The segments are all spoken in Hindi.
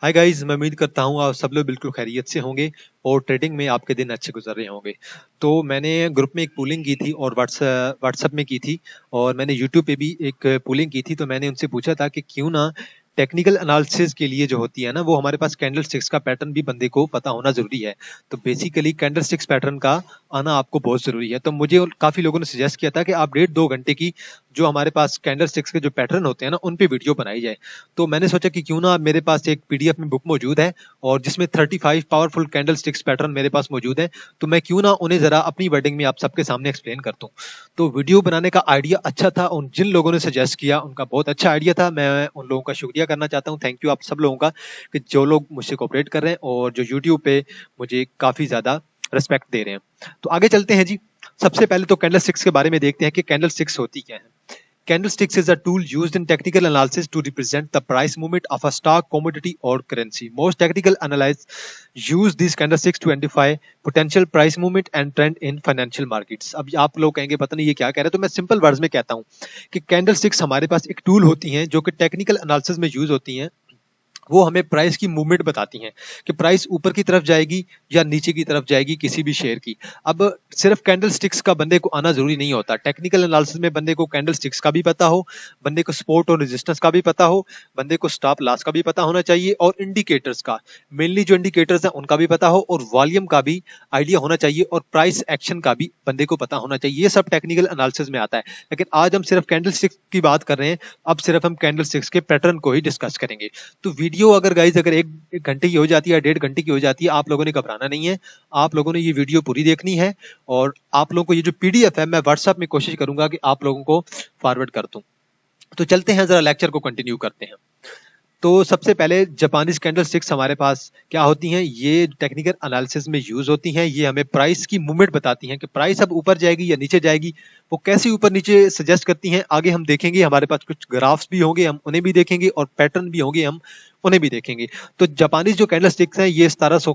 हाय गाइस, मैं उम्मीद करता हूँ आप सब लोग बिल्कुल खैरियत से होंगे और ट्रेडिंग में आपके दिन अच्छे गुजर रहे होंगे। तो मैंने ग्रुप में एक पोलिंग की थी और व्हाट्सएप में की थी और मैंने यूट्यूब पे भी एक पोलिंग की थी। तो मैंने उनसे पूछा था कि क्यों ना टेक्निकल एनालिसिस के लिए जो होती है ना, वो हमारे पास कैंडल स्टिक्स का पैटर्न भी बंदे को पता होना जरूरी है। तो बेसिकली कैंडल स्टिक्स पैटर्न का आना आपको बहुत जरूरी है। तो मुझे काफी लोगों ने सजेस्ट किया था कि आप 1.5-2 घंटे की जो हमारे पास कैंडल स्टिक्स के जो पैटर्न होते हैं ना, उन पे वीडियो बनाई जाए। तो मैंने सोचा कि क्यों ना मेरे पास एक पीडीएफ में बुक मौजूद है और जिसमें 35 पावरफुल कैंडल स्टिक्स पैटर्न मेरे पास मौजूद है, तो मैं क्यों ना उन्हें जरा अपनी वर्डिंग में आप सबके सामने एक्सप्लेन कर दूं। तो वीडियो बनाने का आइडिया अच्छा था और जिन लोगों ने सजेस्ट किया उनका बहुत अच्छा आइडिया था। मैं उन लोगों का शुक्रिया करना चाहता हूँ। थैंक यू आप सब लोगों का कि जो लोग मुझसे कोऑपरेट कर रहे हैं और जो यूट्यूब पे मुझे काफी ज्यादा रिस्पेक्ट दे रहे हैं। तो आगे चलते हैं जी। सबसे पहले तो कैंडल स्टिक्स के बारे में देखते हैं कि कैंडल स्टिक्स होती क्या है। Candlesticks is a tool used in technical analysis to represent the price movement of a stock, commodity, or currency. Most technical analysts use these candlesticks to identify potential price movement and trend in financial markets. अब आप लोग कहेंगे पता नहीं ये क्या कह रहे हैं, तो मैं सिंपल वर्ड्स में कहता हूँ कि कैंडलस्टिक्स हमारे पास एक टूल होती हैं जो कि टेक्निकल एनालिसिस में यूज होती हैं। वो हमें प्राइस की मूवमेंट बताती हैं कि प्राइस ऊपर की तरफ जाएगी या नीचे की तरफ जाएगी किसी भी शेयर की। अब सिर्फ कैंडल स्टिक्स का बंदे को आना जरूरी नहीं होता। टेक्निकल एनालिसिस में बंदे को कैंडल स्टिक्स का भी पता हो, बंदे को सपोर्ट और रेजिस्टेंस का भी पता हो, बंदे को स्टॉप लॉस का भी पता होना चाहिए और इंडिकेटर्स का, मेनली जो इंडिकेटर्स हैं उनका भी पता हो और वॉल्यूम का भी आइडिया होना चाहिए और प्राइस एक्शन का भी बंदे को पता होना चाहिए। ये सब टेक्निकल एनालिसिस में आता है। लेकिन आज हम सिर्फ कैंडल स्टिक्स की बात कर रहे हैं। अब सिर्फ हम कैंडल स्टिक्स के पैटर्न को ही डिस्कस करेंगे। तो वीडियो अगर गाइज अगर एक घंटे की हो जाती है, 1.5 घंटे की हो जाती है, आप लोगों ने घबराना नहीं है। आप लोगों ने ये वीडियो पूरी देखनी है और आप लोगों को ये जो पीडीएफ है मैं व्हाट्सएप में कोशिश करूंगा कि आप लोगों को फॉरवर्ड कर दूं। तो चलते हैं जरा लेक्चर को कंटिन्यू करते हैं। तो सबसे पहले जापानीज कैंडल स्टिक्स हमारे पास क्या होती हैं, ये टेक्निकल एनालिसिस में यूज होती हैं। ये हमें प्राइस की मूवमेंट बताती हैं कि प्राइस अब ऊपर जाएगी या नीचे जाएगी। वो कैसे ऊपर नीचे सजेस्ट करती हैं आगे हम देखेंगे। हमारे पास कुछ ग्राफ्स भी होंगे, हम उन्हें भी देखेंगे और पैटर्न भी होंगे, हम उन्हें भी देखेंगे। तो जापानीज जो कैंडल स्टिक्स हैं ये 1700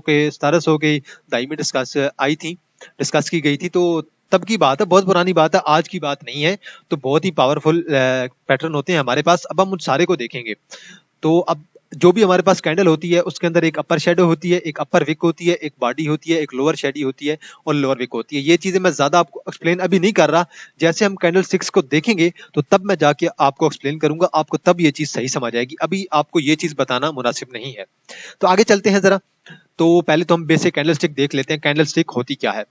के दहाई में डिस्कस की गई थी। तो तब की बात है, बहुत पुरानी बात है, आज की बात नहीं है। तो बहुत ही पावरफुल पैटर्न होते हैं हमारे पास। अब हम उन सारे को देखेंगे। तो अब जो भी हमारे पास कैंडल होती है उसके अंदर एक अपर शेडो होती है, एक अपर विक होती है, एक बॉडी होती है, एक लोअर शेडी होती है और लोअर विक होती है। ये चीजें मैं ज्यादा आपको एक्सप्लेन अभी नहीं कर रहा। जैसे हम कैंडल स्टिक्स को देखेंगे तो तब मैं जाके आपको एक्सप्लेन करूंगा, आपको तब ये चीज सही समझ आएगी। अभी आपको ये चीज बताना मुनासिब नहीं है। तो आगे चलते हैं जरा। तो पहले तो हम बेसिक कैंडल स्टिक देख लेते हैं, कैंडल स्टिक होती क्या है।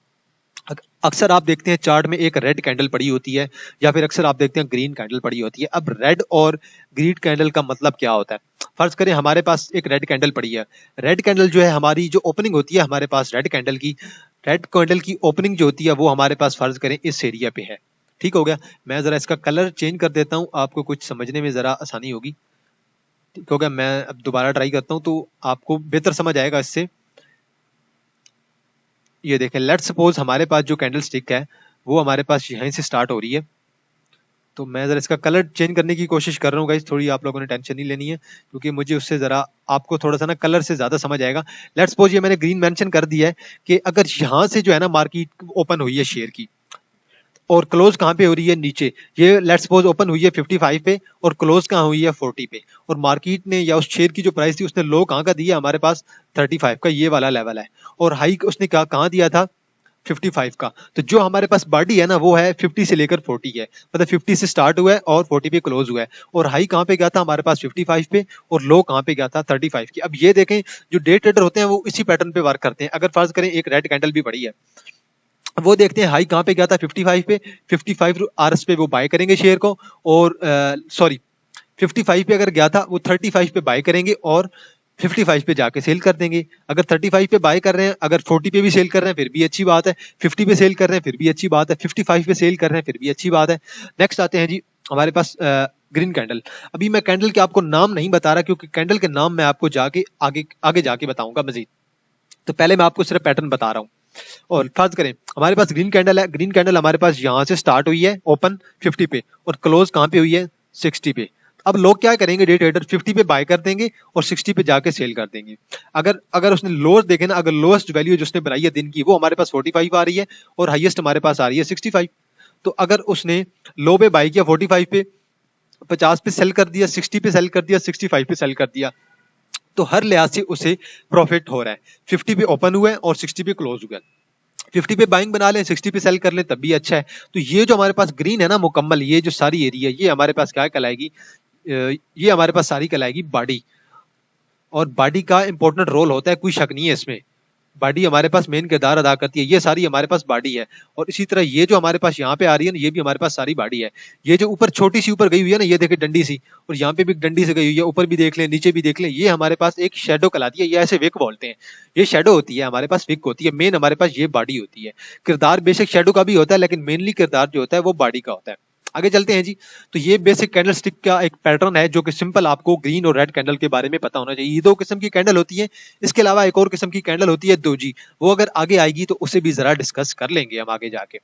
अक्सर आप देखते हैं चार्ट में एक रेड कैंडल पड़ी होती है या फिर अक्सर आप देखते हैं ग्रीन कैंडल पड़ी होती है। अब रेड और ग्रीन कैंडल का मतलब क्या होता है। फर्ज करें हमारे पास एक रेड कैंडल पड़ी है। रेड कैंडल जो है, हमारी जो ओपनिंग होती है हमारे पास रेड कैंडल की ओपनिंग जो होती है वो हमारे पास फर्ज करें इस एरिया पे है। ठीक हो गया। मैं जरा इसका कलर चेंज कर देता हूं, आपको कुछ समझने में जरा आसानी होगी। ठीक हो गया। मैं अब दोबारा ट्राई करता हूं तो आपको बेहतर समझ आएगा इससे। ये देखें, लेट्स सपोज हमारे पास जो कैंडल स्टिक है वो हमारे पास यहीं से स्टार्ट हो रही है। तो मैं जरा इसका कलर चेंज करने की कोशिश कर रहा हूँ गाइस, थोड़ी आप लोगों ने टेंशन नहीं लेनी है क्योंकि मुझे उससे जरा आपको थोड़ा सा ना कलर से ज्यादा समझ आएगा। लेट्स सपोज ये मैंने ग्रीन मेंशन कर दिया है कि अगर यहाँ से जो है ना मार्केट ओपन हुई है शेयर की और क्लोज कहाँ पे हो रही है, नीचे। ये लेट्स सपोज ओपन हुई है 55 पे और क्लोज कहाँ हुई है 40 पे। और मार्केट ने या उस शेयर की जो प्राइस थी उसने लो कहाँ का दिया, हमारे पास 35 का, ये वाला लेवल है। और हाई उसने कहाँ दिया था, 55 का। तो जो हमारे पास बॉडी है ना वो है 50 से लेकर 40 है, मतलब 50 से स्टार्ट हुआ है और 40 पे क्लोज हुआ है। और हाई कहाँ पे गया था हमारे पास 55 पे और लो कहाँ पे गया था 35 की। अब ये देखें, जो डे ट्रेडर होते हैं वो इसी पैटर्न पे वर्क करते हैं। अगर फर्ज करें एक रेड कैंडल भी पड़ी है, वो देखते हैं हाई कहाँ पे गया था 55 पे, 55 आरएस पे वो बाय करेंगे शेयर को। और सॉरी 55 पे अगर गया था वो 35 पे बाय करेंगे और 55 पे जाके सेल कर देंगे। अगर 35 पे बाय कर रहे हैं, अगर 40 पे भी सेल कर रहे हैं फिर भी अच्छी बात है, 50 पे सेल कर रहे हैं फिर भी अच्छी बात है, 55 पे सेल कर रहे हैं फिर भी अच्छी बात है। नेक्स्ट आते हैं जी हमारे पास ग्रीन कैंडल। अभी मैं कैंडल के आपको नाम नहीं बता रहा क्योंकि कैंडल के नाम मैं आपको जाके आगे आगे जाके बताऊंगा मजीद। तो पहले मैं आपको सिर्फ पैटर्न बता रहा हूँ। और फर्ज करें हमारे पास ग्रीन कैंडल है। ग्रीन कैंडल हमारे पास यहाँ से स्टार्ट हुई है ओपन 50 पे और क्लोज कहाँ पे हुई है 60 पे। अब लोग क्या करेंगे, डे ट्रेडर 50 पे बाय कर देंगे और 60 पे जाके सेल कर देंगे। अगर अगर उसने लोअर देखे ना, अगर लोएस्ट वैल्यू जो उसने बनाई है दिन की वो हमारे पास 45 आ रही है और हाईएस्ट हमारे पास आ रही है 65। तो अगर उसने लो पे बाय किया 45 पे, 50 पे सेल कर दिया, 60 पे सेल कर दिया, 65 पे सेल कर दिया, तो हर लिहाज से उसे प्रॉफिट हो रहा है। 50 पे ओपन हुआ है और 60 पे क्लोज हुआ है। 50 पे बाइंग बना लें, 60 पे सेल कर लें, तब भी अच्छा है। तो ये जो हमारे पास ग्रीन है ना मुकम्मल, ये जो सारी एरिया, ये हमारे पास क्या कहलाएगी, ये हमारे पास सारी कहलाएगी बॉडी। और बॉडी का इंपॉर्टेंट रोल होता है, कोई शक नहीं है इसमें। बॉडी हमारे पास मेन किरदार अदा करती है, ये सारी हमारे पास बॉडी है। और इसी तरह ये जो हमारे पास यहाँ पे आ रही है ना, ये भी हमारे पास सारी बॉडी है। ये जो ऊपर छोटी सी ऊपर गई हुई है ना, ये देखिए डंडी सी, और यहाँ पे भी डंडी से गई हुई है, ऊपर भी देख लें, नीचे भी देख लें, ये हमारे पास एक शेडो कहलाती है, ये ऐसे विक बोलते हैं। ये शेडो होती है हमारे पास, विक होती है। मेन हमारे पास ये बॉडी होती है। किरदार बेशक शेडो का भी होता है, लेकिन मेनली किरदार जो होता है वो बॉडी का होता है। आगे चलते हैं जी। तो ये बेसिक कैंडल स्टिक का एक पैटर्न है, जो कि सिंपल आपको ग्रीन और रेड कैंडल के बारे में पता होना चाहिए। ये दो किस्म की कैंडल होती है। इसके अलावा एक और किस्म की कैंडल होती है दोजी, वो अगर आगे आएगी तो उसे भी जरा डिस्कस कर लेंगे हम आगे जाके।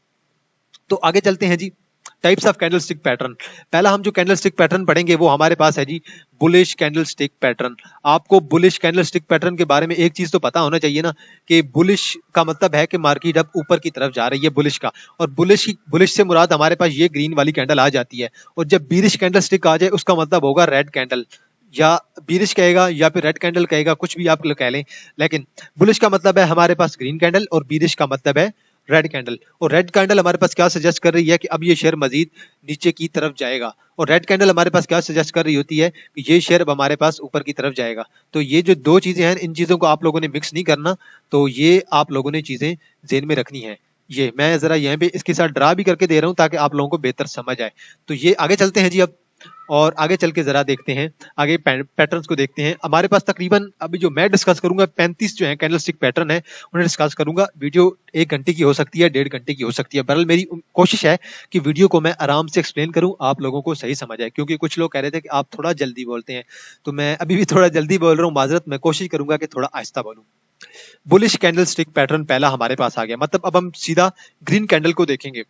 तो आगे चलते हैं जी। Types of candlestick pattern. पहला हम जो कैंडल स्टिक पैटर्न पढ़ेंगे वो हमारे पास है जी बुलिश कैंडल स्टिक पैटर्न। आपको बुलिश कैंडल स्टिक पैटर्न के बारे में एक चीज तो पता होना चाहिए ना, कि बुलिश का मतलब है कि मार्केट अब ऊपर की तरफ जा रही है, बुलिश का। और बुलिश से मुराद हमारे पास ये ग्रीन वाली कैंडल आ जाती है। और जब बीरिश कैंडल स्टिक आ जाए उसका मतलब होगा रेड कैंडल, या बीरिश कहेगा या फिर रेड कैंडल कहेगा, कुछ भी आप कह लें। लेकिन बुलिश का मतलब है हमारे पास ग्रीन कैंडल, और बीरिश का मतलब है रेड कैंडल। और रेड कैंडल हमारे पास क्या सजेस्ट कर रही है कि अब ये शेयर मजीद नीचे की तरफ जाएगा। और रेड कैंडल हमारे पास क्या सजेस्ट कर रही होती है कि ये शेयर अब हमारे पास ऊपर की तरफ जाएगा। तो ये जो दो चीजें हैं, इन चीजों को आप लोगों ने मिक्स नहीं करना। तो ये आप लोगों ने चीजें जेन में रखनी है। ये मैं जरा यहाँ पे इसके साथ ड्रा भी करके दे रहा हूँ ताकि आप लोगों को बेहतर समझ आए। तो ये आगे चलते हैं जी अब, और आगे चल के जरा देखते हैं, आगे पैटर्न्स को देखते हैं। हमारे पास तकरीबन अभी जो मैं डिस्कस करूंगा 35 जो है कैंडल स्टिक पैटर्न है, उन्हें डिस्कस करूंगा। वीडियो 1 घंटे की हो सकती है, 1.5 घंटे की हो सकती है। बहरहाल मेरी कोशिश है कि वीडियो को मैं आराम से एक्सप्लेन करूं, आप लोगों को सही समझ आए। क्योंकि कुछ लोग कह रहे थे कि आप थोड़ा जल्दी बोलते हैं, तो मैं अभी भी थोड़ा जल्दी बोल रहा हूँ, माजरत। मैं कोशिश करूंगा कि थोड़ा आहिस्ता बोलूं। बुलिश कैंडल स्टिक पैटर्न पहला हमारे पास आ गया। मतलब अब हम सीधा ग्रीन कैंडल को देखेंगे।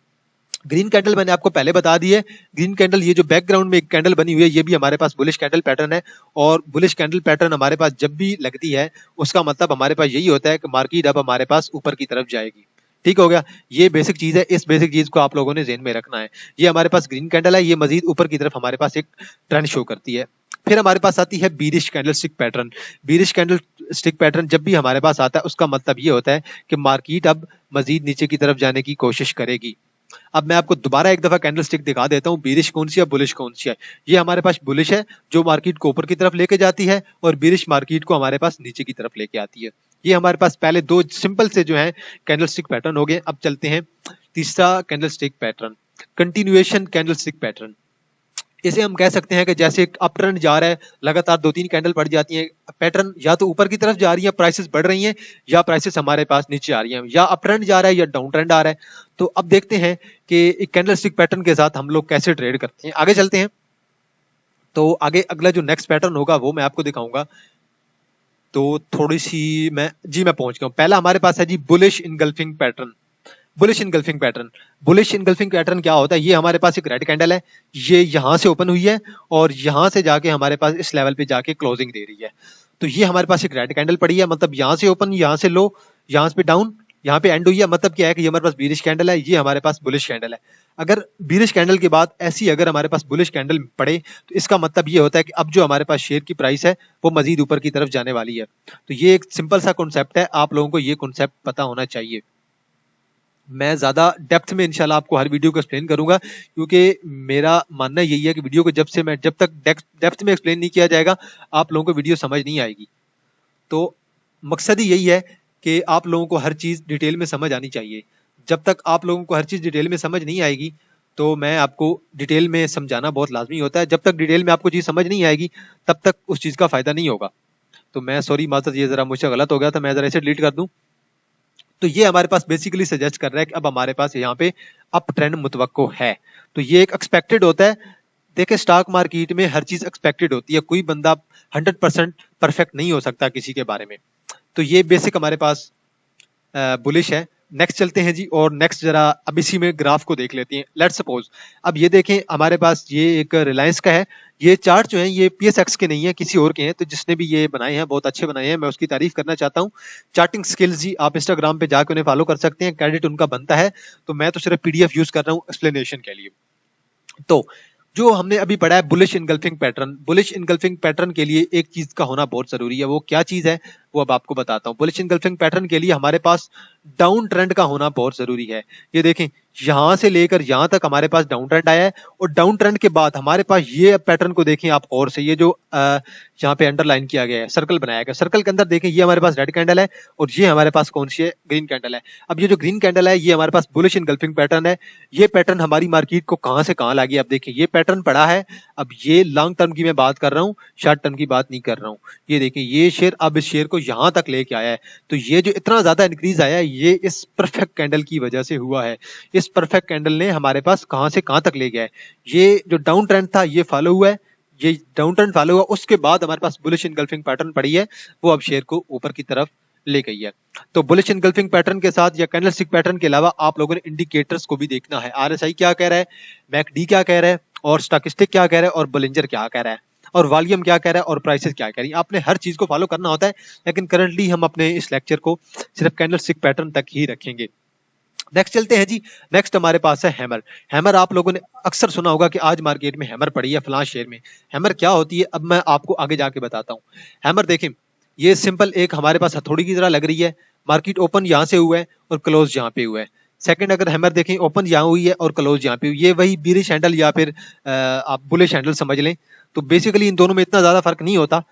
ग्रीन कैंडल मैंने आपको पहले बता दी है। ग्रीन कैंडल, ये जो बैकग्राउंड में एक कैंडल बनी हुई है, ये भी हमारे पास बुलिश कैंडल पैटर्न है। और बुलिश कैंडल पैटर्न हमारे पास जब भी लगती है, उसका मतलब हमारे पास यही होता है कि मार्केट अब हमारे पास ऊपर की तरफ जाएगी। ठीक हो गया। ये बेसिक चीज है, इस बेसिक चीज को आप लोगों ने ज़हन में रखना है। ये हमारे पास ग्रीन कैंडल है, ये मजीद ऊपर की तरफ हमारे पास एक ट्रेंड शो करती है। फिर हमारे पास आती है bearish candle stick pattern. Bearish candle stick pattern जब भी हमारे पास आता है, उसका मतलब ये होता है कि मार्केट अब मजीद नीचे की तरफ जाने की कोशिश करेगी। अब मैं आपको दोबारा एक दफा कैंडल स्टिक दिखा देता हूँ, बीरिश कौन सी है, बुलिश कौन सी है। ये हमारे पास बुलिश है, जो मार्केट को ऊपर की तरफ लेके जाती है, और बीरिश मार्केट को हमारे पास नीचे की तरफ लेके आती है। ये हमारे पास पहले दो सिंपल से जो है कैंडल स्टिक पैटर्न हो गए। अब चलते हैं तीसरा candle stick pattern, continuation candle stick pattern. इसे हम कह सकते हैं कि जैसे अप ट्रेंड जा रहा है, लगातार 2-3 कैंडल पड़ जाती हैं, पैटर्न या तो ऊपर की तरफ जा रही है, प्राइसेस बढ़ रही हैं, या प्राइसेस हमारे पास नीचे आ रही हैं, या अप ट्रेंड जा रहा है या डाउन ट्रेंड आ रहा है। तो अब देखते हैं कि एक कैंडल स्टिक पैटर्न के साथ हम लोग कैसे ट्रेड करते हैं। आगे चलते हैं। तो आगे अगला जो नेक्स्ट पैटर्न होगा वो मैं आपको दिखाऊंगा। तो थोड़ी सी मैं पहुंच गया हूं। पहला हमारे पास है जी bullish engulfing pattern. Bullish engulfing pattern, bullish engulfing pattern क्या होता है? ये हमारे पास एक रेड कैंडल है, ये यहां से ओपन हुई है और यहां से जाके हमारे पास इस लेवल पे जाके क्लोजिंग दे रही है। तो ये हमारे पास एक रेड कैंडल पड़ी है, मतलब यहां से ओपन, यहां से लो, यहां पे डाउन, यहाँ पे एंड हुई है। मतलब क्या है कि ये हमारे पास बीरिश कैंडल है, ये हमारे पास बुलिश कैंडल है। अगर बीरिश कैंडल के बाद ऐसी अगर हमारे पास बुलिश कैंडल पड़े, तो इसका मतलब ये होता है कि अब जो हमारे पास शेयर की प्राइस है वो मजीद ऊपर की तरफ जाने वाली है। तो ये एक सिंपल सा कॉन्सेप्ट है, आप लोगों को ये कॉन्सेप्ट पता होना चाहिए। मैं ज्यादा डेप्थ में इंशाल्लाह आपको हर वीडियो को एक्सप्लेन करूंगा, क्योंकि मेरा मानना यही है कि वीडियो को जब तक डेप्थ में एक्सप्लेन नहीं किया जाएगा, आप लोगों को वीडियो समझ नहीं आएगी। तो मकसद ही यही है कि आप लोगों को हर चीज डिटेल में समझ आनी चाहिए। जब तक आप लोगों को हर चीज डिटेल में समझ नहीं आएगी, तो मैं आपको डिटेल में समझाना बहुत लाजमी होता है। जब तक डिटेल में आपको चीज समझ नहीं आएगी, तब तक उस चीज का फायदा नहीं होगा। तो मैं सॉरी मास्टर, ये जरा मुझसे गलत हो गया था, मैं जरा इसे डिलीट कर दूं। तो ये हमारे पास बेसिकली सजेस्ट कर रहा है कि अब हमारे पास यहाँ पे अप ट्रेंड मुतवक्को है। तो ये एक एक्सपेक्टेड होता है। देखिए, स्टॉक मार्केट में हर चीज एक्सपेक्टेड होती है, कोई बंदा 100% परफेक्ट नहीं हो सकता किसी के बारे में। तो ये बेसिक हमारे पास बुलिश है। नेक्स्ट चलते हैं जी, और नेक्स्ट जरा अब इसी में ग्राफ को देख लेते हैं। लेट्स सपोज अब ये देखें, हमारे पास ये एक रिलायंस का है। ये चार्ट जो है ये पीएसएक्स के नहीं है, किसी और के हैं। तो जिसने भी ये बनाए हैं बहुत अच्छे बनाए हैं, मैं उसकी तारीफ करना चाहता हूँ। चार्टिंग स्किल्स जी, आप इंस्टाग्राम पे जाकर उन्हें फॉलो कर सकते हैं, क्रेडिट उनका बनता है। तो मैं तो सिर्फ पीडीएफ यूज कर रहा हूँ एक्सप्लेनेशन के लिए। तो जो हमने अभी पढ़ा है bullish engulfing pattern, bullish engulfing pattern के लिए एक चीज का होना बहुत जरूरी है। वो क्या चीज है वो अब आपको बताता हूँ। बुलिश इनगल्फिंग पैटर्न के लिए हमारे पास डाउन ट्रेंड का होना बहुत जरूरी है। ये देखें, यहां से लेकर यहां तक हमारे पास डाउन ट्रेंड आया है, और डाउन ट्रेंड के बाद हमारे पास ये पैटर्न को देखें आप, और से ये जो यहाँ पे अंडरलाइन किया गया है, सर्कल बनाया गया, सर्कल के अंदर देखें ये हमारे पास रेड कैंडल है और ये हमारे पास कौन सी है, ग्रीन कैंडल है। अब ये जो ग्रीन कैंडल है ये हमारे पास बुलिश इनगल्फिंग पैटर्न है। ये पैटर्न हमारी मार्केट को कहां से कहां ला गया, अब देखिए ये पैटर्न पड़ा है। अब ये लॉन्ग टर्म की मैं बात कर रहा हूँ, शॉर्ट टर्म की बात नहीं कर रहा हूँ। ये देखिए ये शेयर अब इस शेयर को यहां तक लेके आया है। तो ये जो इतना ज्यादा इंक्रीज आया है ये इस परफेक्ट कैंडल की वजह से हुआ है। इस परफेक्ट कैंडल ने हमारे पास कहां से कहां तक ले गया है। ये जो डाउन ट्रेंड था ये फॉलो हुआ है, ये डाउन ट्रेंड फॉलो हुआ, उसके बाद हमारे पास बुलिश इनगल्फिंग पैटर्न पड़ी है, वो अब शेयर को ऊपर की तरफ ले गई है। तो बुलिश इनगल्फिंग पैटर्न के साथ या कैंडलस्टिक पैटर्न के अलावा आप लोगों ने इंडिकेटर्स को भी देखना है। आरएसआई क्या कह रहा है, मैकडी क्या कह रहा है, और स्टॉकिस्टिक क्या कह रहा है, और बोलिंजर क्या कह रहा है, और वॉल्यूम क्या कह रहा है, और प्राइसेस क्या कह रही है। आपने हर चीज को फॉलो करना होता है, लेकिन करंटली हम अपने इस लेक्चर को सिर्फ कैंडलस्टिक पैटर्न तक ही रखेंगे। नेक्स्ट चलते हैं जी। नेक्स्ट हमारे पास है हैमर। हैमर आप लोगों ने अक्सर सुना होगा कि आज मार्केट में हैमर पड़ी है फलां शेयर में। हैमर क्या होती है अब मैं आपको आगे जाके बताता हूँ। हैमर देखें, ये सिंपल एक हमारे पास हथौड़ी की तरह लग रही है। मार्केट ओपन यहाँ से हुआ है और क्लोज यहाँ पे हुआ है। सेकंड अगर हैमर देखें, ओपन यहाँ हुई है और क्लोज यहाँ पे हुई, ये वही बीरिश हैंडल या फिर आप बुलिश हैंडल समझ लें। तो बेसिकली इन दोनों में इतना ज्यादा फर्क नहीं होता।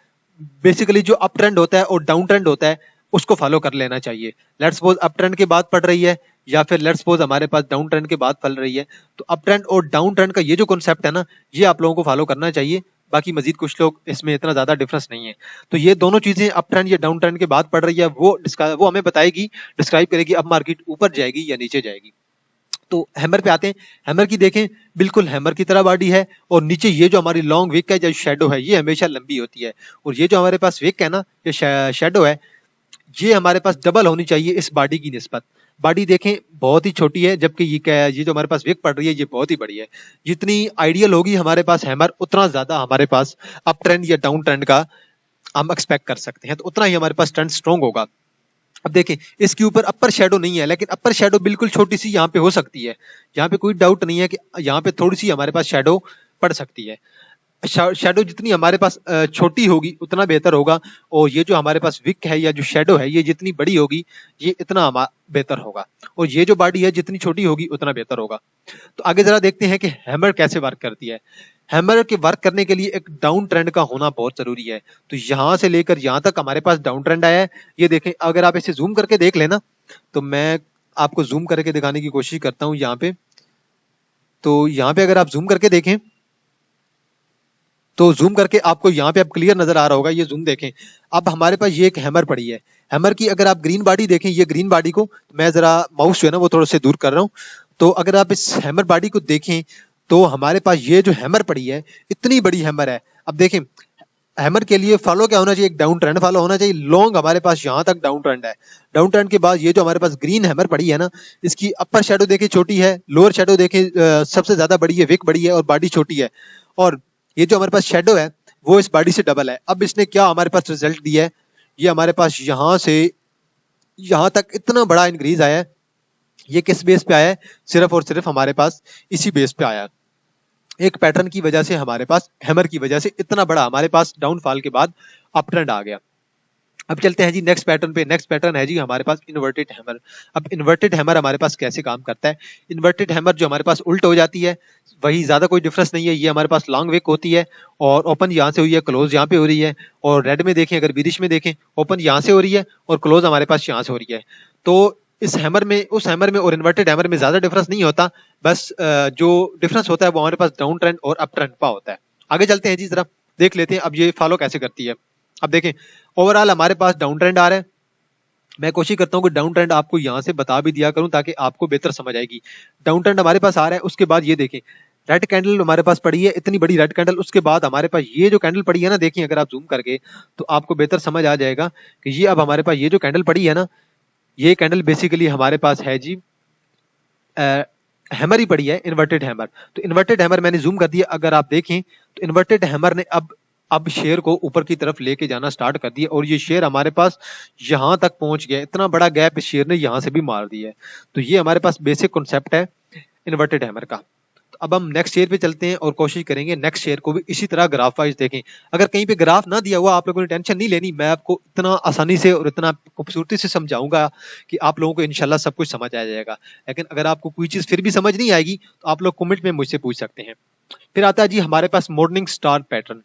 बेसिकली जो अप ट्रेंड होता है और डाउन ट्रेंड होता है उसको फॉलो कर लेना चाहिए। लेट्स सपोज अप ट्रेंड के बाद पड़ रही है, या फिर लेट्स सपोज हमारे पास डाउन ट्रेंड के बाद फल रही है, तो अप ट्रेंड और डाउन ट्रेंड का ये जो कॉन्सेप्ट है ना, ये आप लोगों को फॉलो करना चाहिए। बाकी मजीद कुछ लोग इसमें इतना ज्यादा डिफरेंस नहीं है। तो ये दोनों चीजें अप ट्रेंड या डाउन ट्रेंड के बाद पड़ रही है वो हमें बताएगी, डिस्क्राइब करेगी अब मार्केट ऊपर जाएगी या नीचे जाएगी। तो हैमर पे आते हैं। हैमर की देखें, बिल्कुल हैमर की तरह बॉडी है, और नीचे ये जो हमारी लॉन्ग विक है, जो शेडो है, ये हमेशा लंबी होती है। और ये जो हमारे पास विक है ना, ये शेडो है, ये हमारे पास डबल होनी चाहिए इस बॉडी की निस्बत। बॉडी देखें बहुत ही छोटी है, जबकि ये जो हमारे पास विक पड़ रही है ये बहुत ही बड़ी है। जितनी आइडियल होगी हमारे पास हैमर, उतना ज्यादा हमारे पास अप ट्रेंड या डाउन ट्रेंड का हम एक्सपेक्ट कर सकते हैं, तो उतना ही हमारे पास ट्रेंड स्ट्रॉन्ग होगा। अब देखें, इसके ऊपर अपर शेडो नहीं है, लेकिन अपर शेडो बिल्कुल छोटी सी यहाँ पे हो सकती है। यहाँ पे कोई डाउट नहीं है कि यहाँ पे थोड़ी सी हमारे पास शेडो पड़ सकती है। शेडो जितनी हमारे पास छोटी होगी उतना बेहतर होगा, और ये जो हमारे पास विक है या जो शेडो है ये जितनी बड़ी होगी ये इतना बेहतर होगा, और ये जो बॉडी है जितनी छोटी होगी उतना बेहतर होगा। तो आगे जरा देखते हैं कि हैमर कैसे वर्क करती है। हैमर के वर्क करने के लिए एक डाउन ट्रेंड का होना बहुत जरूरी है। तो यहां से लेकर यहां तक हमारे पास डाउन ट्रेंड आया है। ये देखें, अगर आप इसे जूम करके देख लेना, तो मैं आपको जूम करके दिखाने की कोशिश करता हूं यहाँ पे। तो यहाँ पे अगर आप जूम करके देखें, तो जूम करके आपको यहाँ पे अब क्लियर नजर आ रहा होगा। ये जूम देखें, अब हमारे पास ये एक हैमर पड़ी है। हैमर की अगर आप ग्रीन बॉडी देखें, ये ग्रीन बॉडी को मैं जरा माउस जो है ना वो थोड़ा से दूर कर रहा हूँ। तो अगर आप इस हैमर बॉडी को देखें, तो हमारे पास ये जो हैमर पड़ी है इतनी बड़ी हैमर है। अब देखें, हैमर के लिए फॉलो क्या होना चाहिए, एक डाउन ट्रेंड फॉलो होना चाहिए। लॉन्ग हमारे पास यहाँ तक डाउन ट्रेंड है। डाउन ट्रेंड के बाद ये जो हमारे पास ग्रीन हैमर पड़ी है ना, इसकी अपर शेडो देखें छोटी है, लोअर शेडो देखें सबसे ज्यादा बड़ी है, विक बड़ी है और बॉडी छोटी है, और ये जो हमारे पास शेडो है वो इस बॉडी से डबल है। अब इसने क्या हमारे पास रिजल्ट दिया है, ये हमारे पास यहां से यहां तक इतना बड़ा इंक्रीज आया है। ये किस बेस पे आया है, सिर्फ और सिर्फ हमारे पास इसी बेस पे आया है। एक पैटर्न की वजह से हमारे पास, हैमर की वजह से इतना बड़ा हमारे पास डाउनफॉल के बाद अप ट्रेंड आ गया। अब चलते हैं जी नेक्स्ट पैटर्न पे। नेक्स्ट पैटर्न है जी हमारे पास इन्वर्टेड हैमर। अब इन्वर्टेड हैमर हमारे पास कैसे काम करता है। इन्वर्टेड हैमर जो हमारे पास उल्ट हो जाती है, वही ज्यादा कोई डिफरेंस नहीं है। ये हमारे पास लॉन्ग विक होती है, और ओपन यहाँ से हुई है, क्लोज यहाँ पे हो रही है। और रेड में देखें, अगर बीरिश में देखें, ओपन यहाँ से हो रही है और क्लोज हमारे पास यहाँ से हो रही है। तो इस हैमर में, उस हैमर में और इन्वर्टेड हैमर में ज्यादा डिफरेंस नहीं होता। बस जो डिफरेंस होता है वो हमारे पास डाउन ट्रेंड और अप ट्रेंड का होता है। आगे चलते हैं जी, जरा देख लेते हैं अब ये फॉलो कैसे करती है। अब देखें, ओवरऑल हमारे पास डाउन ट्रेंड आ रहा है। मैं कोशिश करता हूँ कि डाउन ट्रेंड आपको यहाँ से बता भी दिया करूँ ताकि आपको बेहतर समझ आएगी। डाउन ट्रेंड हमारे पास आ रहा है, उसके बाद ये देखें रेड कैंडल हमारे पास पड़ी है, इतनी बड़ी रेड कैंडल। उसके बाद हमारे पास ये जो कैंडल पड़ी है ना, देखिए अगर आप जूम करके, तो आपको बेहतर समझ आ जाएगा कि ये अब हमारे पास ये जो कैंडल पड़ी है ना, ये कैंडल बेसिकली हमारे पास है जी हैमर ही पड़ी है, इन्वर्टेड हैमर। तो इन्वर्टेड हैमर मैंने जूम कर दिया, अगर आप देखें तो इन्वर्टेड हैमर ने अब शेयर को ऊपर की तरफ लेके जाना स्टार्ट कर दिया, और ये शेयर हमारे पास यहां तक पहुंच गया। इतना बड़ा गैप इस शेयर ने यहां से भी मार दिया है। तो ये हमारे पास बेसिक कॉन्सेप्ट है इन्वर्टेड हैमर का। तो अब हम नेक्स्ट शेयर पे चलते हैं और कोशिश करेंगे नेक्स्ट शेयर को भी इसी तरह ग्राफ वाइज देखें। अगर कहीं पे ग्राफ ना दिया हुआ, आप लोगों ने टेंशन नहीं लेनी, मैं आपको इतना आसानी से और इतना खूबसूरती से समझाऊंगा कि आप लोगों को इंशाल्लाह सब कुछ समझ आ जाएगा। लेकिन अगर आपको कोई चीज फिर भी समझ नहीं आएगी तो आप लोग कमेंट में मुझसे पूछ सकते हैं। फिर आता है जी हमारे पास मॉर्निंग स्टार पैटर्न।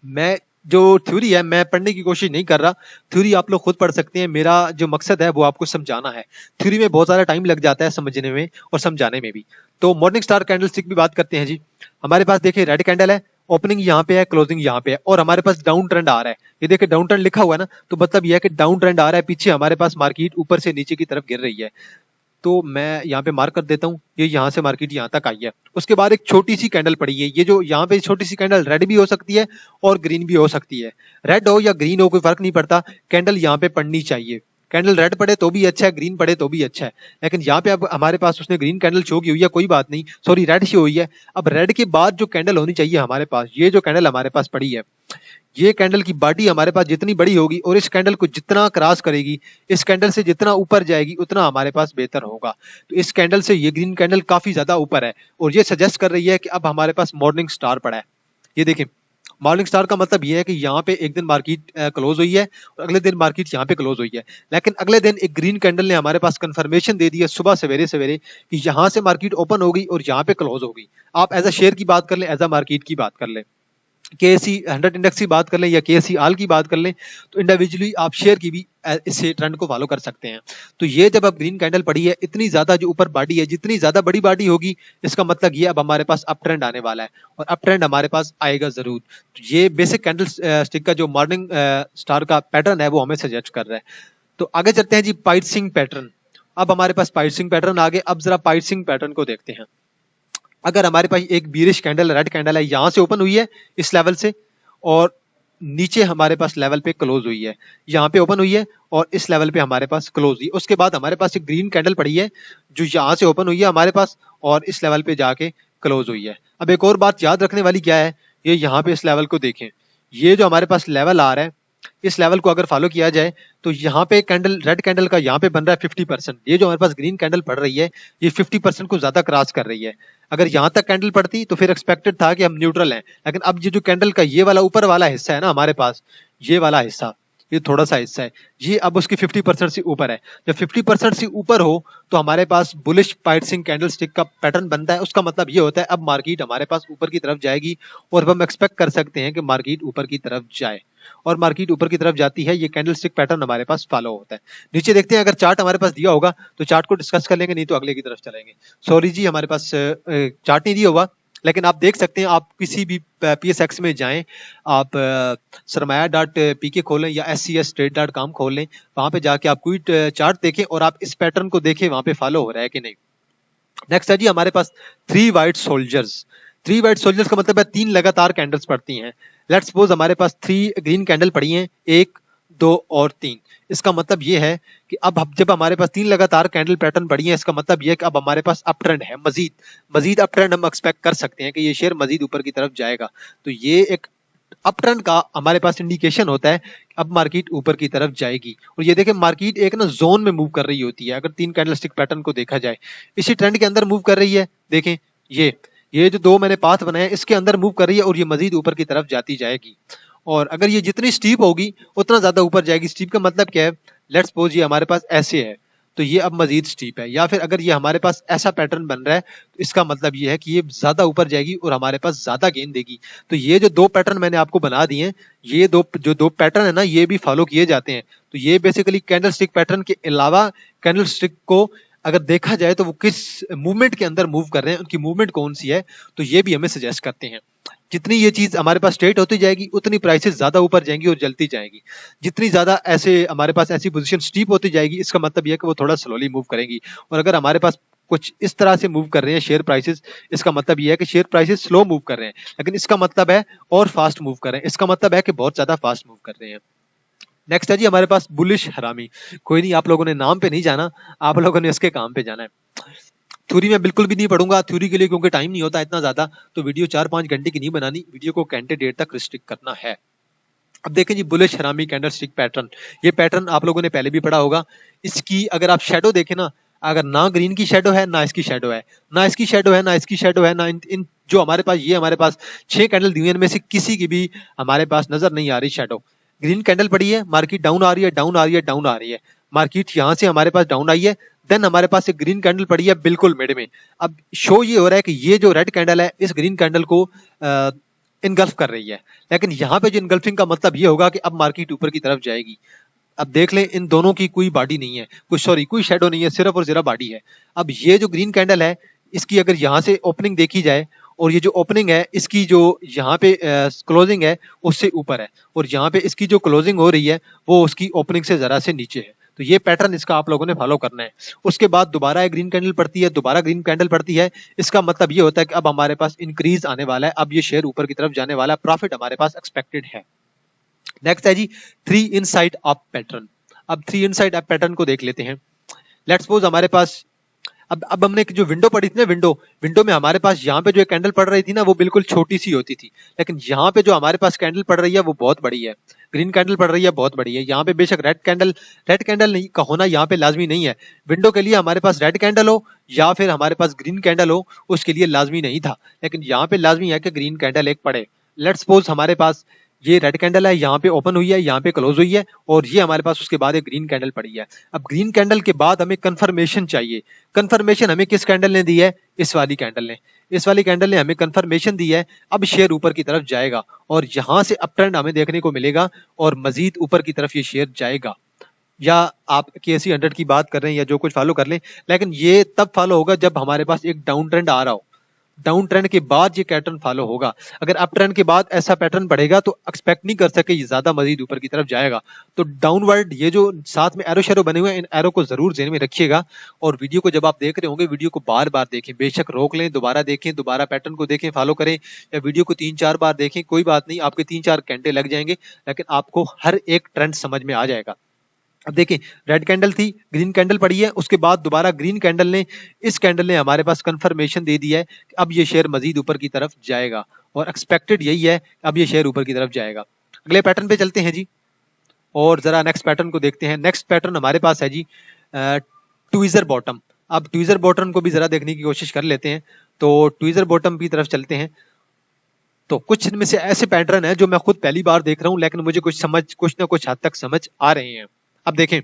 मैं जो थ्योरी है मैं पढ़ने की कोशिश नहीं कर रहा, थ्योरी आप लोग खुद पढ़ सकते हैं। मेरा जो मकसद है वो आपको समझाना है। थ्योरी में बहुत सारा टाइम लग जाता है समझने में और समझाने में भी। तो मॉर्निंग स्टार कैंडलस्टिक भी बात करते हैं जी। हमारे पास देखिए रेड कैंडल है, ओपनिंग यहाँ पे है, क्लोजिंग यहाँ पे है, और हमारे पास डाउन ट्रेंड आ रहा है। ये देखिए डाउन ट्रेंड लिखा हुआ है ना, तो मतलब यह है कि डाउन ट्रेंड आ रहा है। पीछे हमारे पास मार्केट ऊपर से नीचे की तरफ गिर रही है। तो मैं यहाँ पे मार्क कर देता हूँ, ये यहाँ से मार्केट यहाँ तक आई है। उसके बाद एक छोटी सी कैंडल पड़ी है। ये जो यहाँ पे छोटी सी कैंडल रेड भी हो सकती है और ग्रीन भी हो सकती है। रेड हो या ग्रीन हो कोई फर्क नहीं पड़ता, कैंडल यहाँ पे पड़नी चाहिए। कैंडल रेड पड़े तो भी अच्छा है, ग्रीन पड़े तो भी अच्छा है। लेकिन यहाँ पे अब हमारे पास उसने ग्रीन कैंडल शो की हुई है, कोई बात नहीं, सॉरी रेड शो हुई है। अब रेड के बाद जो कैंडल होनी चाहिए हमारे पास, ये जो कैंडल हमारे पास पड़ी है, ये कैंडल की बॉडी हमारे पास जितनी बड़ी होगी और इस कैंडल को जितना क्रॉस करेगी, इस कैंडल से जितना ऊपर जाएगी उतना हमारे पास बेहतर होगा। तो इस कैंडल से ये ग्रीन कैंडल काफी ज्यादा ऊपर है और ये सजेस्ट कर रही है कि अब हमारे पास मॉर्निंग स्टार पड़ा है। ये देखें, मॉर्निंग स्टार का मतलब ये है कि यहाँ पे एक दिन मार्केट क्लोज हुई है और अगले दिन मार्केट यहाँ पे क्लोज हुई है। लेकिन अगले दिन एक ग्रीन कैंडल ने हमारे पास कंफर्मेशन दे दी है सुबह सवेरे सवेरे कि यहाँ से मार्केट ओपन होगी और यहाँ पे क्लोज होगी। आप एज अ शेयर की बात कर लें, एज अ मार्केट की बात कर लें, केएससी 100 इंडेक्स की बात कर लें या केएससी आल की बात कर लें, तो इंडिविजुअली आप शेयर की भी इससे ट्रेंड को फॉलो कर सकते हैं। तो ये जब अब ग्रीन कैंडल पड़ी है, इतनी ज्यादा जो ऊपर बॉडी है, जितनी ज्यादा बड़ी बॉडी होगी, इसका मतलब ये अब हमारे पास अप ट्रेंड आने वाला है और अप ट्रेंड हमारे पास आएगा जरूर। तो ये बेसिक कैंडल स्टिक का जो मॉर्निंग स्टार का पैटर्न है वो हमें सजेस्ट कर रहा है। तो आगे चलते हैं जी पाइटसिंग पैटर्न। अब हमारे पास पाइटसिंग पैटर्न आ गए। अब जरा पाइटसिंग पैटर्न को देखते हैं। अगर हमारे पास एक बीरिश कैंडल रेड कैंडल है, यहां से ओपन हुई है इस लेवल से और नीचे हमारे पास लेवल पे क्लोज हुई है, यहाँ पे ओपन हुई है और इस लेवल पे हमारे पास क्लोज हुई। उसके बाद हमारे पास एक ग्रीन कैंडल पड़ी है जो यहाँ से ओपन हुई है हमारे पास और इस लेवल पे जाके क्लोज हुई है। अब एक और बात याद रखने वाली क्या है, ये यहाँ पे इस लेवल को देखें, ये जो हमारे पास लेवल आ रहा है, इस लेवल को अगर फॉलो किया जाए तो यहाँ पे कैंडल रेड कैंडल का यहाँ पे बन रहा है 50%। ये जो हमारे पास ग्रीन कैंडल पड़ रही है ये 50% को ज्यादा क्रॉस कर रही है। अगर यहाँ तक कैंडल पड़ती तो फिर एक्सपेक्टेड था कि हम न्यूट्रल हैं। लेकिन अब ये जो कैंडल का ये वाला ऊपर वाला हिस्सा है ना हमारे पास, ये वाला हिस्सा, ये थोड़ा सा हिस्सा है, ये अब उसकी 50% से ऊपर है। जब 50% से ऊपर हो तो हमारे पास बुलिश पाइटसिंग कैंडल स्टिक का पैटर्न बनता है। उसका मतलब ये होता है अब मार्केट हमारे पास ऊपर की तरफ जाएगी और अब हम एक्सपेक्ट कर सकते हैं कि मार्केट ऊपर की तरफ जाए। और मार्केट ऊपर की तरफ जाती है, ये कैंडल स्टिक पैटर्न हमारे पास फॉलो होता है। नीचे देखते हैं, अगर चार्ट हमारे पास दिया होगा तो चार्ट को डिस्कस कर लेंगे, नहीं तो अगले की तरफ चलेंगे। सॉरी जी, हमारे पास चार्ट नहीं दिया हुआ, लेकिन आप देख सकते हैं, आप किसी भी PSX में जाएं, आप सरमाया.pk खोलें या scstrade.com खोल लें, वहां पे जाके आप कोई चार्ट देखें और आप इस पैटर्न को देखें वहां पे फॉलो हो रहा है कि नहीं। नेक्स्ट है जी हमारे पास 3 वाइट सोल्जर्स। 3 वाइट सोल्जर्स का मतलब है 3 लगातार कैंडल्स पड़ती हैं। लेट्स सपोज हमारे पास 3 ग्रीन कैंडल पड़ी हैं, 1 2 और 3। इसका मतलब ये है कि अब जब हमारे पास 3 लगातार कैंडल पैटर्न पड़ी हैं, इसका मतलब ये है कि अब हमारे पास अप ट्रेंड है, मजीद अप ट्रेंड हम एक्सपेक्ट कर सकते हैं कि ये शेयर मजीद ऊपर की तरफ जाएगा। तो ये एक अप ट्रेंड का हमारे पास इंडिकेशन होता है, अब मार्केट ऊपर की तरफ जाएगी। और ये देखें, मार्केट एक ना जोन में मूव कर रही होती है। अगर 3 कैंडलस्टिक पैटर्न को देखा जाए, इसी ट्रेंड के अंदर मूव कर रही है। देखें, ये जो 2 मैंने पाथ बनाए इसके अंदर मूव कर रही है और ये मजीद ऊपर की तरफ जाती जाएगी। और अगर ये जितनी स्टीप होगी उतना ज्यादा ऊपर जाएगी। स्टीप का मतलब क्या है, लेट्स सपोज ये हमारे पास ऐसे है तो ये अब मजीद स्टीप है, या फिर अगर ये हमारे पास ऐसा पैटर्न बन रहा है तो इसका मतलब ये है कि ये ज्यादा ऊपर जाएगी और हमारे पास ज्यादा गेन देगी। तो ये जो 2 पैटर्न मैंने आपको बना दिए हैं, ये दो पैटर्न है ना, ये भी फॉलो किए जाते हैं। तो ये बेसिकली कैंडल स्टिक पैटर्न के अलावा कैंडल स्टिक को अगर देखा जाए तो वो किस मूवमेंट के अंदर मूव कर रहे हैं, उनकी मूवमेंट कौन सी है, तो ये भी हमें सजेस्ट करते हैं। जितनी ये चीज हमारे पास स्ट्रेट होती जाएगी उतनी प्राइसेस ज्यादा ऊपर जाएंगी और जलती जाएगी। जितनी ज्यादा ऐसे हमारे पास ऐसी पोजीशन स्टीप होती जाएगी, इसका मतलब यह है कि वो थोड़ा स्लोली मूव करेंगी। और अगर हमारे पास कुछ इस तरह से मूव कर रहे हैं शेयर प्राइसेस, इसका मतलब यह है कि शेयर प्राइसेस स्लो मूव कर रहे हैं, लेकिन इसका मतलब है और फास्ट मूव कर रहे हैं, इसका मतलब है कि बहुत ज्यादा फास्ट मूव कर रहे हैं। नेक्स्ट है जी हमारे पास बुलिश हरामी। कोई नहीं, आप लोगों ने नाम पे नहीं जाना, आप लोगों ने इसके काम पे जाना है। थ्योरी में बिल्कुल भी नहीं पढ़ूंगा थ्योरी के लिए, क्योंकि टाइम नहीं होता इतना ज्यादा, तो वीडियो 4-5 घंटे की नहीं बनानी, वीडियो को घंटे डेढ़ तक रिस्ट्रिक्ट करना है। अब देखें जी bullish harami candlestick pattern. ये पैटर्न आप लोगों ने पहले भी पढ़ा होगा। इसकी अगर आप शेडो देखें ना, अगर ना ग्रीन की शेडो है, ना इसकी शेडो है, ना इसकी शेडो है, ना इसकी शेडो है, ना इन जो हमारे पास ये हमारे पास 6 कैंडल दी हुई है, इनमें से किसी की भी हमारे पास नजर नहीं आ रही शेडो। ग्रीन कैंडल पड़ी है, मार्केट डाउन आ रही है, डाउन आ रही है, डाउन आ रही है, मार्केट यहाँ से हमारे पास डाउन आई है, देन हमारे पास एक ग्रीन कैंडल पड़ी है बिल्कुल मिड में। अब शो ये हो रहा है कि ये जो रेड कैंडल है इस ग्रीन कैंडल को इनगल्फ कर रही है, लेकिन यहाँ पे जो इनगल्फिंग का मतलब ये होगा कि अब मार्केट ऊपर की तरफ जाएगी। अब देख लें, इन दोनों की कोई बॉडी नहीं है, कोई शेडो नहीं है, सिर्फ और सिर्फ बॉडी है। अब ये जो ग्रीन कैंडल है इसकी अगर यहाँ से ओपनिंग देखी जाए, और ये जो ओपनिंग है इसकी जो यहाँ पे क्लोजिंग है उससे ऊपर है, और यहाँ पे इसकी जो क्लोजिंग हो रही है वो उसकी ओपनिंग से जरा से नीचे है। तो ये पैटर्न इसका आप लोगों ने फॉलो करना है। उसके बाद दोबारा एक ग्रीन कैंडल पड़ती है, दोबारा ग्रीन कैंडल पड़ती है, इसका मतलब ये होता है कि अब हमारे पास इंक्रीज आने वाला है, अब ये शेयर ऊपर की तरफ जाने वाला है, प्रॉफिट हमारे पास एक्सपेक्टेड है। नेक्स्ट है जी 3 इनसाइड अप पैटर्न। अब 3 इनसाइड अप पैटर्न को देख लेते हैं। लेट्स सपोज हमारे पास अब हमने जो विंडो पड़ी थी ना, विंडो में हमारे पास यहाँ पे जो एक कैंडल पड़ रही थी ना वो बिल्कुल छोटी सी होती थी, लेकिन यहाँ पे जो हमारे पास कैंडल पड़ रही है वो बहुत बड़ी है, ग्रीन कैंडल पड़ रही है बहुत बड़ी है। यहाँ पे बेशक रेड कैंडल नहीं का होना यहाँ पे लाजमी नहीं है, विंडो के लिए हमारे पास रेड कैंडल हो या फिर हमारे पास ग्रीन कैंडल हो उसके लिए लाजमी नहीं था, लेकिन यहाँ पे लाजमी है कि ग्रीन कैंडल एक पड़े। लेट्स सपोज हमारे पास ये रेड कैंडल है, यहाँ पे ओपन हुई है, यहाँ पे क्लोज हुई है, और ये हमारे पास उसके बाद एक ग्रीन कैंडल पड़ी है। अब ग्रीन कैंडल के बाद हमें कंफर्मेशन चाहिए। कंफर्मेशन हमें किस कैंडल ने दी है? इस वाली कैंडल ने हमें कंफर्मेशन दी है। अब शेयर ऊपर की तरफ जाएगा और यहाँ से अप ट्रेंड हमें देखने को मिलेगा और मजीद ऊपर की तरफ ये शेयर जाएगा। या आप KSE 100 की बात कर रहे हैं या जो कुछ फॉलो कर लें, लेकिन ये तब फॉलो होगा जब हमारे पास एक डाउन ट्रेंड आ रहा हो। डाउन ट्रेंड के बाद ये पैटर्न फॉलो होगा। अगर अप ट्रेंड के बाद ऐसा पैटर्न बढ़ेगा तो एक्सपेक्ट नहीं कर सके ये ज्यादा मजीद ऊपर की तरफ जाएगा। तो डाउनवर्ड ये जो साथ में एरो शेरो बने हुए हैं, इन एरो को जरूर ध्यान में रखिएगा। और वीडियो को जब आप देख रहे होंगे, वीडियो को बार बार देखें, बेशक रोक लें, दोबारा देखें, दोबारा पैटर्न को देखें, फॉलो करें, या वीडियो को 3-4 बार देखें, कोई बात नहीं, आपके 3-4 घंटे लग जाएंगे, लेकिन आपको हर एक ट्रेंड समझ में आ जाएगा। अब देखिए, रेड कैंडल थी, ग्रीन कैंडल पड़ी है, उसके बाद दोबारा ग्रीन कैंडल ने, इस कैंडल ने हमारे पास कंफर्मेशन दे दी है कि अब ये शेयर मजीद ऊपर की तरफ जाएगा, और एक्सपेक्टेड यही है अब ये शेयर ऊपर की तरफ जाएगा। अगले पैटर्न पे चलते हैं जी, और जरा नेक्स्ट पैटर्न को देखते हैं। नेक्स्ट पैटर्न हमारे पास है जी ट्वीजर बॉटम। अब ट्वीजर बॉटम को भी जरा देखने की कोशिश कर लेते हैं। तो ट्वीजर बॉटम की तरफ चलते हैं। तो कुछ इनमें से ऐसे पैटर्न है जो मैं खुद पहली बार देख रहा हूं, लेकिन मुझे कुछ ना कुछ हद तक समझ आ रहे हैं। अब देखें,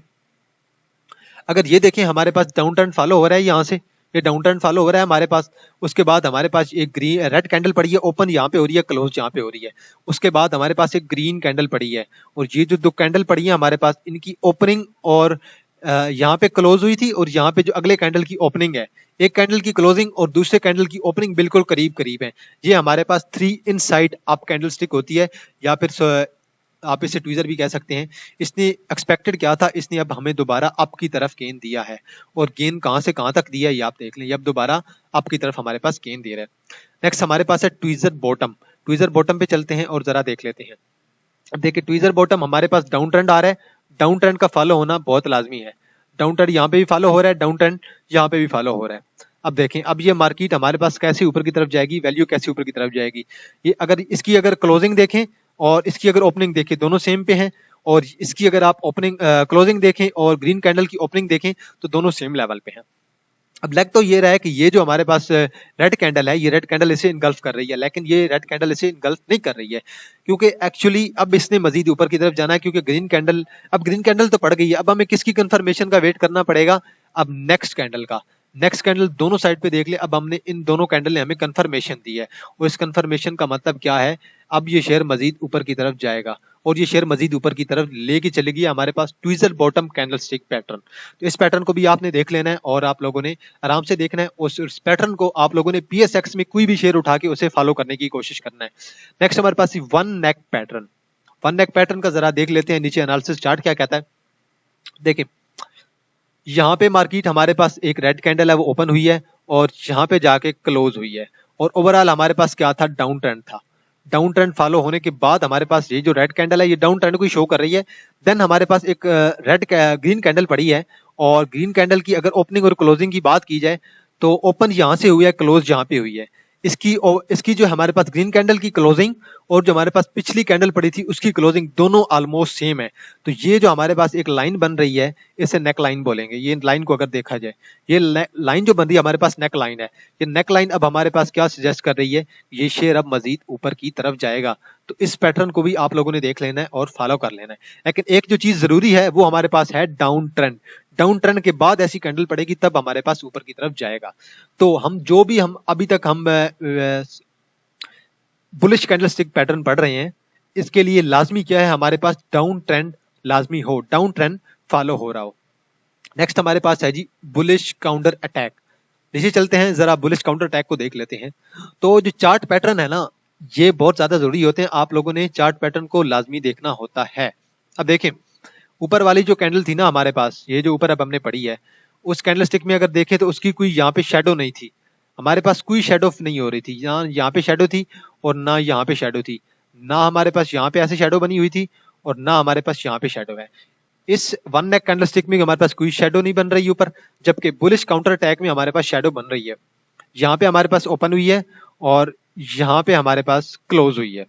अगर ये देखें हमारे पास डाउन ट्रेंड फॉलो हो रहा है, यहाँ से ये डाउन ट्रेंड फॉलो हो रहा है हमारे पास। उसके बाद हमारे पास एक ग्रीन रेड कैंडल पड़ी है, ओपन यहाँ पे हो रही है, क्लोज यहाँ पे हो रही है। उसके बाद हमारे पास एक ग्रीन कैंडल पड़ी है, और ये जो 2 कैंडल पड़ी है हमारे पास, इनकी ओपनिंग और यहाँ पे क्लोज हुई थी, और यहाँ पे जो अगले कैंडल की ओपनिंग है, एक कैंडल की क्लोजिंग और दूसरे कैंडल की ओपनिंग बिल्कुल करीब करीब है। ये हमारे पास 3 इनसाइड अप कैंडल स्टिक होती है, या फिर आप इसे ट्वीजर भी कह सकते हैं। इसने एक्सपेक्टेड क्या था, इसने अब हमें दोबारा अप की तरफ गेन दिया है, और गेन कहां से कहां तक दिया है ये आप देख लें। अब दोबारा अप की तरफ हमारे पास गेन दे रहा है। नेक्स्ट हमारे पास है ट्वीजर बॉटम। ट्वीजर बॉटम पे चलते हैं और जरा देख लेते हैं। अब देखिए, ट्वीजर बॉटम हमारे पास डाउन ट्रेंड आ रहा है, डाउन ट्रेंड का फॉलो होना बहुत लाजमी है। डाउन ट्रेंड यहाँ पे भी फॉलो हो रहा है, डाउन ट्रेंड यहाँ पे भी फॉलो हो रहा है। अब देखें, अब ये मार्केट हमारे पास कैसे ऊपर की तरफ जाएगी, वैल्यू कैसे ऊपर की तरफ जाएगी। ये अगर इसकी अगर क्लोजिंग देखें और इसकी अगर ओपनिंग देखें, दोनों सेम पे हैं, और इसकी अगर आप ओपनिंग क्लोजिंग देखें और ग्रीन कैंडल की ओपनिंग देखें तो दोनों सेम लेवल पे हैं। अब लग तो ये रहा है कि ये जो हमारे पास रेड कैंडल है, ये रेड कैंडल इसे इनगल्फ कर रही है, लेकिन ये रेड कैंडल इसे इनगल्फ नहीं कर रही है, क्योंकि एक्चुअली अब इसने मजीद ऊपर की तरफ जाना है, क्योंकि ग्रीन कैंडल तो पड़ गई है। अब हमें किसकी कंफर्मेशन का वेट करना पड़ेगा? अब नेक्स्ट कैंडल दोनों साइड पे देख ले। अब हमने इन दोनों कैंडल ने हमें कंफर्मेशन दी है, और इस कंफर्मेशन का मतलब क्या है? अब ये शेयर मजीद ऊपर की तरफ जाएगा, और ये शेयर मजीद ऊपर की तरफ लेके चलेगी हमारे पास ट्वीजर बॉटम कैंडलस्टिक पैटर्न। तो इस पैटर्न को भी आपने देख लेना है, और आप लोगों ने आराम से देखना है। उस पैटर्न को आप लोगों ने PSX में कोई भी शेयर उठा के उसे फॉलो करने की कोशिश करना है। नेक्स्ट हमारे पास वन नेक पैटर्न का जरा देख लेते हैं, नीचे एनालिसिस चार्ट क्या कहता है। देखिए, यहाँ पे मार्केट हमारे पास एक रेड कैंडल है, वो ओपन हुई है और यहाँ पे जाके क्लोज हुई है, और ओवरऑल हमारे पास क्या था? डाउन ट्रेंड था। डाउन ट्रेंड फॉलो होने के बाद हमारे पास ये जो रेड कैंडल है, ये डाउन ट्रेंड को शो कर रही है। देन हमारे पास एक ग्रीन कैंडल पड़ी है, और ग्रीन कैंडल की अगर ओपनिंग और क्लोजिंग की बात की जाए तो ओपन यहाँ से हुई है, क्लोज यहाँ पे हुई है। इसकी जो हमारे पास ग्रीन कैंडल की क्लोजिंग और जो हमारे पास पिछली कैंडल पड़ी थी उसकी क्लोजिंग दोनों ऑलमोस्ट सेम है। तो ये जो हमारे पास एक लाइन बन रही है इसे नेक लाइन बोलेंगे। ये लाइन को अगर देखा जाए, ये लाइन जो बन रही है हमारे पास नेक लाइन है। ये नेक लाइन अब हमारे पास क्या सजेस्ट कर रही है, ये शेयर अब मजीद ऊपर की तरफ जाएगा। तो इस पैटर्न को भी आप लोगों ने देख लेना है और फॉलो कर लेना है। लेकिन एक जो चीज जरूरी है वो हमारे पास है डाउन ट्रेंड। डाउन ट्रेंड के बाद ऐसी कैंडल पड़ेगी तब हमारे पास ऊपर की तरफ जाएगा। तो हम अभी तक हम बुलिश कैंडलस्टिक पैटर्न पढ़ रहे हैं, इसके लिए लाजमी क्या है, हमारे पास डाउन ट्रेंड लाजमी हो, डाउन ट्रेंड फॉलो हो रहा हो। नेक्स्ट हमारे पास है जी बुलिश काउंटर अटैक। नीचे चलते हैं, जरा बुलिश काउंटर अटैक को देख लेते हैं। तो जो चार्ट पैटर्न है ना, ये बहुत ज्यादा जरूरी होते हैं। आप लोगों ने चार्ट पैटर्न को लाजमी देखना होता है। अब देखें, ऊपर वाली जो कैंडल थी ना हमारे पास, ये जो ऊपर अब हमने पढ़ी है, उस कैंडलस्टिक में अगर देखें तो उसकी कोई यहाँ पे शेडो नहीं थी। हमारे पास कोई शेडो नहीं हो रही थी, यहाँ पे शेडो थी और ना यहाँ पे शेडो थी, ना हमारे पास यहाँ पे ऐसे शेडो बनी हुई थी और ना हमारे पास यहाँ पे शेडो है। इस वन नेक कैंडलस्टिक में हमारे पास कोई शेडो नहीं बन रही ऊपर, जबकि बुलिश काउंटर अटैक में हमारे पास शेडो बन रही है। यहाँ पे हमारे पास ओपन हुई है और यहाँ पे हमारे पास क्लोज हुई है।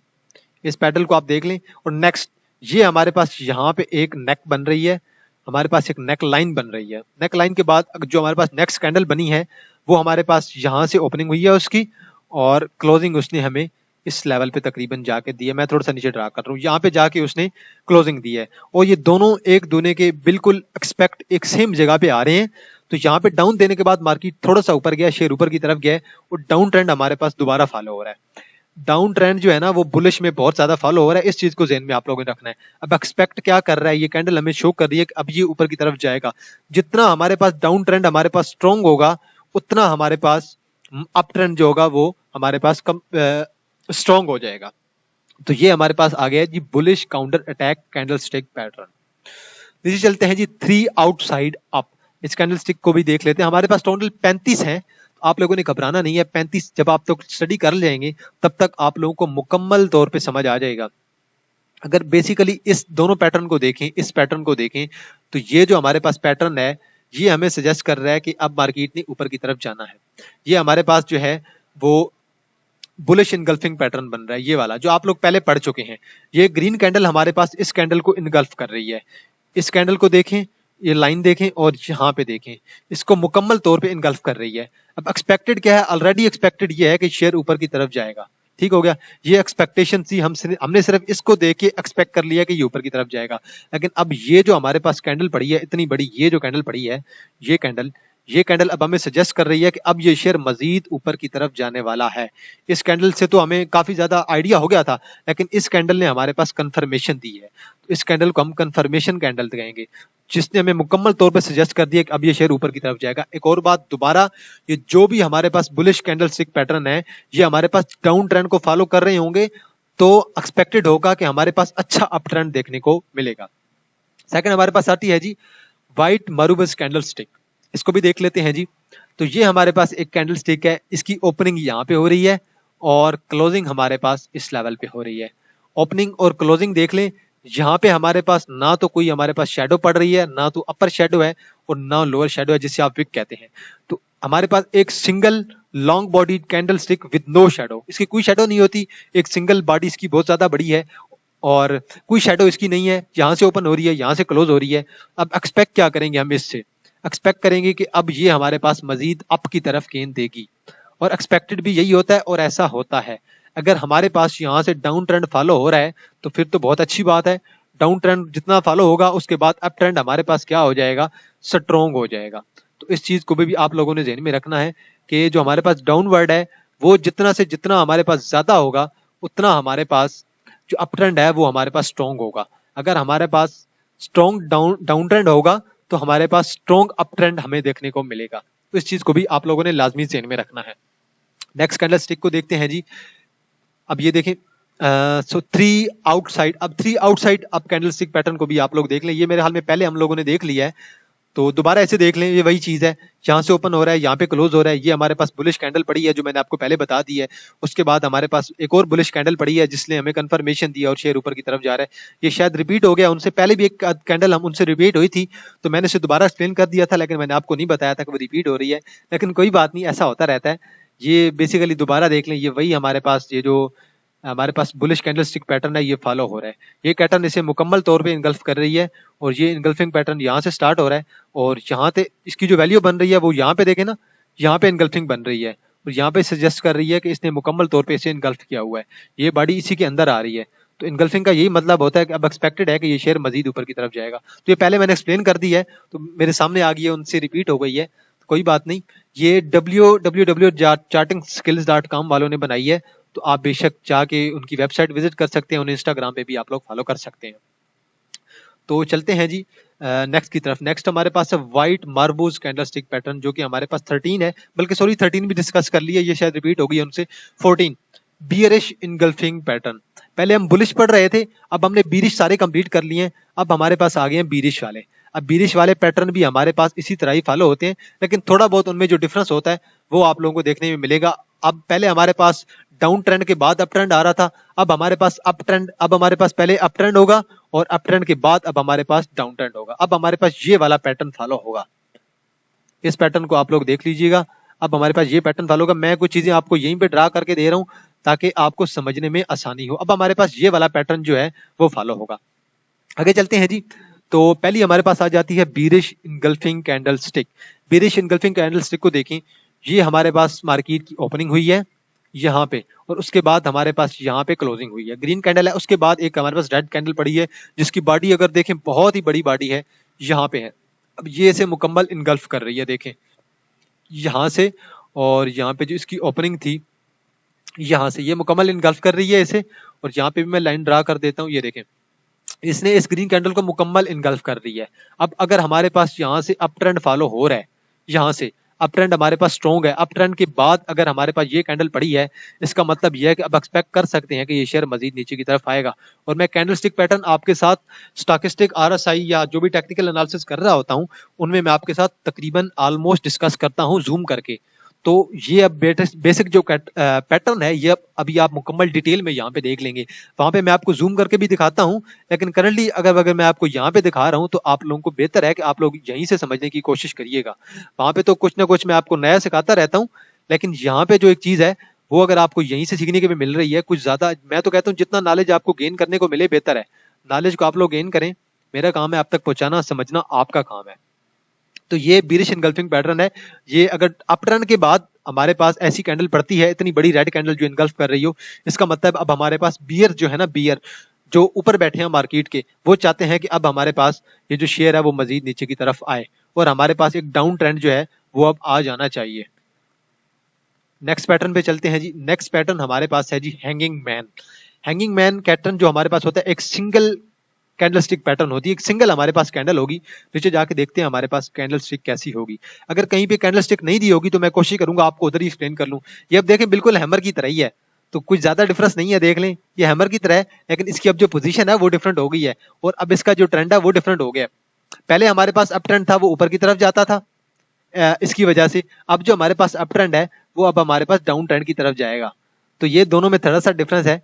इस पैटर्न को आप देख लें। और नेक्स्ट ये हमारे पास यहाँ पे एक नेक बन रही है, हमारे पास एक नेक लाइन बन रही है। नेक लाइन के बाद जो हमारे पास नेक्स्ट कैंडल बनी है वो हमारे पास यहाँ से ओपनिंग हुई है उसकी, और क्लोजिंग उसने हमें इस लेवल पे तकरीबन जाके दी है। मैं थोड़ा सा नीचे ड्रा कर रहा हूँ, यहाँ पे जाके उसने क्लोजिंग दी है। और ये दोनों एक दूसरे के बिल्कुल एक्सपेक्ट एक सेम जगह पे आ रहे हैं। तो यहाँ पे डाउन देने के बाद मार्केट थोड़ा सा ऊपर गया, शेयर ऊपर की तरफ गया और डाउन ट्रेंड हमारे पास दोबारा फॉलो हो रहा है। डाउन ट्रेंड जो है ना वो बुलिश में बहुत ज्यादा फॉलो हो रहा है। इस चीज को ज़हन में आप लोगों ने रखना है। अब एक्सपेक्ट क्या कर रहा है, ये कैंडल हमें शो कर रही है कि अब ये ऊपर की तरफ जाएगा। जितना हमारे पास डाउन ट्रेंड हमारे पास स्ट्रॉन्ग होगा, उतना हमारे पास अप ट्रेंड जो होगा वो हमारे पास कम स्ट्रॉन्ग हो जाएगा। तो ये हमारे पास आ गया है जी bullish counter attack candlestick pattern. नीचे चलते हैं जी थ्री आउटसाइड अप। इस कैंडलस्टिक को भी देख लेते हैं। हमारे पास टोटल 35 है। आप लोगों ने घबराना नहीं है, 35 जब आप तो स्टडी कर जाएंगे तब तक आप लोगों को मुकम्मल तौर पे समझ आ जाएगा। अगर बेसिकली इस दोनों पैटर्न को देखें, इस पैटर्न को देखें, तो ये जो हमारे पास पैटर्न है ये हमें सजेस्ट कर रहा है कि अब मार्केट ने ऊपर की तरफ जाना है। ये हमारे पास जो है वो बुलिश इनगल्फिंग पैटर्न बन रहा है, ये वाला जो आप लोग पहले पढ़ चुके हैं। ये ग्रीन कैंडल हमारे पास इस कैंडल को इनगल्फ कर रही है। इस कैंडल को देखें, ये लाइन देखें और यहाँ पे देखें, इसको मुकम्मल तौर पे इनगल्फ कर रही है। अब एक्सपेक्टेड क्या है, ऑलरेडी एक्सपेक्टेड ये है कि शेयर ऊपर की तरफ जाएगा। ठीक हो गया, ये एक्सपेक्टेशन थी, हमने सिर्फ इसको देख के एक्सपेक्ट कर लिया कि ये ऊपर की तरफ जाएगा। लेकिन अब ये जो हमारे पास कैंडल पड़ी है इतनी बड़ी, ये जो कैंडल पड़ी है, ये कैंडल अब हमें सजेस्ट कर रही है कि अब ये शेयर मजीद ऊपर की तरफ जाने वाला है। इस कैंडल से तो हमें काफी ज्यादा आइडिया हो गया था, लेकिन इस कैंडल ने हमारे पास कंफर्मेशन दी है। तो इस कैंडल को हम कंफर्मेशन कैंडल कहेंगे, जिसने हमें मुकम्मल तौर पर सजेस्ट कर दिया कि अब ये शेयर ऊपर की तरफ जाएगा। एक और बात दोबारा, ये जो भी हमारे पास बुलिश कैंडलस्टिक पैटर्न है ये हमारे पास डाउन ट्रेंड को फॉलो कर रहे होंगे, तो एक्सपेक्टेड होगा कि हमारे पास अच्छा अप ट्रेंड देखने को मिलेगा। सेकंड हमारे पास आती है जी व्हाइट मरूबस कैंडलस्टिक। इसको भी देख लेते हैं जी। तो ये हमारे पास एक कैंडलस्टिक है, इसकी ओपनिंग यहाँ पे हो रही है और क्लोजिंग हमारे पास इस लेवल पे हो रही है। ओपनिंग और क्लोजिंग देख लें, यहाँ पे हमारे पास ना तो कोई हमारे पास शेडो पड़ रही है, ना तो अपर शेडो है और ना लोअर शेडो है जिसे आप विक कहते हैं। तो हमारे पास एक single long body candlestick with no shadow, इसकी कोई शेडो नहीं होती, एक सिंगल बॉडी इसकी बहुत ज्यादा बड़ी है और कोई शेडो इसकी नहीं है, यहाँ से ओपन हो रही है, यहाँ से क्लोज हो रही है। अब एक्सपेक्ट क्या करेंगे हम इससे, एक्सपेक्ट करेंगे कि अब ये हमारे पास मजीद अप की तरफ गेंद देगी और एक्सपेक्टेड भी यही होता है और ऐसा होता है। अगर हमारे पास यहाँ से डाउन ट्रेंड फॉलो हो रहा है तो फिर तो बहुत अच्छी बात है। डाउन ट्रेंड जितना फॉलो होगा उसके बाद अप ट्रेंड हमारे पास क्या हो जाएगा, स्ट्रॉन्ग हो जाएगा। तो इस चीज को भी आप लोगों ने ध्यान में रखना है कि जो हमारे पास डाउनवर्ड है वो जितना से जितना हमारे पास ज्यादा होगा उतना हमारे पास जो अप ट्रेंड है वो हमारे पास स्ट्रॉन्ग होगा। अगर हमारे पास स्ट्रॉन्ग डाउन ट्रेंड होगा तो हमारे पास स्ट्रॉन्ग अप ट्रेंड हमें देखने को मिलेगा। तो इस चीज को भी आप लोगों ने लाजमी ध्यान में रखना है। नेक्स्ट कैंडलस्टिक को देखते हैं जी। अब ये देखें, सो थ्री आउटसाइड अब कैंडलस्टिक पैटर्न को भी आप लोग देख लें। ये मेरे हाल में पहले हम लोगों ने देख लिया है, तो दोबारा ऐसे देख लें। ये वही चीज है, यहाँ से ओपन हो रहा है, यहाँ पे क्लोज हो रहा है। ये हमारे पास बुलिश कैंडल पड़ी है जो मैंने आपको पहले बता दी है। उसके बाद हमारे पास एक और बुलिश कैंडल पड़ी है जिसने हमें कंफर्मेशन दिया और शेयर ऊपर की तरफ जा रहा है। ये शायद रिपीट हो गया, उनसे पहले भी एक कैंडल हम उनसे रिपीट हुई थी तो मैंने उसे दोबारा एक्सप्लेन कर दिया था, लेकिन मैंने आपको नहीं बताया था कि वो रिपीट हो रही है। लेकिन कोई बात नहीं, ऐसा होता रहता है ये बेसिकली दोबारा देख लें, ये वही हमारे पास ये जो हमारे पास बुलिश कैंडलस्टिक पैटर्न है ये फॉलो हो रहा है। ये पैटर्न इसे मुकम्मल तौर पे इनगल्फ कर रही है और ये इनगल्फिंग पैटर्न यहाँ से स्टार्ट हो रहा है और यहाँ से इसकी जो वैल्यू बन रही है वो यहाँ पे देखें ना, यहाँ पे इनगल्फिंग बन रही है और यहाँ पे सजेस्ट कर रही है कि इसने मुकम्मल तौर पे इसे इनगल्फ किया हुआ है, ये बॉडी इसी के अंदर आ रही है। तो इनगल्फिंग का यही मतलब होता है कि अब एक्सपेक्टेड है कि ये शेयर मजीद ऊपर की तरफ जाएगा। तो ये पहले मैंने एक्सप्लेन कर दी है, तो मेरे सामने आ गई है, उनसे रिपीट हो गई है, तो कोई बात नहीं। ये www.chartingskills.com वालों ने बनाई है, तो आप बेशक जाके उनकी वेबसाइट विजिट कर सकते हैं, उन्हें इंस्टाग्राम पे भी आप लोग फॉलो कर सकते हैं। तो चलते हैं जी नेक्स्ट की तरफ। नेक्स्ट हमारे पास है व्हाइट मार्बोज कैंडलस्टिक पैटर्न, जो कि हमारे पास 13 है, बल्कि सॉरी 13 भी डिस्कस कर लिया, ये शायद रिपीट हो गई उनसे। 14 बियरिश इनगल्फिंग पैटर्न। पहले हम बुलिश पढ़ रहे थे, अब हमने बीरिश सारे कंप्लीट कर लिए हैं, अब हमारे पास आ गए हैं बीरिश वाले। अब बीरिश वाले पैटर्न भी हमारे पास इसी तरह ही फॉलो होते हैं, लेकिन थोड़ा बहुत उनमें जो डिफरेंस होता है वो आप लोगों को देखने में मिलेगा। अब पहले हमारे पास डाउन ट्रेंड के बाद अप ट्रेंड आ रहा था, अब हमारे पास अप ट्रेंड, अब हमारे पास पहले अप ट्रेंड होगा और अप ट्रेंड के बाद अब हमारे पास डाउन ट्रेंड होगा। अब हमारे पास ये वाला पैटर्न फॉलो होगा, इस पैटर्न को आप लोग देख लीजिएगा। अब हमारे पास ये पैटर्न फॉलो होगा, मैं कुछ चीजें आपको यहीं पे ड्रा करके दे रहा हूं ताकि आपको समझने में आसानी हो। अब हमारे पास ये वाला पैटर्न जो है वो फॉलो होगा। आगे चलते हैं जी। तो पहली हमारे पास आ जाती है bearish engulfing candle stick. Bearish engulfing candle stick को देखें, ये हमारे पास मार्केट की ओपनिंग हुई है यहाँ पे और उसके बाद हमारे पास यहाँ पे क्लोजिंग हुई है, ग्रीन कैंडल है, उसके बाद एक हमारे पास रेड कैंडल पड़ी है जिसकी बॉडी अगर देखें बहुत ही बड़ी बॉडी है, यहाँ पे है। अब ये इसे मुकम्मल इनगल्फ कर रही है, देखें यहाँ से, और यहाँ पे जो इसकी ओपनिंग थी यहाँ से, ये मुकम्मल इनगल्फ कर रही है इसे। और यहाँ पे भी मैं लाइन ड्रा कर देता हूँ, ये देखें इसने इस ग्रीन कैंडल को मुकम्मल इनगल्फ कर रही है। अब अगर हमारे पास यहाँ से अप ट्रेंड फॉलो हो रहा है, यहाँ से अप ट्रेंड हमारे पास स्ट्रॉन्ग है, अप ट्रेंड के बाद अगर हमारे पास ये कैंडल पड़ी है, इसका मतलब यह है कि अब एक्सपेक्ट कर सकते हैं कि ये शेयर मजीद नीचे की तरफ आएगा। और मैं कैंडलस्टिक पैटर्न आपके साथ स्टॉकिस्टिक आरएसआई या जो भी टेक्निकल एनालिसिस कर रहा होता हूँ उनमें मैं आपके साथ तकरीबन ऑलमोस्ट डिस्कस करता हूँ जूम करके। तो ये अब बेसिक जो पैटर्न है ये अभी आप मुकम्मल डिटेल में यहाँ पे देख लेंगे, वहां पे मैं आपको जूम करके भी दिखाता हूँ, लेकिन करंटली अगर अगर मैं आपको यहाँ पे दिखा रहा हूँ तो आप लोगों को बेहतर है कि आप लोग यहीं से समझने की कोशिश करिएगा। वहां पे तो कुछ ना कुछ मैं आपको नया सिखाता रहता हूँ, लेकिन यहाँ पे जो एक चीज है वो अगर आपको यहीं से सीखने के भी मिल रही है कुछ ज्यादा, मैं तो कहता हूँ जितना नॉलेज आपको गेन करने को मिले बेहतर है। नॉलेज को आप लोग गेन करें, मेरा काम है आप तक पहुंचाना, समझना आपका काम है। तो ये बीरिश इनगल्फिंग पैटर्न है। ये अगर अप ट्रेंड के बाद हमारे पास ऐसी कैंडल पड़ती है, इतनी बड़ी रेड कैंडल जो इनगल्फ कर रही हो, इसका मतलब अब हमारे पास बियर जो है ना, बियर जो ऊपर बैठे हैं मार्केट के, वो चाहते हैं कि अब हमारे पास ये जो शेयर है वो मजीद नीचे की तरफ आए और हमारे पास एक डाउन ट्रेंड जो है वो अब आ जाना चाहिए। नेक्स्ट पैटर्न पे चलते हैं जी। नेक्स्ट पैटर्न हमारे पास है जी hanging man. Hanging man pattern जो हमारे पास होता है एक सिंगल कैंडल स्टिक पैटर्न होती है, एक सिंगल हमारे पास कैंडल होगी। नीचे जाके देखते हैं हमारे पास कैंडल स्टिक कैसी होगी। अगर कहीं पे कैंडल स्टिक नहीं दी होगी तो मैं कोशिश करूंगा आपको उधर ही एक्सप्लेन कर लूं। ये अब देखें बिल्कुल हैमर की तरह ही है, तो कुछ ज्यादा डिफरेंस नहीं है, देख लें ये हैमर की तरह है, लेकिन इसकी अब जो पोजीशन है वो डिफरेंट हो गई है और अब इसका जो ट्रेंड है वो डिफरेंट हो गया। पहले हमारे पास अप ट्रेंड था वो ऊपर की तरफ जाता था, इसकी वजह से अब जो हमारे पास अप ट्रेंड है वो अब हमारे पास डाउन ट्रेंड की तरफ जाएगा। तो ये दोनों में थोड़ा सा डिफरेंस है,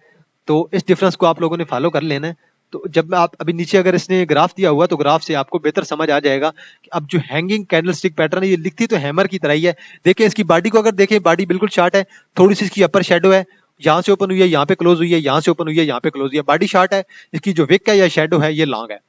तो इस डिफरेंस को आप लोगों ने फॉलो कर लेना है। तो जब मैं आप अभी नीचे अगर इसने ग्राफ दिया हुआ तो ग्राफ से आपको बेहतर समझ आ जाएगा कि अब जो हैंगिंग कैंडलस्टिक पैटर्न है ये लिखती तो हैमर की तरह ही है। देखिए इसकी बॉडी को अगर देखें, बॉडी बिल्कुल शार्ट है, थोड़ी सी इसकी अपर शेडो है, यहाँ से ओपन हुई है यहाँ पे क्लोज हुई है, यहाँ से ओपन हुई है यहाँ पे क्लोज हुई है, बॉडी शार्ट है, इसकी जो विक है या शेडो है ये लॉन्ग है।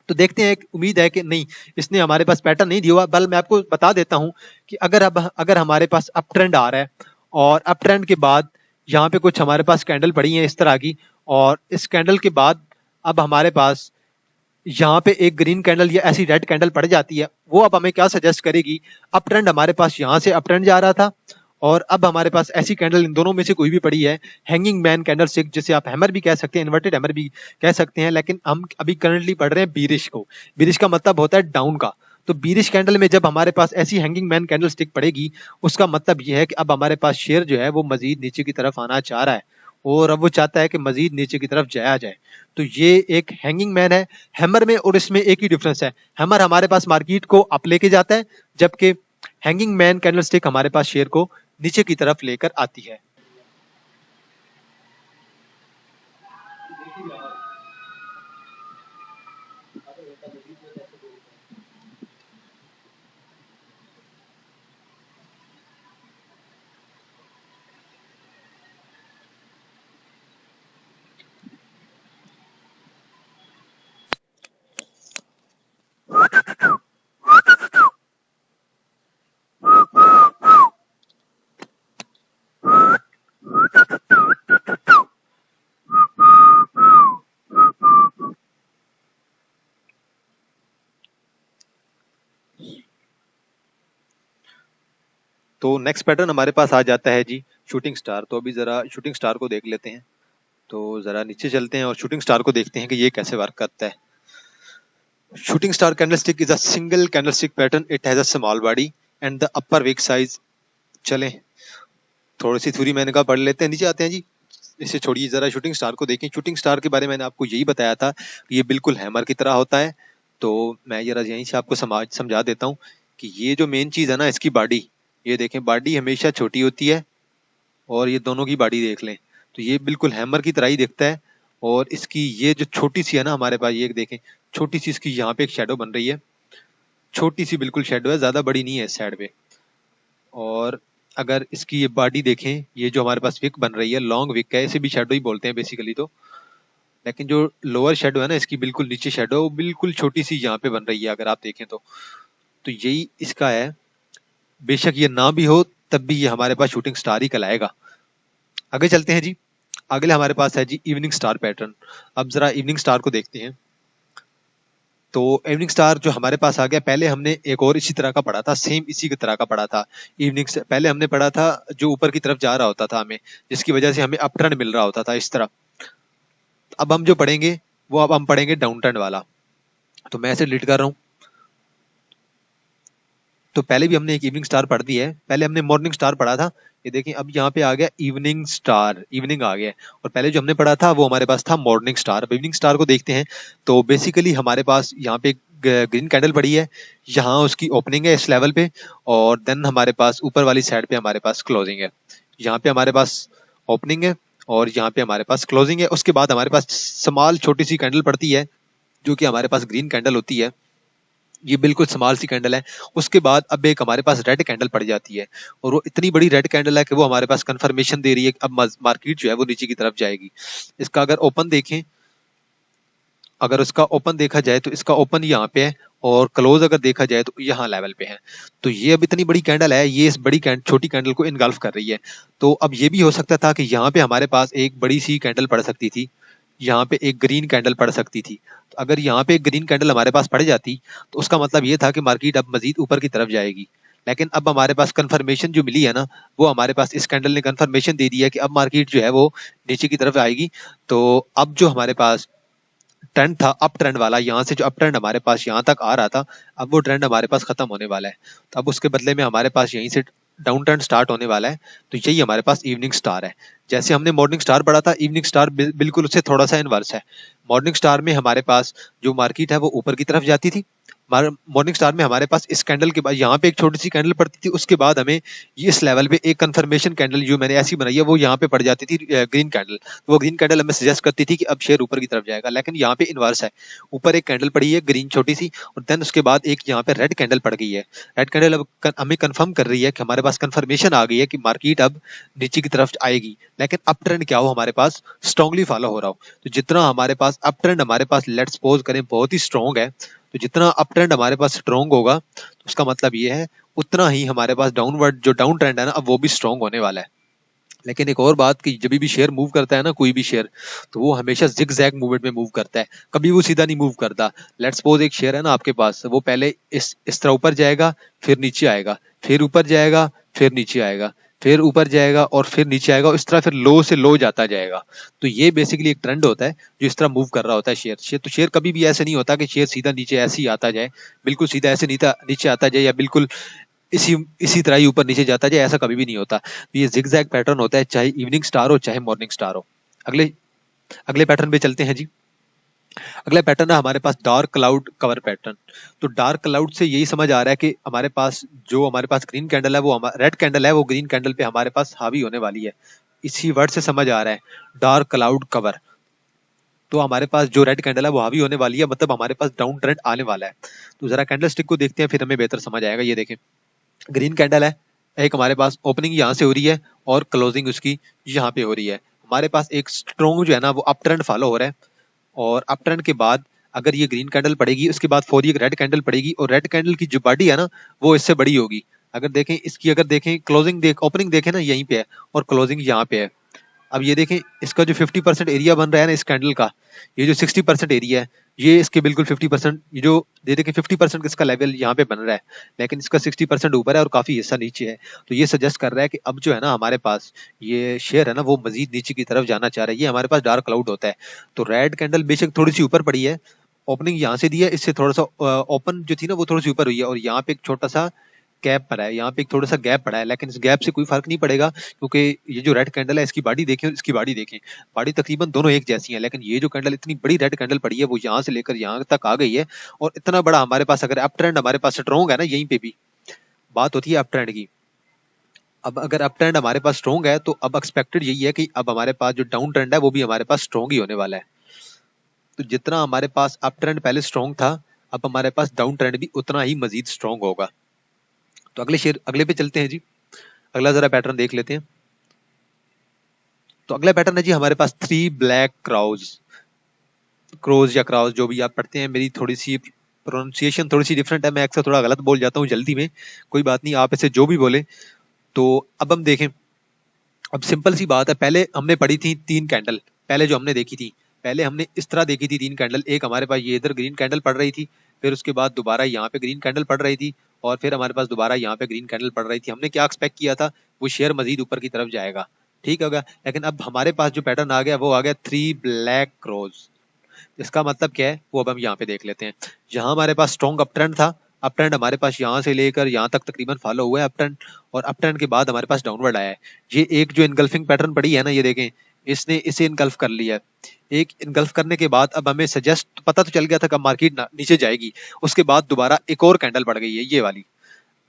तो देखते हैं, उम्मीद है कि नहीं इसने हमारे पास पैटर्न नहीं दिया हुआ, बल मैं आपको बता देता हूं कि अगर हमारे पास अप ट्रेंड आ रहा है और अप ट्रेंड के बाद यहाँ पे कुछ हमारे पास कैंडल पड़ी है इस तरह की, और इस कैंडल के बाद अब हमारे पास यहाँ पे एक ग्रीन कैंडल या ऐसी रेड कैंडल पड़ जाती है, वो अब हमें क्या सजेस्ट करेगी, अप ट्रेंड हमारे पास यहाँ से अप ट्रेंड जा रहा था और अब हमारे पास ऐसी कैंडल इन दोनों में से कोई भी पड़ी है, हैंगिंग मैन कैंडल स्टिक, जिसे आप हैमर भी कह सकते हैं, इन्वर्टेड हैमर भी कह सकते हैं, लेकिन हम अभी करंटली पढ़ रहे हैं बीरिश को। बीरिश का मतलब होता है डाउन का। तो बीरिश कैंडल में जब हमारे पास ऐसी हैंगिंग मैन कैंडल स्टिक पड़ेगी, उसका मतलब यह है कि अब हमारे पास शेयर जो है वो मजीद नीचे की तरफ आना चाह रहा है और अब वो चाहता है कि मजीद नीचे की तरफ जाया जाए। तो ये एक हैंगिंग मैन है। हैमर में और इसमें एक ही डिफरेंस है, हैमर हमारे पास मार्केट को अप लेके जाता है, जबकि हैंगिंग मैन कैंडल स्टिक हमारे पास शेयर को नीचे की तरफ लेकर आती है। तो नेक्स्ट पैटर्न हमारे पास आ जाता है जी शूटिंग स्टार। तो अभी जरा शूटिंग स्टार को देख लेते हैं। तो जरा नीचे चलते हैं और शूटिंग स्टार को देखते हैं कि ये कैसे वर्क करता है। Shooting star candlestick is a single candlestick pattern. It has a small body and the upper wick size। चलें थोड़ी सी थ्योरी मैंने कहा पढ़ लेते हैं, नीचे आते हैं जी। इसे छोड़िए, जरा शूटिंग स्टार को देखें। शूटिंग स्टार के बारे में मैंने आपको यही बताया था, ये बिल्कुल हैमर की तरह होता है। तो मैं जरा यहीं से आपको समझा देता हूँ कि ये जो मेन चीज है ना, इसकी बॉडी, ये देखें बॉडी हमेशा छोटी होती है और ये दोनों की बॉडी देख लें तो ये बिल्कुल हैमर की तरह ही दिखता है। और इसकी ये जो छोटी सी है ना हमारे पास, ये देखें छोटी सी इसकी यहाँ पे एक शेडो बन रही है, छोटी सी बिल्कुल शेडो है, ज्यादा बड़ी नहीं है इस साइड पे। और अगर इसकी ये बॉडी देखें, ये जो हमारे पास विक बन रही है, लॉन्ग विक है, इसे भी शेडो ही बोलते हैं बेसिकली तो। लेकिन जो लोअर शेडो है ना इसकी, बिल्कुल नीचे शेडो बिल्कुल छोटी सी यहाँ पे बन रही है अगर आप देखें तो यही इसका है। बेशक ये ना भी हो तब भी ये हमारे पास शूटिंग स्टार ही कहलाएगा। आगे चलते हैं जी। अगले हमारे पास है जी इवनिंग स्टार पैटर्न। अब जरा इवनिंग स्टार को देखते हैं। तो इवनिंग स्टार जो हमारे पास आ गया, पहले हमने एक और इसी तरह का पढ़ा था, सेम इसी की तरह का पढ़ा था। इवनिंग से पहले हमने पढ़ा था जो ऊपर की तरफ जा रहा होता था हमें, जिसकी वजह से हमें अप ट्रेंड मिल रहा होता था इस तरह। अब हम जो पढ़ेंगे वो अब हम पढ़ेंगे डाउन ट्रेंड वाला। तो मैं इसे डिलीट कर रहा हूँ। तो पहले भी हमने एक इवनिंग स्टार पढ़ दी है, पहले हमने मॉर्निंग स्टार पढ़ा था। ये देखें अब यहाँ पे आ गया इवनिंग स्टार, इवनिंग आ गया। और पहले जो हमने पढ़ा था वो हमारे पास था मॉर्निंग स्टार। अब इवनिंग स्टार को देखते हैं। तो बेसिकली हमारे पास यहाँ पे ग्रीन कैंडल पड़ी है, यहाँ उसकी ओपनिंग है इस लेवल पे, और देन हमारे पास ऊपर वाली साइड पे हमारे पास क्लोजिंग है। यहाँ पे हमारे पास ओपनिंग है और यहाँ पे हमारे पास क्लोजिंग है। उसके बाद हमारे पास स्मॉल छोटी सी कैंडल पड़ती है जो कि हमारे पास ग्रीन कैंडल होती है, ये बिल्कुल स्मॉल सी कैंडल है। उसके बाद अब एक हमारे पास रेड कैंडल पड़ जाती है, और वो इतनी बड़ी रेड कैंडल है कि वो हमारे पास कंफर्मेशन दे रही है कि अब मार्केट जो है वो नीचे की तरफ जाएगी। इसका अगर ओपन देखें, अगर उसका ओपन देखा जाए तो इसका ओपन यहाँ पे है, और क्लोज अगर देखा जाए तो यहाँ लेवल पे है। तो ये अब इतनी बड़ी कैंडल है, ये इस बड़ी छोटी कैंडल को इनगल्फ कर रही है। तो अब ये भी हो सकता था कि यहाँ पे हमारे पास एक बड़ी सी कैंडल पड़ सकती थी, यहाँ पे एक ग्रीन कैंडल पड़ सकती थी। तो अगर यहाँ पे एक ग्रीन कैंडल हमारे पास पड़ जाती तो उसका मतलब ये था कि मार्केट अब मजीद ऊपर की तरफ जाएगी। लेकिन अब हमारे पास कंफर्मेशन जो मिली है ना, वो हमारे पास इस कैंडल ने कंफर्मेशन दे दी है कि अब मार्केट जो है वो नीचे की तरफ आएगी। तो अब जो हमारे पास ट्रेंड था अप ट्रेंड वाला, यहाँ से जो अप ट्रेंड हमारे पास यहाँ तक आ रहा था, अब वो ट्रेंड हमारे पास खत्म होने वाला है। तो अब उसके बदले में हमारे पास यहीं से डाउन ट्रेंड स्टार्ट होने वाला है। तो यही हमारे पास इवनिंग स्टार है। जैसे हमने मॉर्निंग स्टार पढ़ा था, इवनिंग स्टार बिल्कुल उससे थोड़ा सा इनवर्स है। मॉर्निंग स्टार में हमारे पास जो मार्केट है वो ऊपर की तरफ जाती थी। मॉर्निंग स्टार में हमारे पास इस कैंडल के बाद यहाँ पे एक छोटी सी कैंडल पड़ती थी, उसके बाद हमें ये इस लेवल पे एक कंफर्मेशन कैंडल जो मैंने ऐसी बनाई है वो यहाँ पे पड़ जाती थी ग्रीन कैंडल। तो वो ग्रीन कैंडल हमें सजेस्ट करती थी कि अब शेयर ऊपर की तरफ जाएगा। लेकिन यहाँ पे इनवर्स है, ऊपर एक कैंडल पड़ी है ग्रीन छोटी सी, और देन उसके बाद एक यहाँ पे रेड कैंडल पड़ गई है। रेड कैंडल अब हमें कंफर्म कर रही है कि हमारे पास कंफर्मेशन आ गई है कि मार्केट अब नीचे की तरफ आएगी। लेकिन अप ट्रेंड क्या हो, हमारे पास स्ट्रांगली फॉलो हो रहा हो। तो जितना हमारे पास अप ट्रेंड हमारे पास लेट्स सपोज करें बहुत ही स्ट्रॉन्ग है, तो जितना अप ट्रेंड हमारे पास स्ट्रॉन्ग होगा तो उसका मतलब ये है उतना ही हमारे पास डाउनवर्ड जो डाउन ट्रेंड है ना, अब वो भी स्ट्रॉन्ग होने वाला है। लेकिन एक और बात कि जब भी शेयर मूव करता है ना, कोई भी शेयर, तो वो हमेशा जिग जैग मूवमेंट में मूव करता है, कभी वो सीधा नहीं मूव करता। लेट्स सपोज एक शेयर है ना आपके पास, वो पहले इस तरह ऊपर जाएगा, फिर नीचे आएगा, फिर ऊपर जाएगा, फिर नीचे आएगा, फिर ऊपर जाएगा और फिर नीचे आएगा, इस तरह फिर लो से लो जाता जाएगा। तो ये बेसिकली एक ट्रेंड होता है जो इस तरह मूव कर रहा होता है शेयर। तो शेयर कभी भी ऐसे नहीं होता कि शेयर सीधा नीचे ऐसे ही आता जाए, बिल्कुल सीधा ऐसे नीचे आता जाए, या बिल्कुल इसी इसी तरह ही ऊपर नीचे जाता जाए, ऐसा कभी भी नहीं होता। तो ये जिगजैग पैटर्न होता है, चाहे इवनिंग स्टार हो चाहे मॉर्निंग स्टार हो। अगले अगले पैटर्न पे चलते हैं जी। अगला पैटर्न है हमारे पास डार्क क्लाउड कवर पैटर्न। तो डार्क क्लाउड से यही समझ आ रहा है कि हमारे पास ग्रीन कैंडल है, वो रेड कैंडल है, वो ग्रीन कैंडल पे हमारे पास हावी होने वाली है। इसी वर्ड से समझ आ रहा है डार्क क्लाउड कवर। तो हमारे पास जो रेड कैंडल है वो हावी होने वाली है, मतलब हमारे पास डाउन ट्रेंड आने वाला है। तो जरा कैंडल स्टिक को देखते हैं, फिर हमें बेहतर समझ आएगा। ये देखें ग्रीन कैंडल है, एक हमारे पास ओपनिंग यहाँ से हो रही है और क्लोजिंग उसकी यहाँ पे हो रही है। हमारे पास एक स्ट्रॉन्ग जो है ना वो अप ट्रेंड फॉलो हो रहा है, और अप ट्रेंड के बाद अगर ये ग्रीन कैंडल पड़ेगी, उसके बाद फौरी एक रेड कैंडल पड़ेगी, और रेड कैंडल की जो बॉडी है ना वो इससे बड़ी होगी। अगर देखें क्लोजिंग ओपनिंग देखें ना यहीं पे है, और क्लोजिंग यहाँ पे है। अब ये देखें इसका जो 50% एरिया बन रहा है ना इस कैंडल का, ये जो 60% एरिया है, ये इसके बिल्कुल 50%, ये जो दे देखें 50% इसका लेवल यहाँ पे बन रहा है, लेकिन इसका 60% ऊपर है और काफी हिस्सा नीचे है। तो ये सजेस्ट कर रहा है कि अब जो है ना हमारे पास ये शेयर है ना वो मजीद नीचे की तरफ जाना चाह रहा है। ये हमारे पास डार्क क्लाउड होता है। तो रेड कैंडल बेशक थोड़ी सी ऊपर पड़ी है, ओपनिंग यहाँ से दी है, इससे थोड़ा सा ओपन जो थी ना वो थोड़ी सी ऊपर हुई है, और यहाँ पे एक छोटा सा गैप पड़ा है, यहाँ पे एक थोड़ा सा गैप पड़ा है, लेकिन इस गैप से कोई फर्क नहीं पड़ेगा, क्योंकि ये जो रेड कैंडल है इसकी बॉडी देखें और इसकी बॉडी देखें, बॉडी तकरीबन दोनों एक जैसी है, लेकिन ये जो कैंडल इतनी बड़ी रेड कैंडल पड़ी है वो यहाँ से लेकर यहाँ तक आ गई है। और इतना बड़ा हमारे पास अगर अप ट्रेंड हमारे पास स्ट्रॉन्ग है ना, यहीं पे भी बात होती है अप ट्रेंड की। अब अगर अप ट्रेंड हमारे पास स्ट्रॉन्ग है तो अब एक्सपेक्टेड यही है कि अब हमारे पास जो डाउन ट्रेंड है वो भी हमारे पास स्ट्रॉन्ग ही होने वाला है। तो जितना हमारे पास अप ट्रेंड पहले स्ट्रॉन्ग था, अब हमारे पास डाउन ट्रेंड भी उतना ही मजीद स्ट्रॉन्ग होगा। तो अगले शेयर अगले पे चलते हैं जी। अगला जरा पैटर्न देख लेते हैं। तो अगला पैटर्न है जी हमारे पास 3 ब्लैक क्रोज या क्राउज जो भी आप पढ़ते हैं। मेरी थोड़ी सी प्रोनाउंसिएशन थोड़ी सी डिफरेंट है, मैं अक्सर थोड़ा गलत बोल जाता हूँ जल्दी में, कोई बात नहीं, आप इसे जो भी बोले। तो अब हम देखें, अब सिंपल सी बात है, पहले हमने पढ़ी थी 3 कैंडल, पहले जो हमने देखी थी, पहले हमने इस तरह देखी थी 3 कैंडल। एक हमारे पास ये इधर ग्रीन कैंडल पड़ रही थी, फिर उसके बाद दोबारा यहाँ पे ग्रीन कैंडल पड़ रही थी, और फिर हमारे पास दोबारा यहाँ पे ग्रीन कैंडल पड़ रही थी। हमने क्या एक्सपेक्ट किया था, वो शेयर मजीद ऊपर की तरफ जाएगा, ठीक होगा। लेकिन अब हमारे पास जो पैटर्न आ गया वो आ गया 3 ब्लैक क्रोज। इसका मतलब क्या है वो अब हम यहाँ पे देख लेते हैं। यहाँ हमारे पास स्ट्रॉन्ग अप ट्रेंड था, अप ट्रेंड हमारे पास यहाँ से लेकर यहाँ तक तकरीबन फॉलो हुआ है अप ट्रेंड, और अप ट्रेंड के बाद हमारे पास डाउनवर्ड आया है। ये एक जो इनगल्फिंग पैटर्न पड़ी है ना, ये देखें, इसने इसे इनगल्फ कर लिया है। एक इनगल्फ करने के बाद अब हमें सजेस्ट पता तो चल गया था कि मार्केट नीचे जाएगी, उसके बाद दोबारा एक और कैंडल पड़ गई है,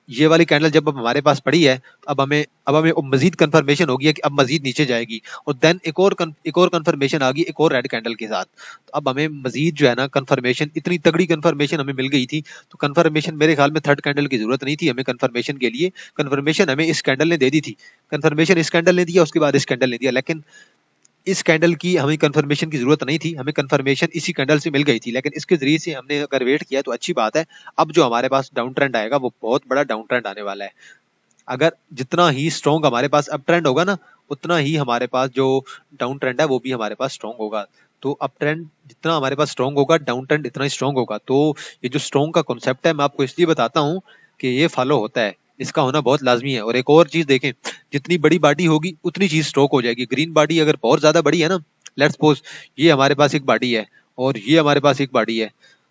ये वाली कैंडल जब अब हमारे पास पड़ी है, तो अब हमें मजीद कंफर्मेशन हो गया कि अब मजीद नीचे जाएगी, और देन एक और कंफर्मेशन आ गई एक और रेड कैंडल के साथ। तो अब हमें मजीद जो है ना कंफर्मेशन, इतनी तगड़ी कंफर्मेशन हमें मिल गई थी। तो कंफर्मेशन मेरे ख्याल में थर्ड कैंडल की जरूरत नहीं थी हमें कंफर्मेशन के लिए, कंफर्मेशन हमें इस कैंडल ने दे दी थी। कंफर्मेशन इस कैंडल ने दिया, उसके बाद इस कैंडल ने दिया, लेकिन इस कैंडल की हमें कंफर्मेशन की जरूरत नहीं थी, हमें कंफर्मेशन इसी कैंडल से मिल गई थी, लेकिन इसके जरिए से हमने अगर वेट किया तो अच्छी बात है। अब जो हमारे पास डाउन ट्रेंड आएगा वो बहुत बड़ा डाउन ट्रेंड आने वाला है। अगर जितना ही स्ट्रॉन्ग हमारे पास अप ट्रेंड होगा ना, उतना ही हमारे पास जो डाउन ट्रेंड है वो भी हमारे पास स्ट्रॉन्ग होगा। तो अप ट्रेंड जितना हमारे पास स्ट्रॉन्ग होगा, डाउन ट्रेंड इतना ही स्ट्रॉन्ग होगा। तो ये जो स्ट्रॉन्ग का कॉन्सेप्ट है मैं आपको इसलिए बताता हूँ कि ये फॉलो होता है, इसका होना बहुत लाजमी है। और एक और चीज देखें, जितनी बड़ी बॉडी होगी उतनी चीज स्ट्रोक हो जाएगी। ग्रीन बॉडी अगर बहुत ज्यादा बड़ी है ना, लेट्स सपोज ये हमारे पास एक बॉडी है और ये हमारे पास एक बॉडी है,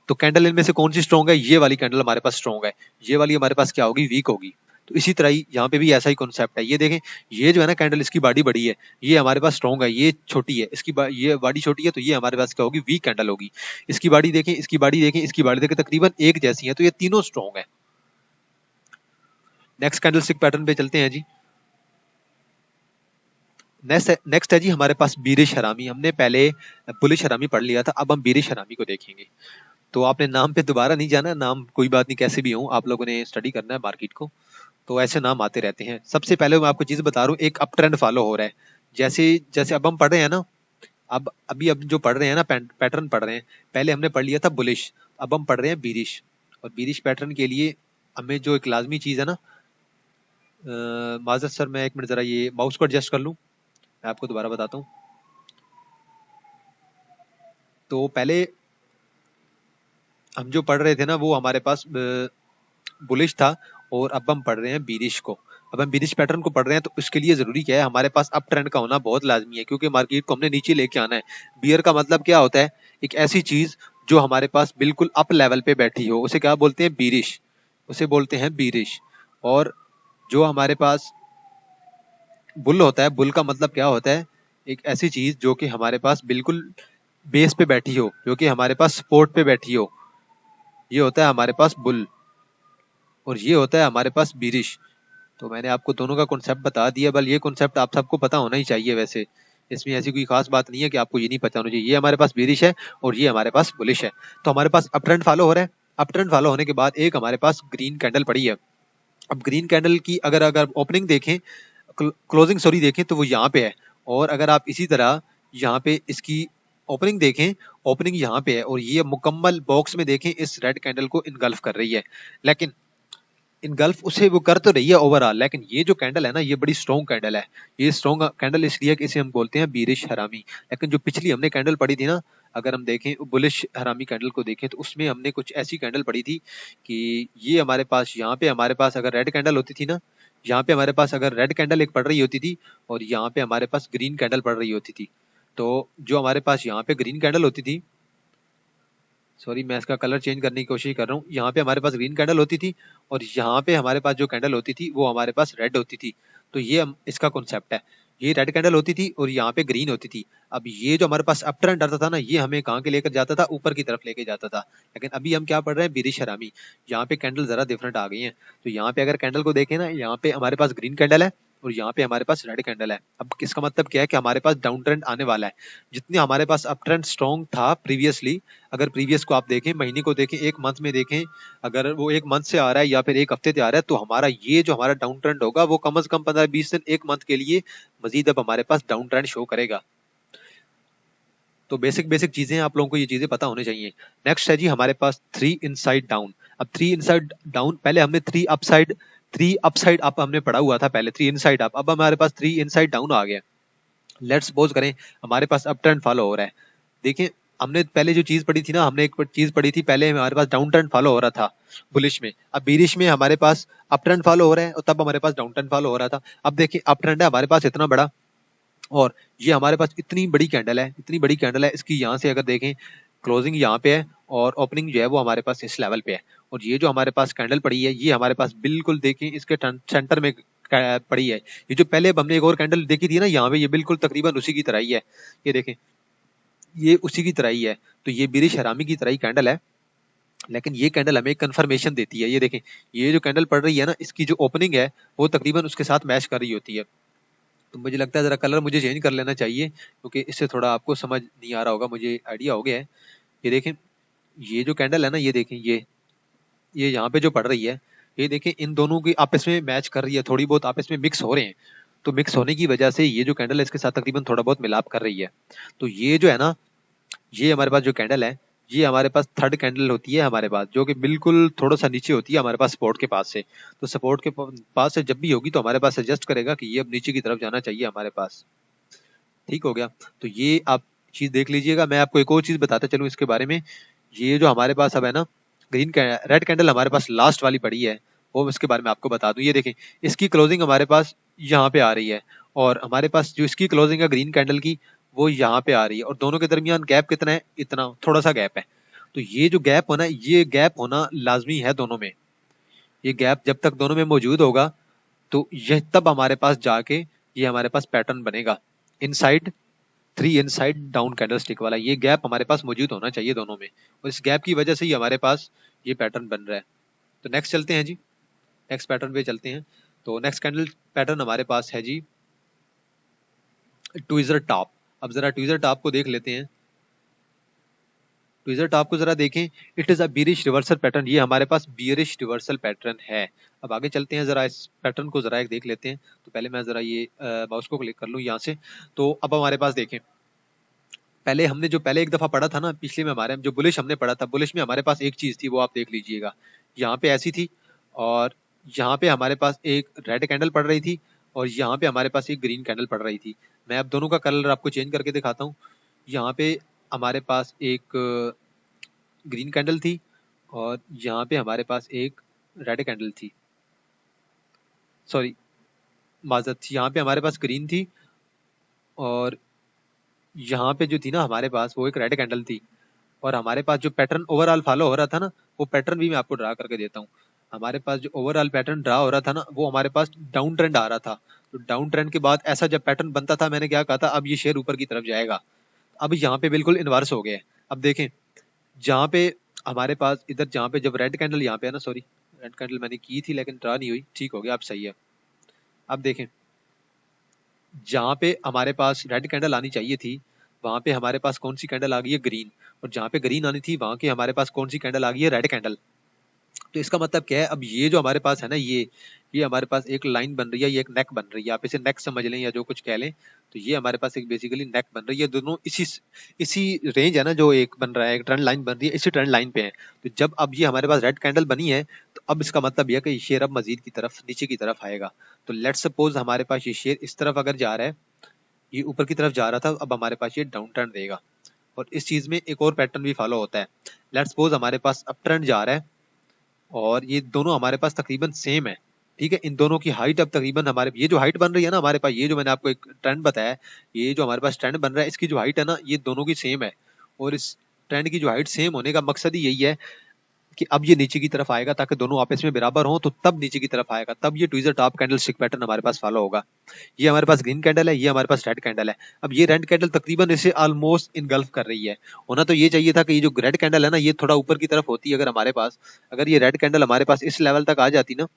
तो कैंडल इनमें से कौन सी स्ट्रॉन्ग है, ये वाली कैंडल हमारे पास स्ट्रॉन्ग है, ये वाली हमारे पास क्या होगी, वीक होगी। तो इसी तरह ही यहाँ पे भी ऐसा ही कॉन्सेप्ट है। ये देखें, ये जो है ना कैंडल, इसकी बॉडी बड़ी है, ये हमारे पास स्ट्रॉन्ग है, ये छोटी है, ये बॉडी छोटी है, तो ये हमारे पास क्या होगी, वीक कैंडल होगी। इसकी बॉडी देखें, इसकी बॉडी देखें, इसकी बॉडी देखें, तकरीबन एक जैसी है, तो ये तीनों स्ट्रॉन्ग है। नेक्स्ट कैंडल स्टिक पैटर्न पे चलते हैं जी। नेक्स्ट है जी हमारे पास बीरिश हरामी। हमने पहले बुलिश हरामी पढ़ लिया था, अब हम बीरिश हरामी को देखेंगे। तो आपने नाम पे दोबारा नहीं जाना, नाम कोई बात नहीं, कैसे भी हो आप लोगों ने स्टडी करना है मार्केट को, तो ऐसे नाम आते रहते हैं। सबसे पहले मैं आपको चीज बता रहा हूँ, एक अप ट्रेंड फॉलो हो रहा है। जैसे जैसे अब हम पढ़ रहे हैं ना, अब जो पढ़ रहे हैं ना, पैटर्न पढ़ रहे हैं, पहले हमने पढ़ लिया था बुलिश, अब हम पढ़ रहे हैं बीरिश। और बीरिश पैटर्न के लिए हमें जो एक लाजमी चीज है ना, माजरत सर मैं एक मिनट जरा ये माउस को एडजस्ट कर लूँ, मैं आपको दोबारा बताता हूँ। तो पहले हम जो पढ़ रहे थे ना वो हमारे पास बुलिश था, और अब हम पढ़ रहे हैं बीरिश को। अब हम बीरिश पैटर्न को पढ़ रहे हैं, तो उसके लिए जरूरी क्या है, हमारे पास अप ट्रेंड का होना बहुत लाजमी है, क्योंकि मार्केट को हमने नीचे लेके आना है। बियर का मतलब क्या होता है, एक ऐसी चीज जो हमारे पास बिल्कुल अप लेवल पे बैठी हो, उसे क्या बोलते हैं, बीरिश, उसे बोलते हैं बीरिश। और जो हमारे पास बुल होता है, बुल का मतलब क्या होता है, एक ऐसी चीज जो कि हमारे पास बिल्कुल बेस पे बैठी हो, जो कि हमारे पास सपोर्ट पे बैठी हो, ये होता है हमारे पास बुल, और ये होता है हमारे पास बीरिश। तो मैंने आपको दोनों का कॉन्सेप्ट बता दिया, बल ये कॉन्सेप्ट आप सबको पता होना ही चाहिए। वैसे इसमें ऐसी कोई खास बात नहीं है कि आपको ये नहीं पता होना चाहिए। ये हमारे पास बीरिश है और ये हमारे पास बुलिश है। तो हमारे पास अप ट्रेंड फॉलो हो रहा है। अप ट्रेंड फॉलो होने के बाद एक हमारे पास ग्रीन कैंडल पड़ी है। अब ग्रीन कैंडल की अगर अगर ओपनिंग देखें, क्लोजिंग सॉरी देखें, तो वो यहाँ पे है। और अगर आप इसी तरह यहाँ पे इसकी ओपनिंग देखें, ओपनिंग यहाँ पे है, और ये मुकम्मल बॉक्स में देखें इस रेड कैंडल को इनगल्फ कर रही है। लेकिन इनगल्फ उसे वो कर तो रही है ओवरऑल, लेकिन ये जो कैंडल है ना, ये बड़ी स्ट्रॉन्ग कैंडल है। ये स्ट्रॉन्ग कैंडल इसलिए कि इसे हम बोलते हैं बीरिश हरामी। लेकिन जो पिछली हमने कैंडल पड़ी थी ना, अगर हम देखें बुलिश हरामी कैंडल को देखें तो उसमें हमने कुछ ऐसी कैंडल पड़ी थी कि ये हमारे पास यहाँ पे हमारे पास अगर रेड कैंडल होती थी ना, यहाँ पे हमारे पास अगर रेड कैंडल एक पड़ रही होती थी और यहाँ पे हमारे पास ग्रीन कैंडल पड़ रही होती थी, तो जो हमारे पास यहाँ पे ग्रीन कैंडल होती थी, सॉरी मैं इसका कलर चेंज करने की कोशिश कर रहा हूँ, यहाँ पे हमारे पास ग्रीन कैंडल होती थी और यहाँ पे हमारे पास जो कैंडल होती थी वो हमारे पास रेड होती थी। तो ये इसका कॉन्सेप्ट है, ये रेड कैंडल होती थी और यहाँ पे ग्रीन होती थी। अब ये जो हमारे पास अप ट्रेंड आता था ना, ये हमें कहाँ के लेकर जाता था, ऊपर की तरफ लेके जाता था। लेकिन अभी हम क्या पढ़ रहे हैं, बिरिश हरामी। यहाँ पे कैंडल जरा डिफरेंट आ गई है। तो यहाँ पे अगर कैंडल को देखें ना, यहाँ पे हमारे पास ग्रीन कैंडल है और यहाँ पे हमारे पास रेड कैंडल है। अब किसका मतलब क्या है कि हमारे पास डाउन ट्रेंड आने वाला है। जितने हमारे पास अप ट्रेंड स्ट्रॉन्ग था प्रीवियसली, अगर प्रीवियस को आप देखें, महीने को देखें, एक मंथ में देखें, अगर वो एक मंथ से आ रहा है या फिर एक हफ्ते से आ रहा है, तो हमारा ये जो हमारा डाउन ट्रेंड होगा वो कम से कम 15-20 दिन, एक मंथ के लिए मजीद अब हमारे पास डाउन ट्रेंड शो करेगा। तो बेसिक बेसिक चीजें आप लोगों को ये चीजें पता होनी चाहिए। नेक्स्ट है जी हमारे पास 3 इनसाइड डाउन। अब 3 इनसाइड डाउन, पहले हमने 3 अपसाइड अप हमने पढ़ा हुआ था पहले, 3 इनसाइड अप। अब हमारे पास 3 इनसाइड डाउन आ गया। लेट्स सपोज करें हमारे पास अप ट्रेंड फॉलो हो रहा है। देखिए हमने पहले जो चीज पढ़ी थी ना, हमने एक चीज पढ़ी थी पहले, हमारे पास डाउन ट्रेंड फॉलो हो रहा था बुलिश में। अब बीरिश में हमारे पास अप ट्रेंड फॉलो हो रहा है और तब हमारे पास डाउन ट्रेंड फॉलो हो रहा था। अब देखिए अप ट्रेंड है हमारे पास इतना बड़ा और ये हमारे पास इतनी बड़ी कैंडल है, इतनी बड़ी कैंडल है, इसकी यहाँ से अगर देखें क्लोजिंग यहाँ पे है और ओपनिंग जो है वो हमारे पास इस लेवल पे है। और ये जो हमारे पास कैंडल पड़ी है ये हमारे पास बिल्कुल देखें इसके सेंटर में पड़ी है। ये जो पहले हमने एक और कैंडल देखी थी ना यहाँ पे, ये बिल्कुल तकरीबन उसी की तरह ही है। ये देखें ये उसी की तरह ही है। तो ये बिरिश हरामी की तरह ही कैंडल है, लेकिन ये कैंडल हमें कंफर्मेशन देती है। ये देखें ये जो कैंडल पड़ रही है ना, इसकी जो ओपनिंग है वो तकरीबन उसके साथ मैच कर रही होती है। तो मुझे लगता है जरा कलर मुझे चेंज कर लेना चाहिए क्योंकि इससे थोड़ा आपको समझ नहीं आ रहा होगा, मुझे आइडिया हो गया है। ये देखें ये जो कैंडल है ना, ये देखें ये यहाँ पे जो पड़ रही है, ये देखें इन दोनों की आपस में मैच कर रही है, थोड़ी बहुत आपस में मिक्स हो रहे हैं। तो मिक्स होने की वजह से ये जो कैंडल है इसके साथ तकरीबन थोड़ा बहुत मिलाप कर रही है। तो ये जो है ना, ये हमारे पास जो कैंडल है, ये हमारे पास थर्ड कैंडल होती है हमारे पास, जो कि बिल्कुल थोड़ा सा नीचे होती है हमारे पास सपोर्ट के पास से। तो सपोर्ट के पास से जब भी होगी तो हमारे पास सजेस्ट करेगा कि ये अब नीचे की तरफ जाना चाहिए हमारे पास। ठीक हो गया। तो ये आप चीज देख लीजिएगा। मैं आपको एक और चीज बताता चलूं इसके बारे में। ये जो हमारे पास अब है ना रेड कैंडल हमारे पास लास्ट वाली पड़ी है, वो इसके बारे में आपको बता दूं। ये देखें इसकी क्लोजिंग हमारे पास यहाँ पे आ रही है और हमारे पास जो इसकी क्लोजिंग है ग्रीन कैंडल की वो यहाँ पे आ रही है और दोनों के दरमियान गैप कितना है, इतना थोड़ा सा गैप है। तो ये जो गैप होना, ये गैप होना लाजमी है दोनों में। ये गैप जब तक दोनों में मौजूद होगा तो यह तब हमारे पास जाके ये हमारे पास पैटर्न बनेगा इनसाइड 3 इनसाइड डाउन कैंडलस्टिक वाला। ये गैप हमारे पास मौजूद होना चाहिए दोनों में और इस गैप की वजह से ही हमारे पास ये पैटर्न बन रहा है। तो नेक्स्ट चलते हैं जी, नेक्स्ट पैटर्न पे चलते हैं। तो नेक्स्ट कैंडल पैटर्न हमारे पास है जी ट्विज़र टॉप। अब जरा ट्विज़र टॉप को देख लेते हैं। ट्विज़र टॉप को जरा देखें, it is a bearish reversal pattern. ये हमारे पास बियरिश रिवर्सल पैटर्न है। अब आगे चलते हैं, जरा इस पैटर्न को जरा एक देख लेते हैं। तो पहले मैं जरा ये माउस को क्लिक कर लूँ यहाँ से। तो अब हमारे पास देखें, पहले हमने जो पहले एक दफा पढ़ा था ना पिछले में, हमारे जो बुलिश हमने पढ़ा था, बुलिश में हमारे पास एक चीज थी वो आप देख लीजिएगा, यहाँ पे ऐसी थी और यहाँ पे हमारे पास एक रेड कैंडल पड़ रही थी और यहाँ पे हमारे पास एक ग्रीन कैंडल पड़ रही थी। मैं अब दोनों का कलर आपको चेंज करके दिखाता हूँ। यहाँ पे हमारे पास एक ग्रीन कैंडल थी और यहाँ पे हमारे पास एक रेड कैंडल थी, सॉरी माजरत, यहाँ पे हमारे पास ग्रीन थी और यहाँ पे जो थी ना हमारे पास वो एक रेड कैंडल थी। और हमारे पास जो पैटर्न ओवरऑल फॉलो हो रहा था ना, वो पैटर्न भी मैं आपको ड्रा करके देता हूँ। हमारे पास जो ओवरऑल पैटर्न ड्रा हो रहा था ना, वो हमारे पास डाउन ट्रेंड आ रहा था। तो डाउन ट्रेंड के बाद ऐसा जब पैटर्न बनता था, मैंने क्या कहा था, अब ये शेयर ऊपर की तरफ जाएगा। अब यहाँ पे बिल्कुल इनवर्स हो गया है। अब देखें जहाँ पे हमारे पास इधर, जहाँ पे जब रेड कैंडल यहाँ पे है ना, सॉरी रेड कैंडल मैंने की थी लेकिन ड्रा नहीं हुई, ठीक हो गया अब सही है। अब देखें जहाँ पे हमारे पास रेड कैंडल आनी चाहिए थी, वहां पे हमारे पास कौन सी कैंडल आ गई है, ग्रीन। और जहाँ पे ग्रीन आनी थी वहां के हमारे पास कौन सी कैंडल आ गई है, रेड कैंडल। तो इसका मतलब क्या है, अब ये जो हमारे पास है ना, ये हमारे पास एक लाइन बन रही है, ये एक नेक बन रही है, आप इसे नेक समझ लें या जो कुछ कह लें। तो ये हमारे पास एक बेसिकली नेक बन रही है, दोनों इसी रेंज है ना, जो एक बन रहा है, एक ट्रेंड लाइन बन रही है, इसी ट्रेंड लाइन पे है। तो जब अब ये हमारे पास रेड कैंडल बनी है, तो अब इसका मतलब यह कि शेयर अब मजीद की तरफ नीचे की तरफ आएगा। तो लेट्स सपोज हमारे पास ये शेयर इस तरफ अगर जा रहा है, ये ऊपर की तरफ जा रहा था, अब हमारे पास ये डाउन टर्न देगा। और इस चीज में एक और पैटर्न भी फॉलो होता है। लेट्स सपोज हमारे पास अप ट्रेंड जा रहा है और ये दोनों हमारे पास तकरीबन सेम है, ठीक है। इन दोनों की हाइट अब तकरीबन हमारे, ये जो हाइट बन रही है ना हमारे पास, ये जो मैंने आपको एक ट्रेंड बताया है, ये जो हमारे पास ट्रेंड बन रहा है इसकी जो हाइट है ना ये दोनों की सेम है। और इस ट्रेंड की जो हाइट सेम होने का मकसद ही यही है कि अब ये नीचे की तरफ आएगा ताकि दोनों आपस में बराबर हों, तो तब नीचे की तरफ आएगा, तब ये tweezer top candlestick pattern हमारे पास फॉलो होगा। ये हमारे पास ग्रीन कैंडल है, ये हमारे पास रेड कैंडल है। अब ये रेड कैंडल तकरीबन इसे ऑलमोस्ट इनगल्फ कर रही है। होना तो ये चाहिए था कि ये जो रेड कैंडल है ना ये थोड़ा ऊपर की तरफ होती, अगर हमारे पास, अगर ये रेड कैंडल हमारे पास इस लेवल तक आ जाती ना,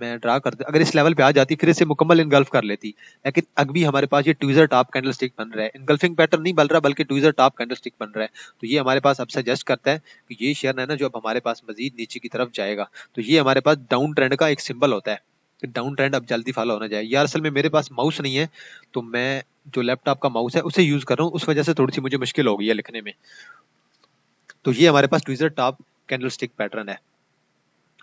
मैं ड्रा करते, अगर इस लेवल पे आ जाती फिर इसे मुकम्मल इनगल्फ कर लेती। लेकिन अभी हमारे पास ये ट्विज़र टॉप कैंडल स्टिक बन रहा है, इनगल्फिंग पैटर्न नहीं बन रहा बल्कि ट्विज़र टॉप कैंडल स्टिक बन रहा है। तो ये हमारे पास अब सजेस्ट करता है कि ये शेयर है ना जो अब हमारे पास मजीद नीचे की तरफ जाएगा। तो ये हमारे पास डाउन ट्रेंड का एक सिंबल होता है कि डाउन ट्रेंड अब जल्दी फॉलो होना चाहिए। यार असल में मेरे पास माउस नहीं है, तो मैं जो लैपटॉप का माउस है उसे यूज कर रहा हूँ, उस वजह से थोड़ी सी मुझे मुश्किल हो गई है लिखने में। तो ये हमारे पास tweezer top candlestick pattern है।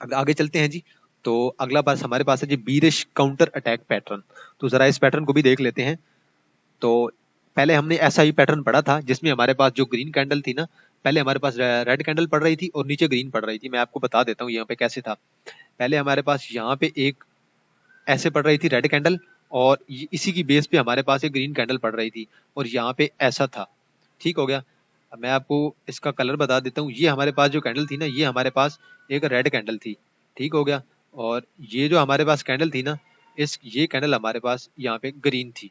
अब आगे चलते हैं जी। तो अगला पास हमारे पास है जी बीरिश काउंटर अटैक पैटर्न। तो जरा इस पैटर्न को भी देख लेते हैं। तो पहले हमने ऐसा ही पैटर्न पढ़ा था जिसमें हमारे पास जो ग्रीन कैंडल थी ना, पहले हमारे पास रेड कैंडल पड़ रही थी और नीचे ग्रीन पड़ रही थी। मैं आपको बता देता हूँ यहाँ पे कैसे था। पहले हमारे पास यहाँ पे एक ऐसे पड़ रही थी रेड कैंडल, और इसी की बेस पे हमारे पास एक ग्रीन कैंडल पड़ रही थी, और यहाँ पे ऐसा था। ठीक हो गया। अब मैं आपको इसका कलर बता देता हूँ। ये हमारे पास जो कैंडल थी ना ये हमारे पास एक रेड कैंडल थी। ठीक हो गया। और ये जो हमारे पास कैंडल थी ना, ये कैंडल हमारे पास यहाँ पे ग्रीन थी।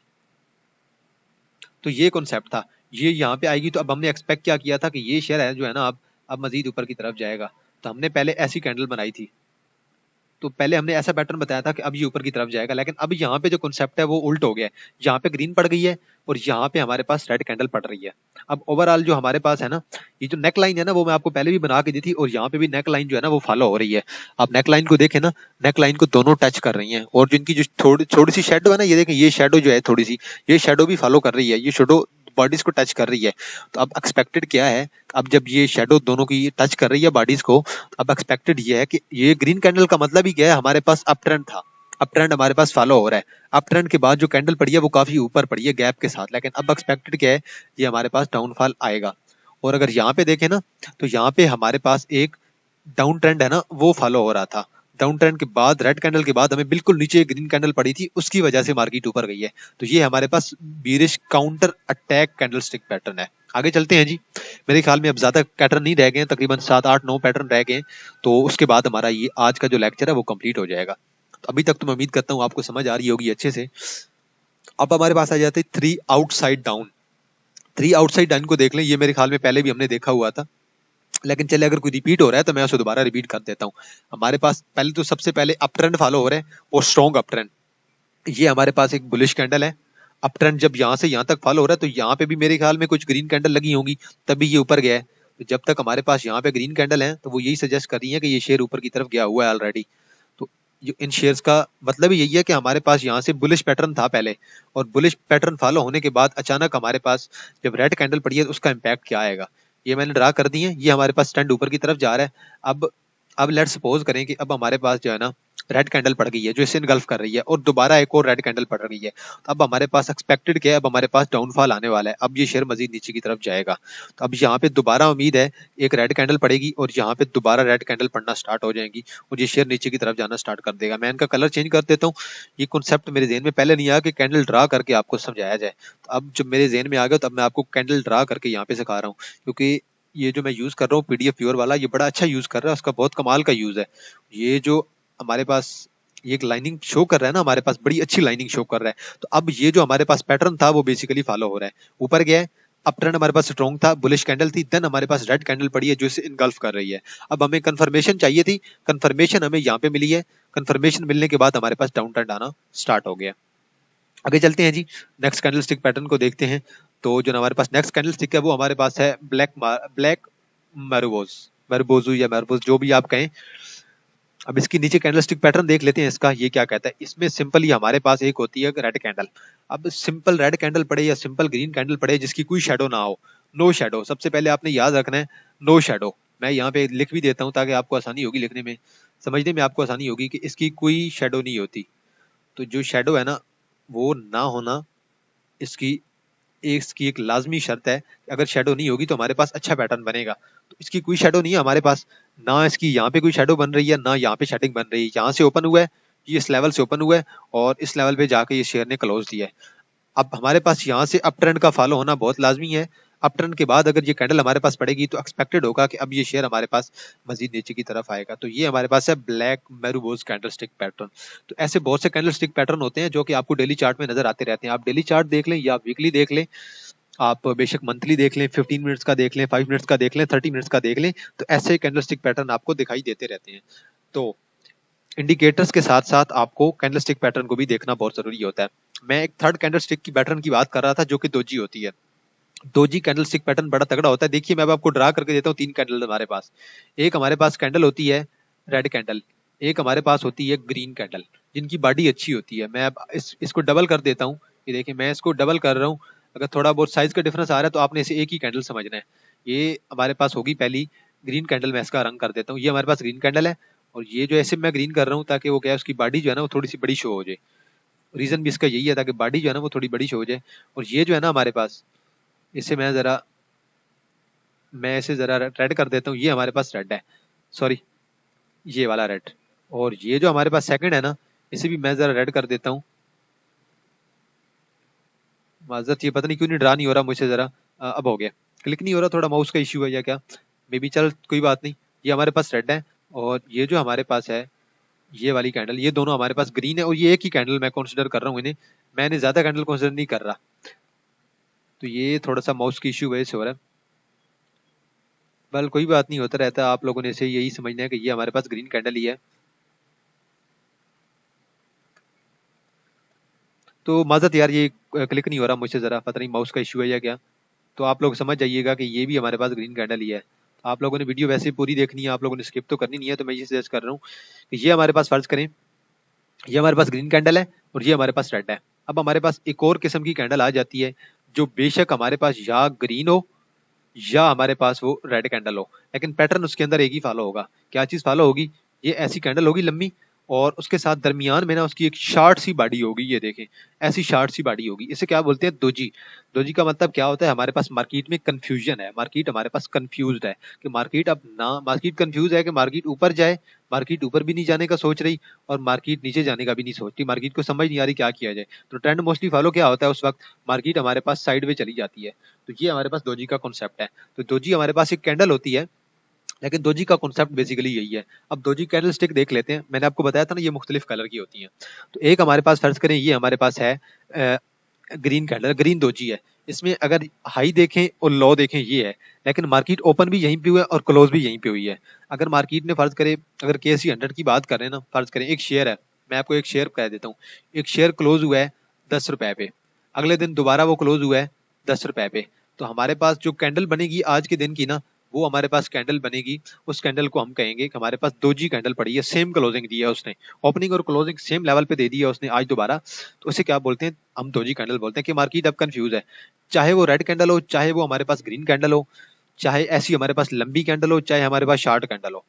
तो ये कॉन्सेप्ट था। ये यहाँ पे आएगी तो अब हमने एक्सपेक्ट क्या किया था कि ये शेयर है जो है ना अब मजीद ऊपर की तरफ जाएगा। तो हमने पहले ऐसी कैंडल बनाई थी। तो पहले हमने ऐसा पैटर्न बताया था कि अब ये ऊपर की तरफ जाएगा, लेकिन अब यहाँ पे जो कॉन्सेप्ट है वो उल्ट हो गया है। यहाँ पे ग्रीन पड़ गई है और यहाँ पे हमारे पास रेड कैंडल पड़ रही है। अब ओवरऑल जो हमारे पास है ना, ये जो नेक लाइन है ना वो मैं आपको पहले भी बना के दी थी, और यहाँ पे भी नेक लाइन जो है ना वो फॉलो हो रही है। आप नेक लाइन को देखें ना, नेक लाइन को दोनों टच कर रही है, और जिनकी जो थोड़ी थोड़ी सी शेडो है ना, ये देखें, ये शेडो जो है थोड़ी सी, ये शेडो भी फॉलो कर रही है, ये शेडो बॉडीज को टच कर रही है। तो अब एक्सपेक्टेड क्या है, अब जब ये शेडो दोनों की टच कर रही है बॉडीज को, अब एक्सपेक्टेड ये है कि ये ग्रीन कैंडल का मतलब ही क्या है, हमारे पास अप ट्रेंड था, अप ट्रेंड हमारे पास फॉलो हो रहा है। अप ट्रेंड के बाद जो कैंडल पड़ी है वो काफी ऊपर पड़ी है गैप के साथ, लेकिन अब एक्सपेक्टेड क्या है, ये हमारे पास डाउनफॉल आएगा। और अगर यहाँ पे देखें ना, तो यहाँ पे हमारे पास एक डाउन ट्रेंड है ना वो फॉलो हो रहा था। डाउन ट्रेंड के बाद रेड कैंडल के बाद हमें बिल्कुल नीचे एक ग्रीन कैंडल पड़ी थी, उसकी वजह से मार्केट ऊपर गई है। तो ये हमारे पास bearish counter attack candlestick pattern है। आगे चलते हैं जी। मेरे ख्याल में अब ज्यादा पैटर्न नहीं रह गए, तकरीबन 7 8 9 पैटर्न रह गए, तो उसके बाद हमारा ये आज का जो लेक्चर है वो कंप्लीट हो जाएगा। तो अभी तक तो मैं उम्मीद करता हूँ आपको समझ आ रही होगी अच्छे से। अब हमारे पास आ जाते हैं 3 आउटसाइड डाउन। 3 आउटसाइड डाउन को देख लें, ये मेरे ख्याल में पहले भी हमने देखा हुआ था, लेकिन चले अगर कोई रिपीट हो रहा है तो मैं उसे दोबारा रिपीट कर देता हूँ। हमारे पास पहले तो सबसे पहले अप ट्रेंड फॉलो हो रहा है, और स्ट्रॉन्ग अप ट्रेंड। ये हमारे पास एक बुलिश कैंडल है। अप ट्रेंड जब यहाँ से यहाँ तक फॉलो हो रहा है, तो यहाँ पे भी मेरे ख्याल में कुछ ग्रीन कैंडल लगी होंगी, तभी ये ऊपर गया है। तो जब तक हमारे पास यहाँ पे ग्रीन कैंडल है तो वो यही सजेस्ट कर रही है कि ये शेयर ऊपर की तरफ गया हुआ है ऑलरेडी। तो इन शेयर्स का मतलब ही यही है कि हमारे पास यहाँ से बुलिश पैटर्न था पहले, और बुलिश पैटर्न फॉलो होने के बाद अचानक हमारे पास जब रेड कैंडल पड़ी है तो उसका इम्पैक्ट क्या आएगा, ये मैंने ड्रा कर दी है। ये हमारे पास ट्रेंड ऊपर की तरफ जा रहा है। अब लेट्स सपोज करें कि अब हमारे पास जो है ना रेड कैंडल पड़ गई है जो इसे इनगल्फ कर रही है, और दोबारा एक और रेड कैंडल पड़ रही है। तो अब हमारे पास एक्सपेक्टेड क्या है, अब हमारे पास डाउनफॉल आने वाला है, अब ये शेयर मजीद नीचे की तरफ जाएगा। तो अब यहाँ पे दोबारा उम्मीद है एक रेड कैंडल पड़ेगी, और यहाँ पे दोबारा रेड कैंडल पड़ना स्टार्ट हो जाएंगी, और ये शेयर नीचे की तरफ जाना स्टार्ट कर देगा। मैं इनका कलर चेंज कर देता हूँ। ये कॉन्सेप्ट मेरे जेहन में पहले नहीं आया कि कैंडल ड्रा करके आपको समझाया जाए, तो अब जब मेरे जेहन में आ गया तो अब मैं आपको कैंडल ड्रा करके यहाँ पे सिखा रहा हूँ, क्योंकि ये जो मैं यूज कर रहा हूँ पीडीएफ प्योर वाला, ये बड़ा अच्छा यूज कर रहा है, उसका बहुत कमाल का यूज है। ये जो हमारे पास ये एक लाइनिंग शो कर रहा है ना, हमारे पास बड़ी अच्छी लाइनिंग शो कर रहा है। तो अब ये जो हमारे पास पैटर्न था वो बेसिकली फॉलो हो रहा है, ऊपर गया है। अप ट्रेंड हमारे पास स्ट्रॉन्ग था, बुलिश कैंडल थी, देन हमारे पास रेड कैंडल पड़ी है जो इसे इनगल्फ कर रही है। अब हमें कंफर्मेशन चाहिए थी, कंफर्मेशन हमें यहाँ पे मिली है। कंफर्मेशन मिलने के बाद हमारे पास डाउन ट्रेंड आना स्टार्ट हो गया। आगे चलते हैं जी, नेक्स्ट कैंडल स्टिक पैटर्न को देखते हैं। तो जो हमारे पास नेक्स्ट कैंडल स्टिक है वो हमारे पास है ब्लैक मैरोबोज, मैरोबोजू या मैरोबोज जो भी आप कहें। अब इसकी नीचे कैंडल स्टिक पैटर्न देख लेते हैं इसका, ये क्या कहता है। इसमें सिंपली हमारे पास एक होती है रेड कैंडल। अब सिंपल रेड कैंडल पड़े या सिंपल ग्रीन कैंडल पड़े जिसकी कोई शेडो ना हो, नो शेडो, सबसे पहले आपने याद रखना है नो शेडो। मैं यहाँ पे लिख भी देता हूँ ताकि आपको आसानी होगी लिखने में, समझने में आपको आसानी होगी कि इसकी कोई शेडो नहीं होती। तो जो शेडो है ना वो ना होना इसकी इसकी एक लाजमी शर्त है, अगर शेडो नहीं होगी तो हमारे पास अच्छा पैटर्न बनेगा। तो इसकी कोई शेडो नहीं है हमारे पास, ना इसकी यहाँ पे कोई शेडो बन रही है, ना यहाँ पे शेडिंग बन रही है। यहाँ से ओपन हुआ है, ये इस लेवल से ओपन हुआ है और इस लेवल पे जाके ये शेयर ने क्लोज दिया है। अब हमारे पास यहाँ से अप ट्रेंड का फॉलो होना बहुत लाजमी है। अप ट्रेंड के बाद अगर ये कैंडल हमारे पास पड़ेगी तो एक्सपेक्टेड होगा कि अब ये शेयर हमारे पास मजीद नीचे की तरफ आएगा। तो ये हमारे पास है ब्लैक मैरूबोज कैंडल स्टिक पैटर्न। तो ऐसे बहुत से कैंडल स्टिक पैटर्न होते हैं जो कि आपको डेली चार्ट में नजर आते रहते हैं। आप डेली चार्ट देख लें या वीकली देख लें, आप बेशक मंथली देख लें, 15 मिनट्स का देख लें, 5 मिनट्स का देख लें, 30 मिनट्स का देख लें, तो ऐसे कैंडल स्टिक पैटर्न आपको दिखाई देते रहते हैं। तो इंडिकेटर्स के साथ साथ आपको कैंडलस्टिक पैटर्न को भी देखना बहुत जरूरी होता है। मैं एक थर्ड कैंडलस्टिक की पैटर्न की बात कर रहा था जो कि दोजी होती है। दोजी कैंडलस्टिक पैटर्न बड़ा तगड़ा होता है। देखिए मैं अब आपको ड्रा करके देता हूँ 3 कैंडल हमारे पास। एक हमारे पास कैंडल होती है रेड कैंडल, एक हमारे पास होती है ग्रीन कैंडल, जिनकी बॉडी अच्छी होती है। मैं अब इसको डबल कर देता हूँ। ये देखिए मैं इसको डबल कर रहा हूँ। अगर थोड़ा बहुत साइज का डिफरेंस आ रहा है तो आपने इसे एक ही कैंडल समझना है। ये हमारे पास होगी पहली ग्रीन कैंडल। मैं इसका रंग कर देता हूँ, ये हमारे पास ग्रीन कैंडल है। और ये जो ऐसे मैं ग्रीन कर रहा हूँ ताकि वो क्या है, उसकी बॉडी जो है ना वो थोड़ी सी बड़ी शो हो जाए। रीजन भी इसका यही है ताकि बॉडी जो है ना वो थोड़ी बड़ी शो हो जाए। और ये जो है ना हमारे पास, इसे मैं इसे जरा रेड कर देता हूँ। ये हमारे पास रेड है, सॉरी ये वाला रेड। और ये जो हमारे पास सेकंड है ना, इसे भी मैं जरा रेड कर देता हूँ। माजरत, ये पता नहीं क्यों नहीं ड्रा नहीं हो रहा मुझे जरा। अब हो गया, क्लिक नहीं हो रहा, थोड़ा माउस का इश्यू है या क्या मे बी। चल कोई बात नहीं, ये हमारे पास रेड है। और ये जो हमारे पास है ये वाली कैंडल, ये दोनों हमारे पास ग्रीन है। और ये एक ही कैंडल मैं कंसीडर कर रहा हूँ इन्हें, मैंने ज्यादा कैंडल कंसीडर नहीं कर रहा। तो ये थोड़ा सा माउस की इश्यू वजह से हो रहा है। बल कोई बात नहीं, होता रहता है। आप लोगों ने इसे यही समझना है कि ये हमारे पास ग्रीन कैंडल ही है। तो माजरत यार, ये क्लिक नहीं हो रहा मुझसे, जरा पता नहीं माउस का इश्यू है या क्या। तो आप लोग समझ जाइएगा कि ये भी हमारे पास ग्रीन कैंडल ही है। आप लोगों ने वीडियो वैसे पूरी देखनी है, आप लोगों ने स्किप तो करनी नहीं है। तो मैं ये सजेस्ट कर रहा हूँ कि ये हमारे पास फर्ज करें, ये हमारे पास ग्रीन कैंडल है और ये हमारे पास रेड है। अब हमारे पास एक और किस्म की कैंडल आ जाती है जो बेशक हमारे पास या ग्रीन हो या हमारे पास वो रेड कैंडल हो, लेकिन पैटर्न उसके अंदर एक ही फॉलो होगा। क्या चीज फॉलो होगी? ये ऐसी कैंडल होगी लंबी, और उसके साथ दरमियान में ना उसकी एक शार्ट सी बॉडी होगी। ये देखें, ऐसी शार्ट सी बॉडी होगी। इसे क्या बोलते हैं? दोजी। दोजी का मतलब क्या होता है? हमारे पास मार्केट में कंफ्यूजन है, मार्केट हमारे पास कंफ्यूज्ड है कि मार्केट अब ना, मार्केट कंफ्यूज है कि मार्केट ऊपर जाए, मार्केट ऊपर भी नहीं जाने का सोच रही और मार्केट नीचे जाने का भी नहीं सोचती। मार्केट को समझ नहीं आ रही क्या किया जाए। तो ट्रेंड मोस्टली फॉलो क्या होता है उस वक्त? मार्केट हमारे पास साइड में चली जाती है। तो ये हमारे पास दोजी का कॉन्सेप्ट है। तो दोजी हमारे पास एक कैंडल होती है, लेकिन दोजी का कॉन्सेप्ट बेसिकली यही है। अब दोजी कैंडल स्टिक देख लेते हैं। मैंने आपको बताया था ना ये मुख्तलिफ कलर की होती हैं। तो एक हमारे पास फर्ज करें ये हमारे पास है ग्रीन कैंडल, ग्रीन दोजी है। इसमें अगर हाई देखें और लो देखें ये है, लेकिन मार्केट ओपन भी यहीं पे हुआ है और क्लोज भी यहीं पे हुई है। अगर मार्केट ने फर्ज करे, अगर KSE 100 की बात करें ना, फर्ज करें एक शेयर है, मैं आपको एक शेयर कह देता हूँ। एक शेयर क्लोज हुआ है 10 रुपए पे, अगले दिन दोबारा वो क्लोज हुआ है 10 रुपए पे। तो हमारे पास जो कैंडल बनेगी आज के दिन की ना, वो हमारे पास कैंडल बनेगी। उस कैंडल को हम कहेंगे कि हमारे पास दोजी कैंडल पड़ी है, सेम क्लोजिंग दी है उसने, ओपनिंग और क्लोजिंग सेम लेवल पे दे दी है उसने आज दोबारा। तो उसे क्या बोलते हैं? हम दोजी कैंडल बोलते हैं कि मार्केट अब कंफ्यूज है। चाहे वो रेड कैंडल हो, चाहे वो हमारे पास ग्रीन कैंडल हो, चाहे ऐसी हमारे पास लंबी कैंडल हो, चाहे हमारे पास शॉर्ट कैंडल हो।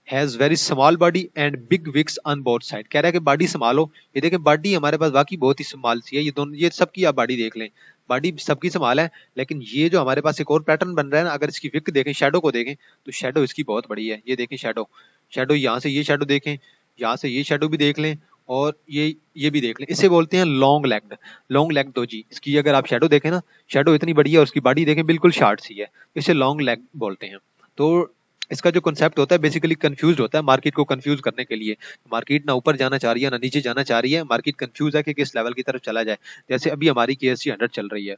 Has very small body and big wicks on both side. कह रहा है कि बॉडी संभालो। ये देखें बॉडी हमारे पास वाकई बहुत ही स्मॉल सी है। ये दोनों, ये सबकी आप बॉडी देख लें, बॉडी सबकी संभाल है। लेकिन ये जो हमारे पास एक और पैटर्न बन रहा है ना, अगर इसकी विक देखें, शेडो को देखें, तो शेडो इसकी बहुत बड़ी है। ये देखें शेडो, शेडो यहाँ से ये शेडो देखें, यहाँ से ये शेडो भी देख लें, और ये भी देख लें। इसे बोलते हैं long legged, long leg doji. इसकी अगर आप शेडो देखें ना, शेडो इतनी बड़ी है और उसकी बॉडी देखें बिल्कुल शॉर्ट सी है। इसे लॉन्ग लेग बोलते हैं। तो इसका जो कॉन्सेप्ट होता है बेसिकली कंफ्यूज होता है, मार्केट को कंफ्यूज करने के लिए। मार्केट ना ऊपर जाना चाह रही है ना नीचे जाना चाह रही है, मार्केट कंफ्यूज है कि किस लेवल की तरफ चला जाए। जैसे अभी हमारी KSE 100 चल रही है,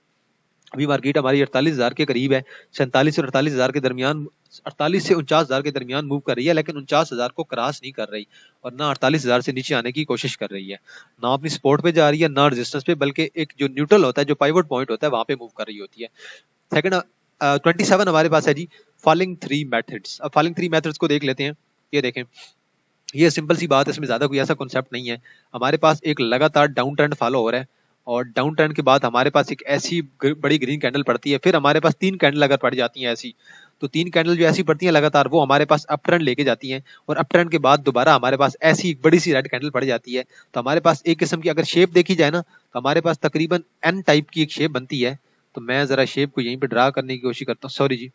अभी मार्केट हमारी 48,000 के करीब है, 47 और 48,000 के दरमियान, 48 से 49,000 के दरमियान मूव कर रही है, लेकिन 49,000 को क्रॉस नहीं कर रही और ना 48,000 से नीचे आने की कोशिश कर रही है। ना अपनी सपोर्ट पे जा रही है, ना रेजिस्टेंस पे, बल्कि एक जो न्यूट्रल होता है, जो पाइवट पॉइंट होता है, वहां पे मूव कर रही होती है। सेकंड 27 हमारे पास है जी फॉलिंग थ्री मेथड्स। अब फॉलिंग थ्री मेथड्स को देख लेते हैं। ये देखें, ये सिंपल सी बात है, इसमें ज्यादा कोई ऐसा कॉन्सेप्ट नहीं है। हमारे पास एक लगातार डाउन ट्रेंड फॉलो हो रहा है, और डाउन ट्रेंड के बाद हमारे पास एक ऐसी बड़ी ग्रीन कैंडल पड़ती है, फिर हमारे पास 3 कैंडल अगर पड़ जाती हैं ऐसी, तो 3 कैंडल जो ऐसी पड़ती हैं लगातार, वो हमारे पास अप ट्रेंड लेके जाती हैं, और अप ट्रेंड के बाद दोबारा हमारे पास ऐसी एक बड़ी सी रेड कैंडल पड़ जाती है। तो हमारे पास एक किस्म की अगर शेप देखी जाए ना, तो हमारे पास तकरीबन एन टाइप की एक शेप बनती है। तो मैं जरा शेप को यहीं पे ड्रा करने की कोशिश करता हूँ, सॉरी जी।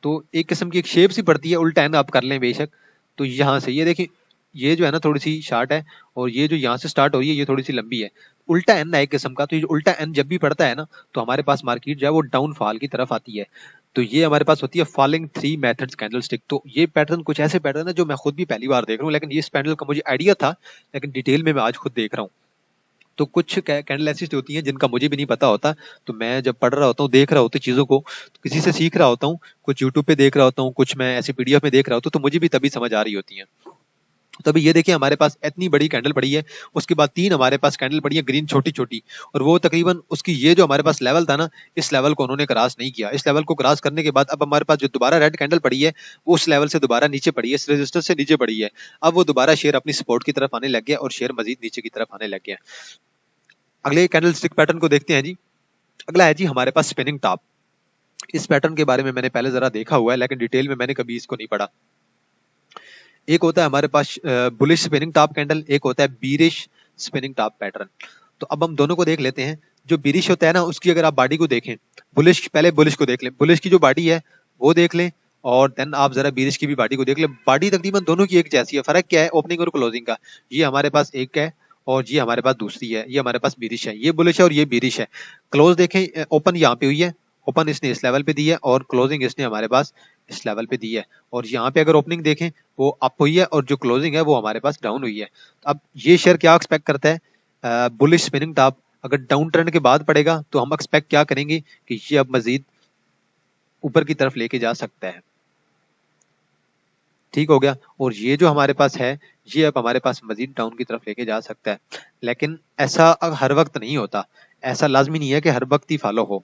तो एक किस्म की एक शेप सी पड़ती है, उल्टा एन आप कर लें बेशक। तो यहाँ से ये देखिए, ये जो है ना थोड़ी सी शार्ट है, और ये जो यहाँ से स्टार्ट हो रही है ये थोड़ी सी लंबी है। उल्टा एन है एक किस्म का। तो ये जो उल्टा एन जब भी पड़ता है ना, तो हमारे पास मार्केट जो है वो डाउनफॉल की तरफ आती है। तो ये हमारे पास होती है फॉलिंग थ्री मेथड्स कैंडलस्टिक। तो ये पैटर्न कुछ ऐसे पैटर्न है जो मैं खुद भी पहली बार देख रहा हूँ, लेकिन ये इस पैटर्न का मुझे आइडिया था, लेकिन डिटेल में मैं आज खुद देख रहा हूँ। तो कुछ कैंडल ऐसी होती हैं जिनका मुझे भी नहीं पता होता। तो मैं जब पढ़ रहा होता हूँ, देख रहा होता हूँ चीजों को, तो किसी से सीख रहा होता हूँ, कुछ यूट्यूब पे देख रहा होता हूँ, कुछ मैं ऐसे पीडीएफ में देख रहा होता हूँ, तो मुझे भी तभी समझ आ रही होती है। तभी ये देखिए हमारे पास इतनी बड़ी कैंडल पड़ी है, उसके बाद 3 हमारे पास कैंडल पड़ी है ग्रीन छोटी छोटी, और वो तकरीबन उसकी ये जो हमारे पास लेवल था ना, इस लेवल को उन्होंने क्रॉस नहीं किया। इस लेवल को क्रॉस करने के बाद अब हमारे पास जो दोबारा रेड कैंडल पड़ी है, वो उस लेवल से दोबारा नीचे पड़ी है, इस रेजिस्टर से नीचे पड़ी है। अब वो दोबारा शेयर अपनी सपोर्ट की तरफ आने लग गया, और शेयर मजीद नीचे की तरफ आने लग गया। अगले कैंडल स्टिक पैटर्न को देखते हैं जी। अगला है जी हमारे पास स्पिनिंग टॉप। इस पैटर्न के बारे में मैंने पहले जरा देखा हुआ है, लेकिन डिटेल में मैंने कभी इसको नहीं पढ़ा। एक होता है हमारे पास बुलिश स्पिनिंग टॉप कैंडल, एक होता है बीरिश स्पिनिंग टॉप पैटर्न। तो अब हम दोनों को देख लेते हैं। जो बीरिश होता है ना, उसकी अगर आप बॉडी को देखें, बुलिश पहले बुलिश को देख लें, बुलिश की जो बॉडी है वो देख लें, और देन आप जरा बीरिश की भी बॉडी को देख लें। बॉडी तकरीबन दोनों की एक जैसी है, फर्क क्या है ओपनिंग और क्लोजिंग का। ये हमारे पास एक है, और ये हमारे पास दूसरी है। ये हमारे पास बीरिश है, ये बुलिश है और ये बीरिश है। क्लोज देखें, ओपन यहाँ पे हुई है, ओपन इसने इस लेवल पे दी है, और क्लोजिंग इसने हमारे पास इस लेवल पे दी है। और यहाँ पे अगर ओपनिंग देखें वो अप हुई है, और जो क्लोजिंग है वो हमारे पास डाउन हुई है। अब ये शेयर क्या एक्सपेक्ट करता है, बुलिश स्पिनिंग टॉप अगर डाउन ट्रेंड के बाद पड़ेगा, तो हम एक्सपेक्ट क्या करेंगे कि ये अब मजीद ऊपर की तरफ लेके जा सकता है। ठीक हो गया। और ये जो हमारे पास है, ये अब हमारे पास मजीद डाउन की तरफ लेके जा सकता है। लेकिन ऐसा अब हर वक्त नहीं होता, ऐसा लाजमी नहीं है कि हर वक्त ही फॉलो हो।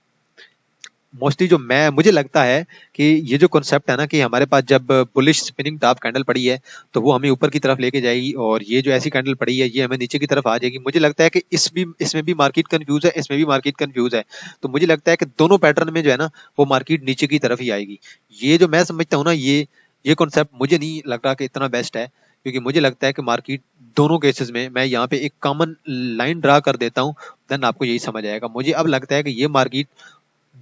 मोस्टली जो मुझे लगता है कि ये जो कॉन्सेप्ट है ना, कि हमारे पास जब बुलिश स्पिनिंग टॉप कैंडल पड़ी है, तो वो हमें ऊपर की तरफ लेके जाएगी, और ये जो ऐसी कैंडल पड़ी है ये हमें नीचे की तरफ आ जाएगी। मुझे लगता है कि इसमें भी मार्केट कंफ्यूज है, इसमें भी मार्केट कंफ्यूज है। तो मुझे लगता है कि दोनों पैटर्न में जो है ना, वो मार्केट नीचे की तरफ ही आएगी। ये जो मैं समझता हूँ ना, ये कॉन्सेप्ट मुझे नहीं लग रहा कि इतना बेस्ट है, क्योंकि मुझे लगता है कि मार्केट दोनों केसेस में, मैं यहाँ पे एक कॉमन लाइन ड्रा कर देता हूँ, देन आपको यही समझ आएगा। मुझे अब लगता है कि ये मार्केट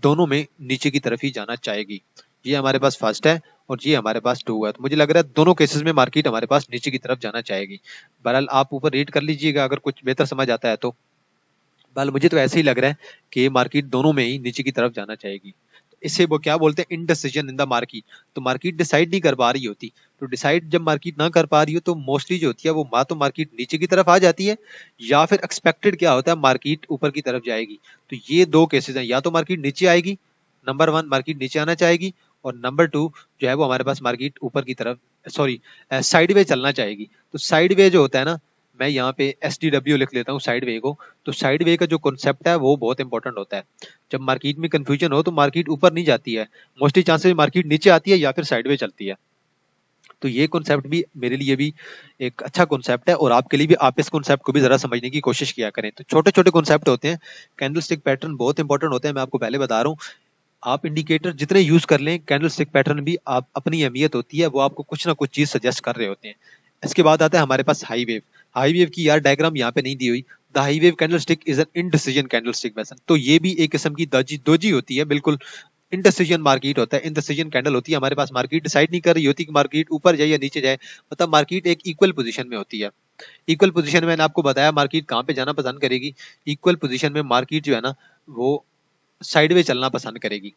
दोनों में नीचे की तरफ ही जाना चाहेगी। ये हमारे पास फर्स्ट है, और ये हमारे पास टू है। तो मुझे लग रहा है दोनों केसेस में मार्केट हमारे पास नीचे की तरफ जाना चाहेगी। बहरहाल आप ऊपर रीड कर लीजिएगा अगर कुछ बेहतर समझ आता है तो। बहरहाल मुझे तो ऐसे ही लग रहा है कि मार्केट दोनों में ही नीचे की तरफ जाना चाहेगी। इसे वो क्या बोलते हैं, इनडिसीजन इन द मार्केट। तो मार्केट डिसाइड नहीं कर पा रही होती। तो डिसाइड जब मार्केट ना कर पा रही हो, तो मोस्टली जो होती है वो तो मार्केट नीचे की तरफ आ जाती है, या फिर एक्सपेक्टेड क्या होता है मार्केट ऊपर की तरफ जाएगी। तो ये दो केसेस हैं, या तो मार्केट नीचे आएगी, नंबर वन मार्केट नीचे आना चाहेगी, और नंबर टू जो है वो हमारे पास मार्केट ऊपर की तरफ, सॉरी साइड वे चलना चाहेगी। तो साइड वे जो होता है ना, मैं यहाँ पे SDW लिख लेता हूँ साइड वे को। तो साइड वे का जो कॉन्सेप्ट है वो बहुत इंपॉर्टेंट होता है। जब मार्केट में कंफ्यूजन हो तो मार्केट ऊपर नहीं जाती है, मोस्टली चांसेस मार्केट नीचे आती है या फिर साइड वे चलती है। तो ये कॉन्सेप्ट भी मेरे लिए भी एक अच्छा कॉन्सेप्ट है, और आपके लिए भी, आप इस कॉन्सेप्ट को भी जरा समझने की कोशिश किया करें। तो छोटे छोटे कॉन्सेप्ट होते हैं, कैंडलस्टिक पैटर्न बहुत इंपॉर्टेंट होते हैं, मैं आपको पहले बता रहा हूँ। आप इंडिकेटर जितने यूज कर लें, कैंडलस्टिक पैटर्न भी आप अपनी अहमियत होती है, वो आपको कुछ ना कुछ चीज सजेस्ट कर रहे होते हैं। इसके बाद आता है हमारे पास हाई वेव। हाई वेव की यार डायग्राम यहाँ पे नहीं दी हुई। The high wave candlestick is an indecision candlestick pattern. तो ये भी एक किस्म की दोजी होती है, बिल्कुल इनडिसीजन मार्केट होता है, इनडिसीजन कैंडल होती है। हमारे पास मार्केट डिसाइड नहीं कर रही होती कि मार्केट ऊपर जाए या नीचे जाए, मतलब मार्केट एक इक्वल पोजीशन में होती है। इक्वल पोजीशन में मैंने आपको बताया मार्केट कहाँ पे जाना पसंद करेगी। इक्वल पोजीशन में मार्केट जो है ना, वो साइड वे चलना पसंद करेगी।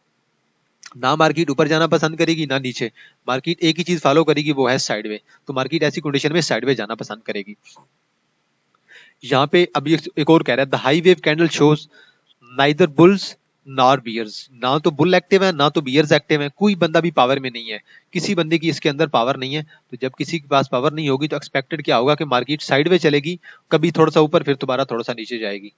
ना मार्केट ऊपर जाना पसंद करेगी ना नीचे, मार्केट एक ही चीज फॉलो करेगी, वो है साइड वे। तो मार्केट ऐसी कंडीशन में साइड वे जाना पसंद करेगी। यहाँ पे अभी एक और कह रहा है, the high wave candle shows neither bulls nor bears. ना तो बुल एक्टिव है ना तो बियर्स एक्टिव है, कोई बंदा भी पावर में नहीं है, किसी बंदे की इसके अंदर पावर नहीं है। तो जब किसी के पास पावर नहीं होगी, तो एक्सपेक्टेड क्या होगा कि मार्केट साइड वे चलेगी, कभी थोड़ा सा ऊपर फिर दोबारा थोड़ा सा नीचे जाएगी।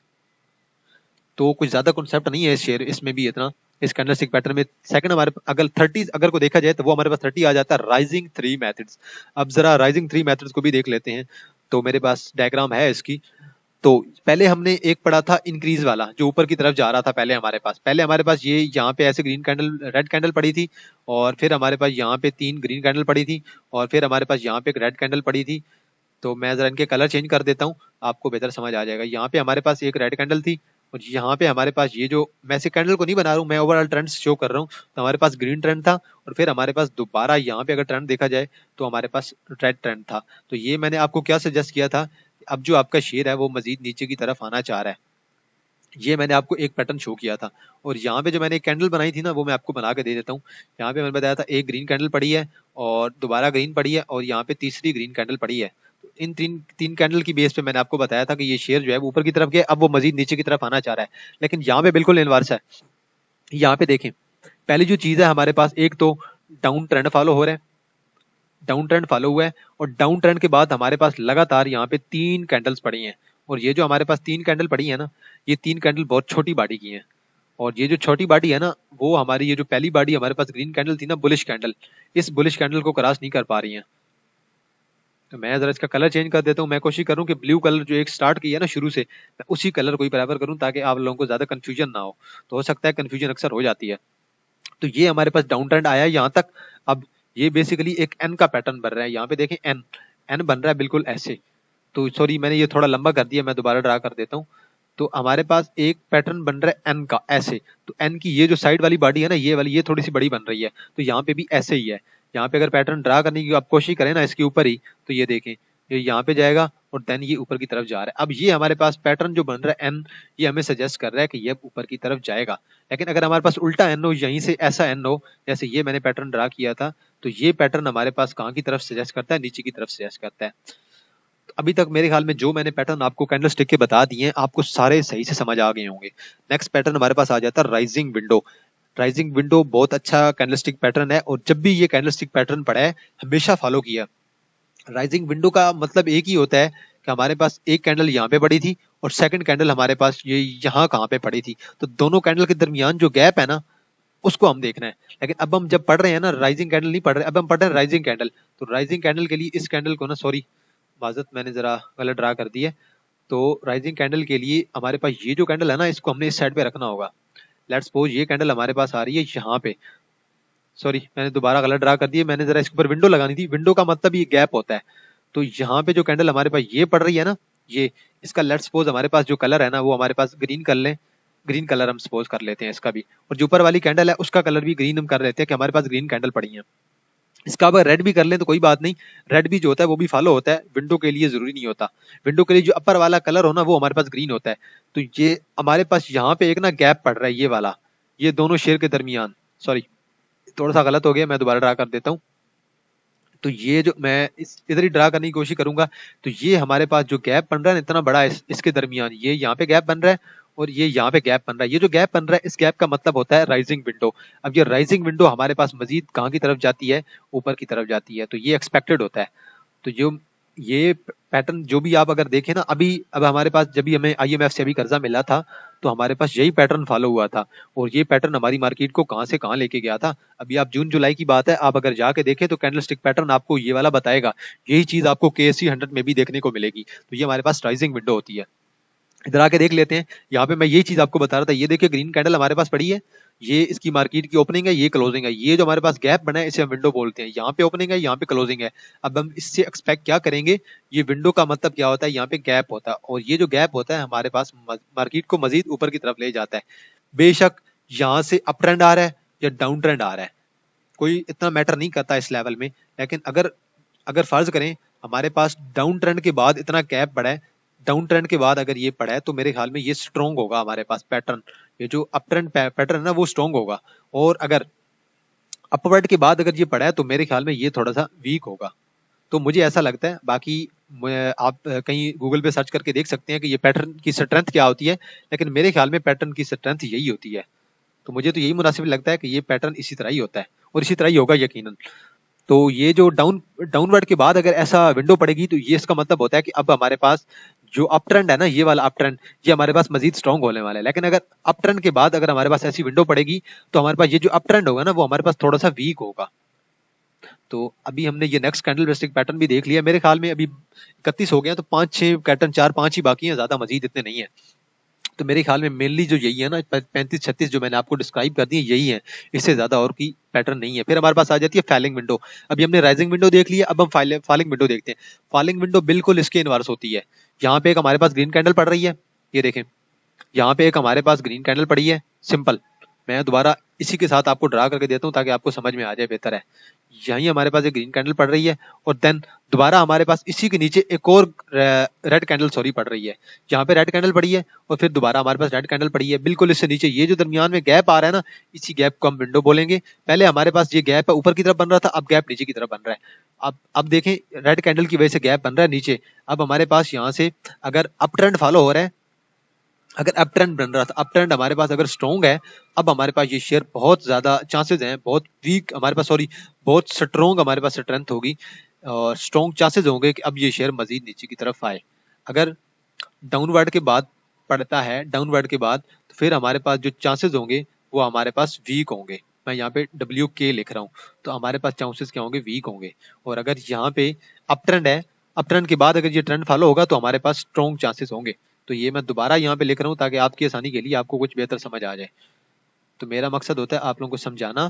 तो कुछ ज्यादा कॉन्सेप्ट नहीं है इस शेयर इसमें भी इतना, इस कैंडलस्टिक पैटर्न में। सेकंड हमारे अगर 30 अगर को देखा जाए, तो वो हमारे पास 30 आ जाता है राइजिंग थ्री मेथड्स। अब जरा राइजिंग थ्री मेथड्स को भी देख लेते हैं। तो मेरे पास डायग्राम है इसकी। तो पहले हमने एक पढ़ा था इंक्रीज वाला जो ऊपर की तरफ जा रहा था। पहले हमारे पास ये यहाँ पे ऐसे ग्रीन कैंडल रेड कैंडल पड़ी थी, और फिर हमारे पास यहाँ पे 3 ग्रीन कैंडल पड़ी थी, और फिर हमारे पास यहाँ पे एक रेड कैंडल पड़ी थी। तो मैं जरा इनके कलर चेंज कर देता हूँ, आपको बेहतर समझ आ जाएगा। यहाँ पे हमारे पास एक रेड कैंडल थी, और यहाँ पे हमारे पास ये जो, मैं से कैंडल को नहीं बना रहा हूँ, मैं ओवरऑल ट्रेंड शो कर रहा हूँ। तो हमारे पास ग्रीन ट्रेंड था, और फिर हमारे पास दोबारा यहाँ पे अगर ट्रेंड देखा जाए तो हमारे पास रेड ट्रेंड था। तो ये मैंने आपको क्या सजेस्ट किया था, अब जो आपका शेयर है वो मजीद नीचे की तरफ आना चाह रहा है, ये मैंने आपको एक पैटर्न शो किया था। और यहाँ पे जो मैंने एक कैंडल बनाई थी ना, वो मैं आपको बना के दे देता हूँ। यहाँ पे मैंने बताया था एक ग्रीन कैंडल पड़ी है, और दोबारा ग्रीन पड़ी है, और यहाँ पे तीसरी ग्रीन कैंडल पड़ी है। तो इन तीन तीन कैंडल की बेस पे मैंने आपको बताया था कि ये शेयर जो है वो ऊपर की तरफ गया, अब वो मजीद नीचे की तरफ आना चाह रहा है। लेकिन यहाँ पे बिल्कुल इनवर्स है। यहाँ पे देखें, पहली जो चीज है हमारे पास, एक तो डाउन ट्रेंड फॉलो हो रहा है, डाउन ट्रेंड फॉलो हुआ है, और डाउन ट्रेंड के बाद हमारे पास लगातार यहाँ पे 3 कैंडल्स पड़ी हैं। और ये जो हमारे पास 3 कैंडल पड़ी है ना, ये 3 कैंडल बहुत छोटी बॉडी की हैं। और ये जो छोटी बॉडी है ना, वो हमारी ये जो पहली बॉडी हमारे पास ग्रीन कैंडल थी ना, बुलिश कैंडल, इस बुलिश कैंडल को क्रॉस नहीं कर पा रही है। तो मैं जरा इसका कलर चेंज कर देता हूँ। मैं कोशिश करूँ कि ब्लू कलर जो एक स्टार्ट किया ना शुरू से, मैं उसी कलर को ही प्रेफर करूँ, ताकि आप लोगों को ज्यादा कंफ्यूजन ना हो। तो हो सकता है कंफ्यूजन अक्सर हो जाती है। तो ये हमारे पास डाउन ट्रेंड आया है यहाँ तक। अब ये बेसिकली एक एन का पैटर्न बन रहा है। यहाँ पे देखें, एन एन बन रहा है बिल्कुल ऐसे। तो सॉरी, मैंने ये थोड़ा लंबा कर दिया, मैं दोबारा ड्रा कर देता हूँ। तो हमारे पास एक पैटर्न बन रहा है एन का ऐसे। तो एन की ये जो साइड वाली बॉडी है ना, ये वाली, ये थोड़ी सी बड़ी बन रही है। तो यहाँ पे भी ऐसे ही है। यहाँ पे अगर पैटर्न ड्रा करने की आप कोशिश करें ना इसके ऊपर ही, तो ये देखें, ये यहाँ पे जाएगा और देन ये ऊपर की तरफ जा रहा है। अब ये हमारे पास पैटर्न जो बन रहा है एन, ये हमें सजेस्ट कर रहा है कि ये ऊपर की तरफ जाएगा। लेकिन अगर हमारे पास उल्टा एन हो, यहीं से ऐसा एन हो, जैसे ये मैंने पैटर्न ड्रा किया था, तो ये पैटर्न हमारे पास कहाँ की तरफ सजेस्ट करता है, नीचे की तरफ सजेस्ट करता है। तो अभी तक मेरे ख्याल में जो मैंने पैटर्न आपको कैंडल स्टिक के बता दिए हैं, आपको सारे सही से समझ आ गए होंगे। नेक्स्ट पैटर्न हमारे पास आ जाता है राइजिंग विंडो। राइजिंग विंडो बहुत अच्छा कैंडलस्टिक पैटर्न है, और जब भी ये कैंडलस्टिक पैटर्न पड़ा है हमेशा फॉलो किया। राइजिंग विंडो का मतलब एक ही होता है कि हमारे पास एक कैंडल यहाँ पे पड़ी थी, और सेकंड कैंडल हमारे पास ये यहाँ कहाँ पे पड़ी थी। तो दोनों कैंडल के दरमियान जो गैप है ना, उसको हम देखना है। लेकिन अब हम जब पढ़ रहे हैं ना, राइजिंग कैंडल नहीं पढ़ रहे, अब हम पढ़ रहे हैं राइजिंग कैंडल। तो राइजिंग कैंडल के लिए इस कैंडल को ना, सॉरी माजरत, मैंने जरा गलत ड्रा कर दी है। तो राइजिंग कैंडल के लिए हमारे पास ये जो कैंडल है ना, इसको हमने इस साइड पे रखना होगा। लेट्स सपोज ये कैंडल हमारे पास आ रही है यहाँ पे, सॉरी मैंने दोबारा गलत ड्रा कर दी है, मैंने जरा इसके ऊपर विंडो लगानी थी। विंडो का मतलब ये गैप होता है। तो यहाँ पे जो कैंडल हमारे पास ये पड़ रही है ना, ये, इसका लेट्स सपोज हमारे पास जो कलर है ना, वो हमारे पास ग्रीन कर लें, ग्रीन कलर हम सपोज कर लेते हैं इसका भी। और जो ऊपर वाली कैंडल है उसका कलर भी ग्रीन हम कर लेते हैं कि हमारे पास ग्रीन कैंडल पड़ी है। इसका अगर रेड भी कर लें तो कोई बात नहीं, रेड भी जो होता है वो भी फॉलो होता है, विंडो के लिए जरूरी नहीं होता। विंडो के लिए जो अपर वाला कलर हो ना, वो हमारे पास ग्रीन होता है। तो ये हमारे पास यहाँ पे एक ना गैप पड़ रहा है, ये वाला, ये दोनों शेयर के दरमियान, सॉरी थोड़ा सा गलत हो गया, मैं दोबारा ड्रा कर देता हूँ। तो ये जो मैं इस इधर ही ड्रा करने की कोशिश करूंगा। तो ये हमारे पास जो गैप बन रहा है ना, इतना बड़ा इसके दरमियान, ये यहाँ पे गैप बन रहा है, और ये यहाँ पे गैप बन रहा है। ये जो गैप बन रहा है, इस गैप का मतलब होता है राइजिंग विंडो। अब ये राइजिंग विंडो हमारे पास मजीद कहाँ की तरफ जाती है, ऊपर की तरफ जाती है। तो ये एक्सपेक्टेड होता है। तो जो ये पैटर्न जो भी आप अगर देखें ना, अभी अब हमारे पास जब भी हमें आईएमएफ से अभी कर्जा मिला था, तो हमारे पास यही पैटर्न फॉलो हुआ था, और ये पैटर्न हमारी मार्केट को कहाँ से कहाँ लेके गया था। अभी आप जून जुलाई की बात है, आप अगर जाके देखें तो कैंडलस्टिक पैटर्न आपको ये वाला बताएगा। यही चीज आपको KSE 100 में भी देखने को मिलेगी। तो ये हमारे पास राइजिंग विंडो होती है। इधर आके देख लेते हैं, यहाँ पे मैं यही चीज आपको बता रहा था। ये देखिए ग्रीन कैंडल हमारे पास पड़ी है, ये इसकी मार्केट की ओपनिंग है, ये क्लोजिंग है। ये जो हमारे पास गैप बना है, इसे हम विंडो बोलते हैं। यहाँ पे ओपनिंग है, यहाँ पे क्लोजिंग है। अब हम इससे एक्सपेक्ट क्या करेंगे, ये विंडो का मतलब क्या होता है, यहाँ पे गैप होता है, और ये जो गैप होता है हमारे पास मार्केट को मजीद ऊपर की तरफ ले जाता है। बेशक यहाँ से अप ट्रेंड आ रहा है या डाउन ट्रेंड आ रहा है, कोई इतना मैटर नहीं करता इस लेवल में। लेकिन अगर अगर फर्ज करें हमारे पास डाउन ट्रेंड के बाद इतना गैप बढ़ा है, डाउन ट्रेंड के बाद अगर ये पड़ा है, तो मेरे ख्याल में ये स्ट्रॉन्ग होगा हमारे पास पैटर्न। ये जो अप ट्रेंड पैटर्न है ना, वो स्ट्रॉन्ग होगा। और अगर अपवर्ड के बाद अगर ये पड़ा है, तो मेरे ख्याल में ये थोड़ा सा वीक होगा। तो मुझे ऐसा लगता है। बाकी आप कहीं गूगल पे सर्च करके देख सकते हैं कि ये पैटर्न की स्ट्रेंथ क्या होती है, लेकिन मेरे ख्याल में पैटर्न की स्ट्रेंथ यही होती है। तो मुझे तो यही मुनासिब लगता है कि ये पैटर्न इसी तरह ही होता है, और इसी तरह ही होगा यकीनन। तो ये जो डाउनवर्ड के बाद अगर ऐसा विंडो पड़ेगी, तो ये इसका मतलब होता है कि अब हमारे पास जो अप ट्रेंड है ना, ये वाला अप ट्रेंड, ये हमारे पास मजीद स्ट्रॉन्ग होने वाला है। लेकिन अगर अप ट्रेंड के बाद अगर हमारे पास ऐसी विंडो पड़ेगी, तो हमारे पास ये जो अप ट्रेंड होगा ना, वो हमारे पास थोड़ा सा वीक होगा। तो अभी हमने ये नेक्स्ट कैंडल स्टिक पैटर्न भी देख लिया। मेरे ख्याल में अभी 31 हो गए हैं, तो 5-6 पैटर्न, 4-5 ही बाकी हैं, ज्यादा मजीद इतने नहीं है। तो मेरे ख्याल में मेनली जो यही है ना 35-36 जो मैंने आपको डिस्क्राइब कर दी यही है, इससे ज्यादा और की पैटर्न नहीं है। फिर हमारे पास आ जाती है फैलिंग विंडो। अभी हमने राइजिंग विंडो देख ली है, अब हम फॉलिंग विंडो देखते हैं। फॉलिंग विंडो बिल्कुल इसके इनवर्स होती है। यहाँ पे एक हमारे पास ग्रीन कैंडल पड़ रही है, ये देखें, यहाँ पे एक हमारे पास ग्रीन कैंडल पड़ी है, सिंपल। मैं दोबारा इसी के साथ आपको ड्रा करके देता हूँ ताकि आपको समझ में आ जाए बेहतर है। यहीं हमारे पास एक ग्रीन कैंडल पड़ रही है और देन दोबारा हमारे पास इसी के नीचे एक और रेड कैंडल पड़ रही है। यहाँ पे रेड कैंडल पड़ी है और फिर दोबारा हमारे पास रेड कैंडल पड़ी है। बिल्कुल इससे नीचे ये जो दरमियान में गैप आ रहा है ना, इसी गैप को हम विंडो बोलेंगे। पहले हमारे पास ये गैप है ऊपर की तरफ बन रहा था, अब गैप नीचे की तरफ बन रहा है। अब देखें, रेड कैंडल की वजह से गैप बन रहा है नीचे। अब हमारे पास यहाँ से अगर अप ट्रेंड फॉलो हो रहा है, अगर अप ट्रेंड बन रहा था, अप ट्रेंड हमारे पास अगर स्ट्रॉन्ग है, अब हमारे पास ये शेयर बहुत ज्यादा चांसेस हैं, बहुत वीक हमारे पास, सॉरी बहुत स्ट्रॉन्ग हमारे पास स्ट्रेंथ होगी और स्ट्रॉन्ग चांसेस होंगे कि अब ये शेयर मजीद नीचे की तरफ आए। अगर डाउनवर्ड के बाद पड़ता है, डाउनवर्ड के बाद, तो फिर हमारे पास जो चांसेस होंगे वो हमारे पास वीक होंगे। मैं यहाँ पे WK लिख रहा हूँ, तो हमारे पास चांसेस क्या होंगे, वीक होंगे। और अगर यहाँ पे अप ट्रेंड है, अप ट्रेंड के बाद अगर ये ट्रेंड फॉलो होगा तो हमारे पास स्ट्रॉन्ग चांसेस होंगे। तो ये मैं दोबारा यहाँ पे लिख रहा हूँ ताकि आपकी आसानी के लिए आपको कुछ बेहतर समझ आ जाए। तो मेरा मकसद होता है आप लोगों को समझाना।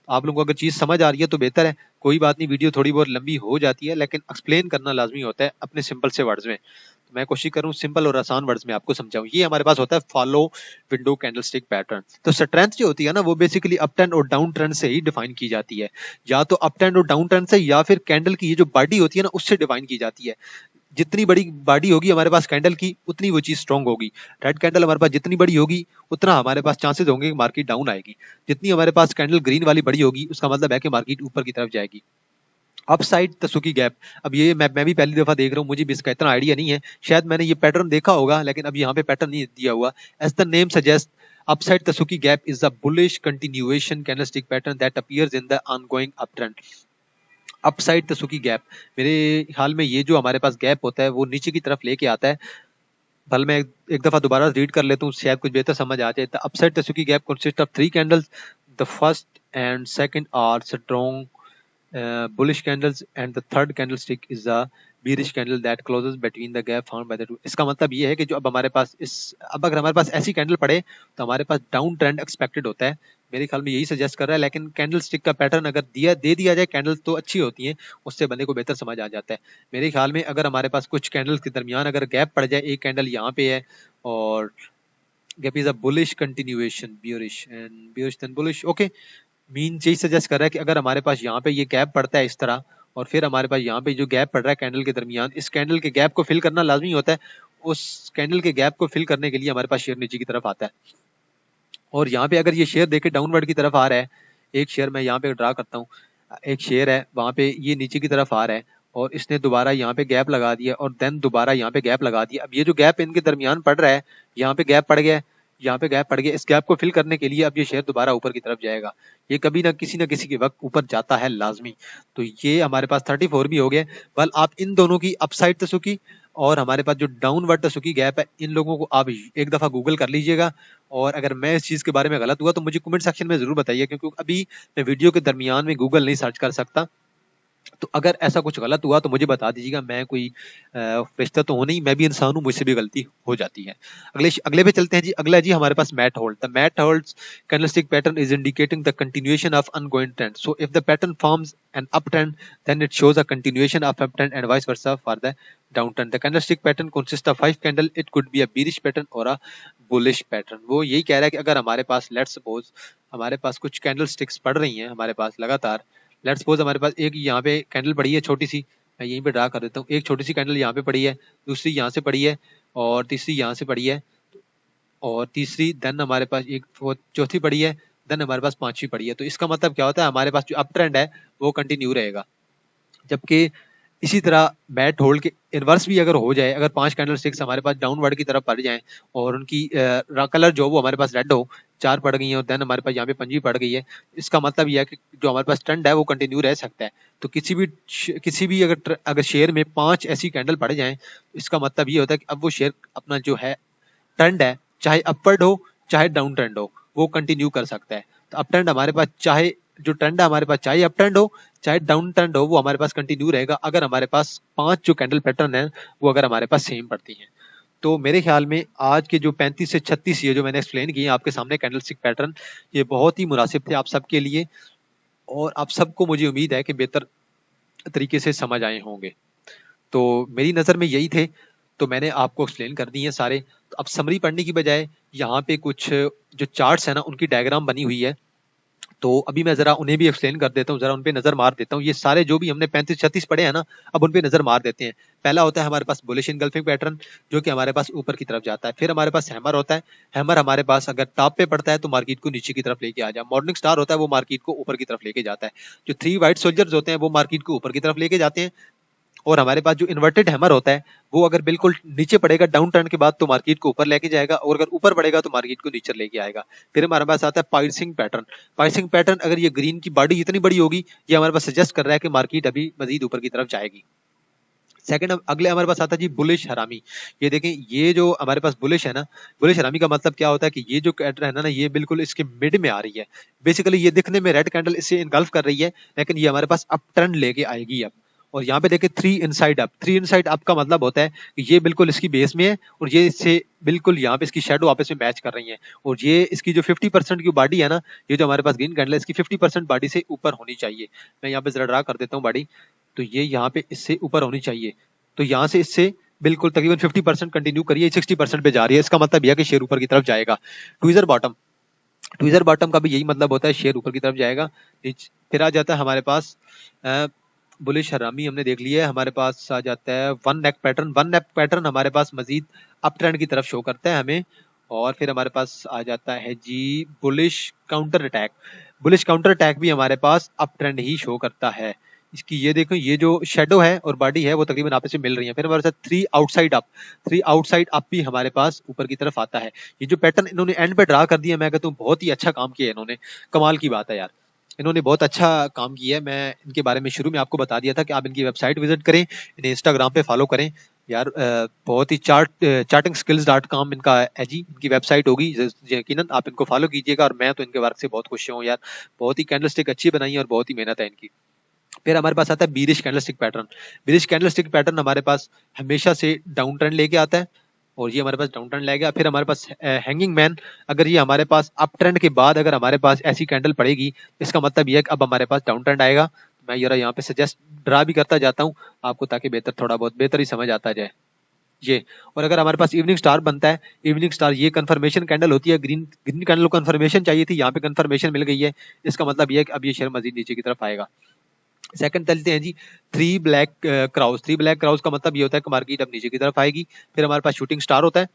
आप लोगों को अगर चीज समझ आ रही है तो बेहतर है, कोई बात नहीं, वीडियो थोड़ी बहुत लंबी हो जाती है लेकिन एक्सप्लेन करना लाजमी होता है अपने सिंपल से वर्ड्स में। तो मैं कोशिश करूँ सिंपल और आसान वर्ड्स में आपको समझाऊं। ये हमारे पास होता है फॉलो विंडो कैंडलस्टिक पैटर्न। तो स्ट्रेंथ जो होती है ना, वो बेसिकली अप ट्रेंड और डाउन ट्रेंड से ही डिफाइन की जाती है, या तो अप ट्रेंड और डाउन ट्रेंड से, या फिर कैंडल की ये जो बॉडी होती है ना उससे डिफाइन की जाती है। जितनी बड़ी बॉडी होगी हमारे पास कैंडल की, उतनी वो चीज स्ट्रांग होगी। रेड कैंडल हमारे पास जितनी बड़ी होगी, उतना हमारे पास चांसेस होंगे कि मार्केट डाउन आएगी। जितनी हमारे पास कैंडल ग्रीन वाली बड़ी होगी, उसका मतलब है कि मार्केट ऊपर की तरफ जाएगी। अपसाइड तसुकी गैप, अब ये मैं भी पहली दफा देख रहा हूँ, मुझे भी इसका इतना आइडिया नहीं है। शायद मैंने ये पैटर्न देखा होगा लेकिन अब यहाँ पे पैटर्न नहीं दिया हुआ। As the name suggest, upside tasuki gap is the bullish continuation candlestick pattern that appears in the ongoing uptrend. Upside tasuki gap, मेरे ख्याल में ये जो हमारे पास गैप होता है वो नीचे की तरफ लेके आता है। भले मैं एक दफा दोबारा रीड कर लेता हूँ, शायद कुछ बेहतर समझ आ जाए। The upside tasuki gap consist of 3 candles, the first and second are strong bullish candles and the third candlestick is a bearish candle that closes between the gap found by the two। इसका मतलब ये है कि जो अब हमारे पास अब अगर हमारे पास ऐसी कैंडल पड़े तो हमारे पास डाउन ट्रेंड एक्सपेक्टेड होता है। मेरे ख्याल में यही सजेस्ट कर रहा है, लेकिन कैंडल स्टिक का पैटर्न अगर दे दिया जाए, कैंडल तो अच्छी होती हैं, उससे बंदे को बेहतर समझ आ जाता है। मेरे ख्याल में अगर हमारे पास कुछ कैंडल्स के दरमियान अगर गैप पड़ जाए, एक कैंडल यहाँ पे है और gap is a bullish continuation, bearish then bullish, okay. Mean यही सजेस्ट कर रहा है कि अगर हमारे पास यहाँ पे ये गैप पड़ता है इस तरह, और फिर हमारे पास यहाँ पे जो गैप पड़ रहा है कैंडल के दरमियान, इस कैंडल के गैप को फिल करना लाजमी होता है। उस कैंडल के गैप को फिल करने के लिए हमारे पास शेयर नीचे की तरफ आता है। और यहाँ पे अगर ये शेयर देखे डाउनवर्ड की तरफ आ रहा है, एक शेयर मैं यहाँ पे ड्रा करता हूँ, एक शेयर है वहां पे ये नीचे की तरफ आ रहा है और इसने दोबारा यहाँ पे गैप लगा दिया और देन दोबारा यहाँ पे गैप लगा दिया। अब ये जो गैप इनके दरमियान पड़ रहा है, यहाँ पे गैप पड़ गया, यहाँ पे गैप पड़ गया, इस गैप को फिल करने के लिए अब ये शेयर दोबारा ऊपर की तरफ जाएगा। ये कभी ना किसी के वक्त ऊपर जाता है लाजमी। तो ये हमारे पास 34 भी हो गया। बल आप इन दोनों की अपसाइड तसुकी और हमारे पास जो डाउनवर्ड तसुकी गैप है, इन लोगों को आप एक दफा गूगल कर लीजिएगा। और अगर मैं इस चीज के बारे में गलत हुआ तो मुझे कमेंट सेक्शन में जरूर बताइए, क्योंकि अभी मैं वीडियो के दरमियान में गूगल नहीं सर्च कर सकता। तो अगर ऐसा कुछ गलत हुआ तो मुझे बता दीजिएगा। मैं कोई फरिश्ता तो हूं नहीं, मैं भी इंसान हूं, मुझसे भी गलती हो जाती है। अगले पे चलते हैं जी। अगला जी हमारे पास mat hold. The mat holds candlestick pattern is indicating the continuation of ongoing trend. So if the pattern forms an up trend then it shows a continuation of up trend and vice versa for the down trend. The candlestick pattern consist of 5 candle, it could be a bearish pattern और अ बुलिश पैटर्न। वो यही कह रहा है कि अगर हमारे पास लेट्स सपोज हमारे पास कुछ कैंडल स्टिक्स पड़ रही हैं हमारे पास लगातार, लेट्स सपोज हमारे पास एक यहाँ पे कैंडल पड़ी है छोटी सी, मैं यहीं पे ड्रा कर देता हूँ। एक छोटी सी कैंडल यहाँ पे पड़ी है, दूसरी यहाँ से पड़ी है और तीसरी यहाँ से पड़ी है और तीसरी देन हमारे पास एक चौथी पड़ी है, देन हमारे पास पांचवी पड़ी है। तो इसका मतलब क्या होता है, हमारे पास जो अप ट्रेंड है वो कंटिन्यू रहेगा। जबकि इसी तरह मैट होल्ड के इनवर्स भी अगर हो जाए, अगर 5 कैंडल स्टिक्स हमारे पास डाउनवर्ड की तरफ पड़ जाएं और उनकी कलर जो वो हमारे पास रेड हो, 4 पड़ गई है और देन हमारे पास यहाँ पे पंजी पड़ गई है, इसका मतलब यह है कि जो हमारे पास ट्रेंड है वो कंटिन्यू रह सकता है। तो किसी भी अगर शेयर में 5 ऐसी कैंडल पड़ जाएं, इसका मतलब ये होता है कि अब वो शेयर अपना जो है ट्रेंड है, चाहे अपवर्ड हो चाहे डाउन ट्रेंड हो, वो कंटिन्यू कर सकता है। तो अप ट्रेंड हमारे पास चाहे जो ट्रेंड है हमारे पास, चाहे अप ट्रेंड हो चाहे डाउन ट्रेंड हो, वो हमारे पास कंटिन्यू रहेगा अगर हमारे पास 5 जो कैंडल पैटर्न है वो अगर हमारे पास सेम पड़ती हैं। तो मेरे ख्याल में आज के जो 35 से 36 ये जो मैंने एक्सप्लेन किए आपके सामने कैंडल स्टिक पैटर्न, ये बहुत ही मुनासिब थे आप सबके लिए, और आप सबको मुझे उम्मीद है कि बेहतर तरीके से समझ आए होंगे। तो मेरी नज़र में यही थे, तो मैंने आपको एक्सप्लेन कर दी है सारे। तो अब समरी पढ़ने की बजाय यहाँ पे कुछ जो चार्ट्स है ना उनकी डायग्राम बनी हुई है, तो अभी मैं जरा उन्हें भी एक्सप्लेन कर देता हूँ, जरा उन पे नजर मार देता हूँ। ये सारे जो भी हमने 35-36 पढ़े हैं ना, अब उन पे नजर मार देते हैं। पहला होता है हमारे पास बुलिश इनगल्फिंग पैटर्न, जो कि हमारे पास ऊपर की तरफ जाता है। फिर हमारे पास हैमर होता है, हैमर हमारे पास अगर टॉप पे पड़ता है तो मार्केट को नीचे की तरफ लेके आ जाए। मॉर्निंग स्टार होता है, वो मार्केट को ऊपर की तरफ लेके जाता है। जो 3 व्हाइट सोल्जर्स होते हैं वो मार्केट को ऊपर की तरफ लेके जाते हैं। और हमारे पास जो इन्वर्टेड हैमर होता है वो अगर बिल्कुल नीचे पड़ेगा डाउन टर्न के बाद तो मार्केट को ऊपर लेके जाएगा, और अगर ऊपर पड़ेगा तो मार्केट को नीचे लेके आएगा। फिर हमारे पास आता है पाइसिंग पैटर्न। पाइसिंग पैटर्न अगर ये ग्रीन की बॉडी इतनी बड़ी होगी, ये हमारे पास सजेस्ट कर रहा है कि मार्केट अभी मजीद ऊपर की तरफ जाएगी। सेकंड अगले हमारे पास आता है जी बुलिश हरामी। ये देखें, ये जो हमारे पास बुलिश है ना, बुलिश हरामी का मतलब क्या होता है कि ये जो कैंडल है ना, ये बिल्कुल इसके मिड में आ रही है। बेसिकली ये दिखने में रेड कैंडल इससे इनगल्फ कर रही है, लेकिन ये हमारे पास अप ट्रेंड लेके आएगी अब। और यहाँ पे देखें 3 इनसाइड अप। 3 इनसाइड अप का मतलब होता है कि ये बिल्कुल इसकी बेस में है और ये इससे बिल्कुल यहाँ पे इसकी शेडो आपस में मैच कर रही है। और ये इसकी जो 50% की बॉडी है ना, ये जो हमारे पास ग्रीन कैंडल है, इसकी 50% बॉडी से ऊपर होनी चाहिए। मैं यहाँ पे जरा ड्रा कर देता हूँ बॉडी, तो ये यहाँ पे इससे ऊपर होनी चाहिए। तो यहाँ से इससे बिल्कुल तकरीबन 50% कंटिन्यू करिए, 60% पे जा रही है, इसका मतलब यह है कि शेयर ऊपर की तरफ जाएगा। ट्विजर बॉटम, ट्विजर बॉटम का भी यही मतलब होता है, शेयर ऊपर की तरफ जाएगा। फिर आ जाता है हमारे पास बुलिश हरामी, हमने देख लिया है। हमारे पास आ जाता है वन नेक पैटर्न। वन नेक पैटर्न हमारे पास मजीद अप ट्रेंड की तरफ शो करता है हमें। और फिर हमारे पास आ जाता है जी bullish counter attack. Bullish counter attack भी हमारे पास अप ट्रेंड ही शो करता है। इसकी ये देखो, ये जो शेडो है और बॉडी है वो तकरीबन आपस में मिल रही है। फिर हमारे साथ 3 आउटसाइड अप, 3 आउटसाइड अप भी हमारे पास ऊपर की तरफ आता है। ये जो पैटर्न इन्होंने एंड पे ड्रा कर दिया, मैं कहता हूँ बहुत ही अच्छा काम किया है इन्होंने, कमाल की बात है यार, इन्होंने बहुत अच्छा काम किया है। मैं इनके बारे में शुरू में आपको बता दिया था कि आप इनकी वेबसाइट विजिट करें, इन्हें इंस्टाग्राम पे फॉलो करें यार। बहुत ही चार्टिंग स्किल्स डॉट कॉम इनका है जी, इनकी वेबसाइट होगी, यकीनन आप इनको फॉलो कीजिएगा। और मैं तो इनके वर्क से बहुत खुश हूँ यार, बहुत ही कैंडलस्टिक अच्छी बनाई है और बहुत ही मेहनत है इनकी। फिर हमारे पास आता है bearish candlestick pattern. Bearish candlestick pattern हमारे पास हमेशा से डाउन ट्रेंड लेके आता है, और ये हमारे पास डाउन ट्रेंड ले गया। फिर हमारे पास हैंगिंग मैन, अगर ये हमारे पास अप ट्रेंड के बाद अगर हमारे पास ऐसी कैंडल पड़ेगी, इसका मतलब ये है कि अब हमारे पास डाउन ट्रेंड आएगा। मैं जरा यहाँ पे सजेस्ट ड्रा भी करता जाता हूँ आपको, ताकि बेहतर थोड़ा बहुत बेहतर ही समझ आता जाए ये। और अगर हमारे पास इवनिंग स्टार बनता है, इवनिंग स्टार ये कंफर्मेशन कैंडल होती है, ग्रीन ग्रीन कैंडल को कंफर्मेशन चाहिए थी, यहाँ पे कंफर्मेशन मिल गई है, इसका मतलब ये है कि अब ये शेयर मजीद नीचे की तरफ आएगा। सेकंड चलते हैं जी 3 ब्लैक क्राउज। 3 ब्लैक क्राउज का मतलब ये होता है कि मार्केट अब नीचे की तरफ आएगी। फिर हमारे पास शूटिंग स्टार होता है,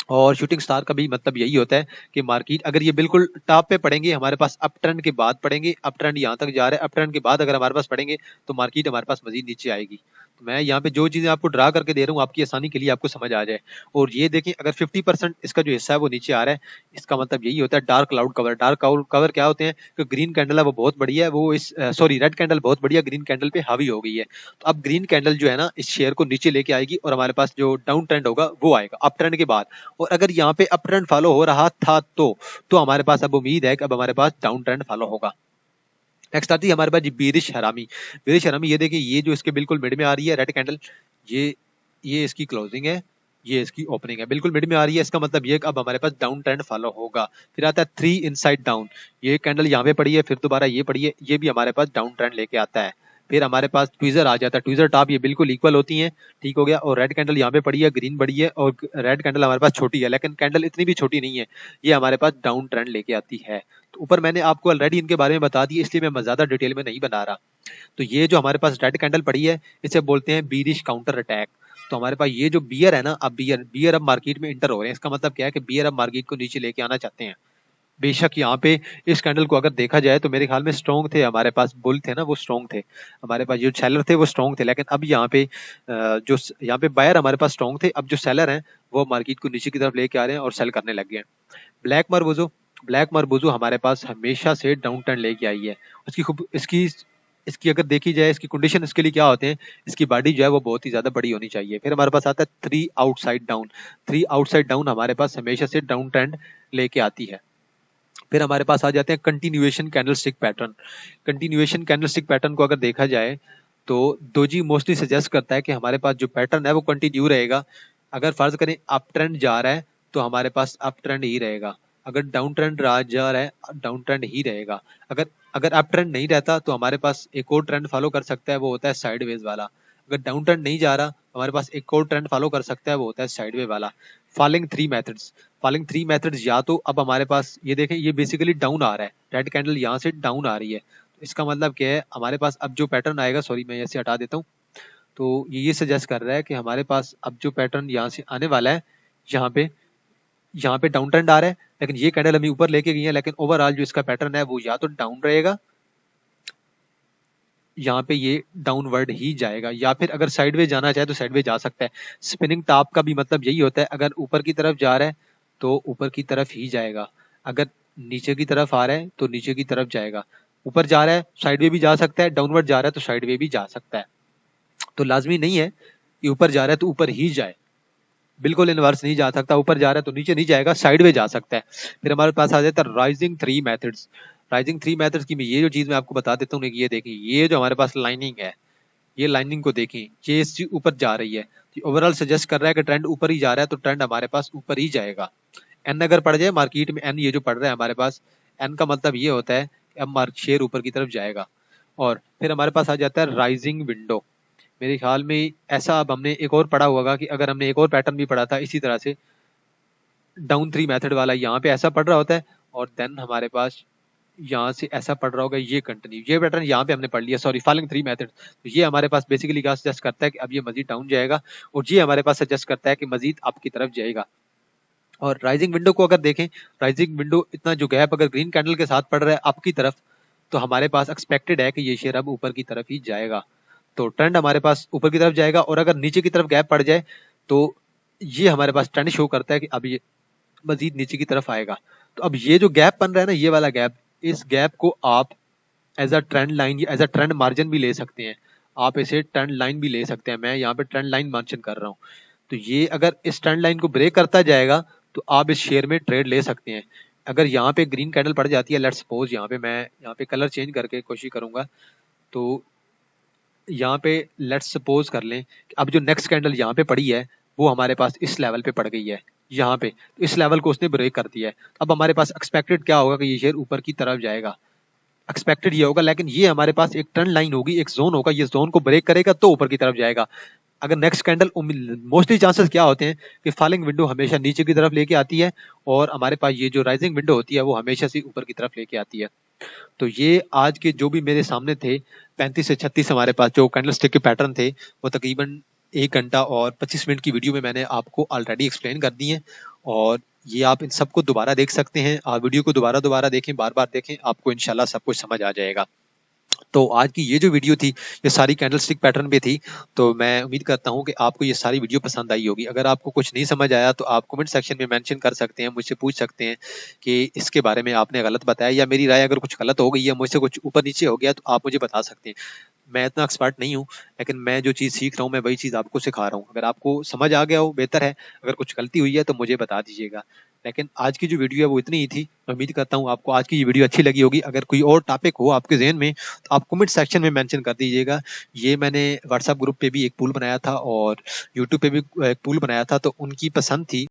और शूटिंग स्टार का भी मतलब यही होता है कि मार्केट अगर ये बिल्कुल टॉप पे पड़ेंगे, हमारे पास अप ट्रेंड के बाद पड़ेंगे, अप ट्रेंड यहाँ तक जा रहा है, अप ट्रेंड के बाद अगर हमारे पास पड़ेंगे तो मार्केट हमारे पास मजीद नीचे आएगी। तो मैं यहाँ पे जो चीजें आपको ड्रा करके दे रहा हूँ आपकी आसानी के लिए, आपको समझ आ जाए। और ये देखें, अगर 50% इसका जो हिस्सा है वो नीचे आ रहा है, इसका मतलब यही होता है dark cloud cover. Dark cloud cover क्या होते हैं कि ग्रीन कैंडल है वो बहुत बढ़िया है, वो इस सॉरी रेड कैंडल बहुत बढ़िया ग्रीन कैंडल पे हावी हो गई है। तो अब ग्रीन कैंडल जो है ना इस शेयर को नीचे लेके आएगी, और हमारे पास जो डाउन ट्रेंड होगा वो आएगा अप ट्रेंड के बाद। और अगर यहाँ पे अप ट्रेंड फॉलो हो रहा था तो हमारे पास अब उम्मीद है कि अब हमारे पास डाउन ट्रेंड फॉलो होगा। नेक्स्ट आती है हमारे पास बीरिश हरामी। बीरिश हरामी, ये देखिए, ये जो इसके बिल्कुल मिड में आ रही है रेड कैंडल, ये इसकी क्लोजिंग है, ये इसकी ओपनिंग है, बिल्कुल मिड में आ रही है, इसका मतलब ये कि अब हमारे पास डाउन ट्रेंड फॉलो होगा। फिर आता है 3 इनसाइड डाउन। ये कैंडल यहाँ पे पड़ी है, फिर दोबारा ये पड़ी है, ये भी हमारे पास डाउन ट्रेंड लेके आता है। फिर हमारे पास ट्विजर आ जाता है, ट्विजर टॉप, ये बिल्कुल इक्वल होती हैं, ठीक हो गया। और रेड कैंडल यहाँ पे पड़ी है, ग्रीन बड़ी है, और रेड कैंडल हमारे पास छोटी है, लेकिन कैंडल इतनी भी छोटी नहीं है, ये हमारे पास डाउन ट्रेंड लेके आती है। तो ऊपर मैंने आपको ऑलरेडी इनके बारे में बता दिया, इसलिए मैं ज्यादा डिटेल में नहीं बना रहा। तो ये जो हमारे पास रेड कैंडल पड़ी है, इसे बोलते हैं बीरिश काउंटर अटैक। तो हमारे पास ये जो बियर है ना, अब बियर अब मार्केट में इंटर हो रहे हैं, इसका मतलब क्या है कि बियर अब मार्केट को नीचे लेके आना चाहते हैं। बेशक यहाँ पे इस कैंडल को अगर देखा जाए तो मेरे ख्याल में स्ट्रॉन्ग थे, हमारे पास बुल थे ना वो स्ट्रॉन्ग थे, हमारे पास जो सेलर थे वो स्ट्रॉन्ग थे। लेकिन अब यहाँ पे जो यहाँ पे बायर हमारे पास स्ट्रॉन्ग थे, अब जो सेलर हैं वो मार्केट को नीचे की तरफ लेके आ रहे हैं और सेल करने लग गए हैं। ब्लैक मरबूजो, ब्लैक मरबूजो हमारे पास हमेशा से डाउन टर्न लेके आई है। उसकी खूब इसकी इसकी अगर देखी जाए, इसकी कंडीशन इसके लिए क्या होते हैं, इसकी बॉडी जो है वो बहुत ही ज्यादा बड़ी होनी चाहिए। फिर हमारे पास आता है 3 आउटसाइड डाउन। 3 आउटसाइड डाउन हमारे पास हमेशा से डाउन ट्रेंड लेके आती है। फिर हमारे पास आ जाते हैं continuation candlestick pattern. Continuation candlestick pattern को अगर देखा जाए तो डोजी मोस्टली सजेस्ट करता है कि हमारे पास जो पैटर्न है वो कंटिन्यू रहेगा। अगर फर्ज करें अप ट्रेंड जा रहा है तो हमारे पास अप ट्रेंड ही रहेगा, अगर डाउन ट्रेंड जा रहा है डाउन ट्रेंड ही रहेगा। अगर अगर अप ट्रेंड नहीं रहता तो हमारे पास एक और ट्रेंड फॉलो कर सकता है, वो होता है साइडवेज वाला। अगर डाउन ट्रेंड नहीं जा रहा हमारे पास एक और ट्रेंड फॉलो कर सकता है, वो होता है साइडवे वाला। Falling three methods, falling three methods या तो अब हमारे पास ये देखें ये बेसिकली डाउन आ रहा है, रेड कैंडल यहाँ से डाउन आ रही है, तो इसका मतलब क्या है हमारे पास अब जो पैटर्न आएगा, सॉरी मैं ऐसे हटा देता हूँ, तो ये सजेस्ट कर रहा है कि हमारे पास अब जो पैटर्न यहाँ से आने वाला है, यहाँ पे डाउन ट्रेंड आ रहा है लेकिन ये कैंडल हमें ऊपर लेके गई है, लेकिन ओवरऑल जो इसका पैटर्न है वो या तो डाउन रहेगा, यहाँ पे ये डाउनवर्ड ही जाएगा, या फिर अगर साइडवे जाना चाहे तो साइडवे जा सकता है। स्पिनिंग टॉप का भी मतलब यही होता है, अगर ऊपर की तरफ जा रहा है तो ऊपर की तरफ ही जाएगा, अगर नीचे की तरफ आ रहा है तो नीचे की तरफ जाएगा, ऊपर जा रहा है साइडवे भी जा सकता है, डाउनवर्ड जा रहा है तो साइडवे भी जा सकता है। तो लाजमी नहीं है कि ऊपर जा रहा है तो ऊपर ही जाए, बिल्कुल इनवर्स नहीं जा सकता, ऊपर जा रहा है तो नीचे नहीं जाएगा, साइडवे जा सकता है। फिर हमारे पास आ जाता है rising three methods. Rising three methods की ये जो चीज मैं आपको बता देता हूँ, ये देखिए ये जो हमारे पास लाइनिंग है, ये लाइनिंग को देखें, ये इस ऊपर जा रही है, ओवरऑल सजेस्ट कर रहा है कि ट्रेंड ऊपर ही जा रहा है, तो ट्रेंड हमारे पास ऊपर ही जाएगा। एन अगर पड़ जाए मार्केट में, एन ये जो पड़ रहा है हमारे पास, एन का मतलब ये होता है कि अब मार्केट शेयर ऊपर की तरफ जाएगा। और फिर हमारे पास आ जाता है राइजिंग विंडो। मेरे ख्याल में ऐसा अब हमने एक और पढ़ा होगा कि अगर हमने एक और पैटर्न भी पढ़ा था इसी तरह से डाउन थ्री मेथड वाला, यहाँ पे ऐसा पढ़ रहा होता है और देन हमारे पास यहाँ से ऐसा पढ़ रहा होगा, ये कंटिन्यू, ये पैटर्न यहाँ पे हमने पढ़ लिया, सॉरी फॉलिंग थ्री मेथड। तो ये हमारे पास बेसिकली क्या सजेस्ट करता है कि अब ये मजीद डाउन जाएगा, और ये हमारे पास सजेस्ट करता है कि मजीद अप की तरफ जाएगा। और राइजिंग विंडो को अगर देखें, राइजिंग विंडो इतना जो गैप अगर ग्रीन कैंडल के साथ पड़ रहा है अप की तरफ, तो हमारे पास एक्सपेक्टेड है कि ये शेयर अब ऊपर की तरफ ही जाएगा, तो ट्रेंड हमारे पास ऊपर की तरफ जाएगा। और अगर नीचे की तरफ गैप पड़ जाए तो ये हमारे पास ट्रेंड शो करता है कि अब ये मजीद नीचे की तरफ आएगा। तो अब ये जो गैप बन रहा है ना, ये वाला गैप, इस गैप को आप एज अ ट्रेंड लाइन या एज अ ट्रेंड मार्जिन भी ले सकते हैं, आप इसे ट्रेंड लाइन भी ले सकते हैं, मैं यहाँ पे ट्रेंड लाइन मेंशन कर रहा हूँ। तो ये अगर इस ट्रेंड लाइन को ब्रेक करता जाएगा तो आप इस शेयर में ट्रेड ले सकते हैं। अगर यहाँ पे ग्रीन कैंडल पड़ जाती है, लेट्स सपोज यहाँ पे मैं यहाँ पे कलर चेंज करके कोशिश करूंगा, तो यहाँ पे लेट्स सपोज कर लें कि अब जो नेक्स्ट कैंडल यहाँ पे पड़ी है वो हमारे पास इस लेवल पे पड़ गई है, यहाँ पे तो इस लेवल को उसने ब्रेक कर दिया है। अब हमारे पास एक्सपेक्टेड क्या होगा कि ये शेयर ऊपर की तरफ जाएगा, एक्सपेक्टेड ये होगा, लेकिन ये हमारे पास एक ट्रेंड लाइन होगी, एक जोन होगा, ये जोन को ब्रेक करेगा तो ऊपर की तरफ जाएगा। अगर नेक्स्ट कैंडल, मोस्टली चांसेस क्या होते हैं कि फॉलिंग विंडो हमेशा नीचे की तरफ लेके आती है, और हमारे पास ये जो राइजिंग विंडो होती है वो हमेशा से ऊपर की तरफ लेके आती है। तो ये आज के जो भी मेरे सामने थे 35 से 36 हमारे पास जो कैंडलस्टिक के पैटर्न थे, वो तकरीबन 1 घंटा और 25 मिनट की वीडियो में मैंने आपको ऑलरेडी एक्सप्लेन कर दी है, और ये आप इन सबको दोबारा देख सकते हैं। आप वीडियो को दोबारा देखें, बार बार देखें, आपको इंशाल्लाह सब कुछ समझ आ जाएगा। तो आज की ये जो वीडियो थी ये सारी कैंडलस्टिक पैटर्न पे थी, तो मैं उम्मीद करता हूँ कि आपको ये सारी वीडियो पसंद आई होगी। अगर आपको कुछ नहीं समझ आया तो आप कमेंट सेक्शन में मेंशन कर सकते हैं, मुझसे पूछ सकते हैं कि इसके बारे में आपने गलत बताया, या मेरी राय अगर कुछ गलत हो गई है, मुझसे कुछ ऊपर नीचे हो गया तो आप मुझे बता सकते हैं। मैं इतना एक्सपर्ट नहीं हूँ, लेकिन मैं जो चीज़ सीख रहा हूँ मैं वही चीज़ आपको सिखा रहा हूँ। अगर आपको समझ आ गया हो बेहतर है, अगर कुछ गलती हुई है तो मुझे बता दीजिएगा। लेकिन आज की जो वीडियो है वो इतनी ही थी। मैं उम्मीद करता हूँ आपको आज की ये वीडियो अच्छी लगी होगी। अगर कोई और टॉपिक हो आपके जहन में तो आप कमेंट सेक्शन में मेंशन कर दीजिएगा। ये मैंने व्हाट्सएप ग्रुप पे भी एक पूल बनाया था और यूट्यूब पे भी एक पूल बनाया था, तो उनकी पसंद थी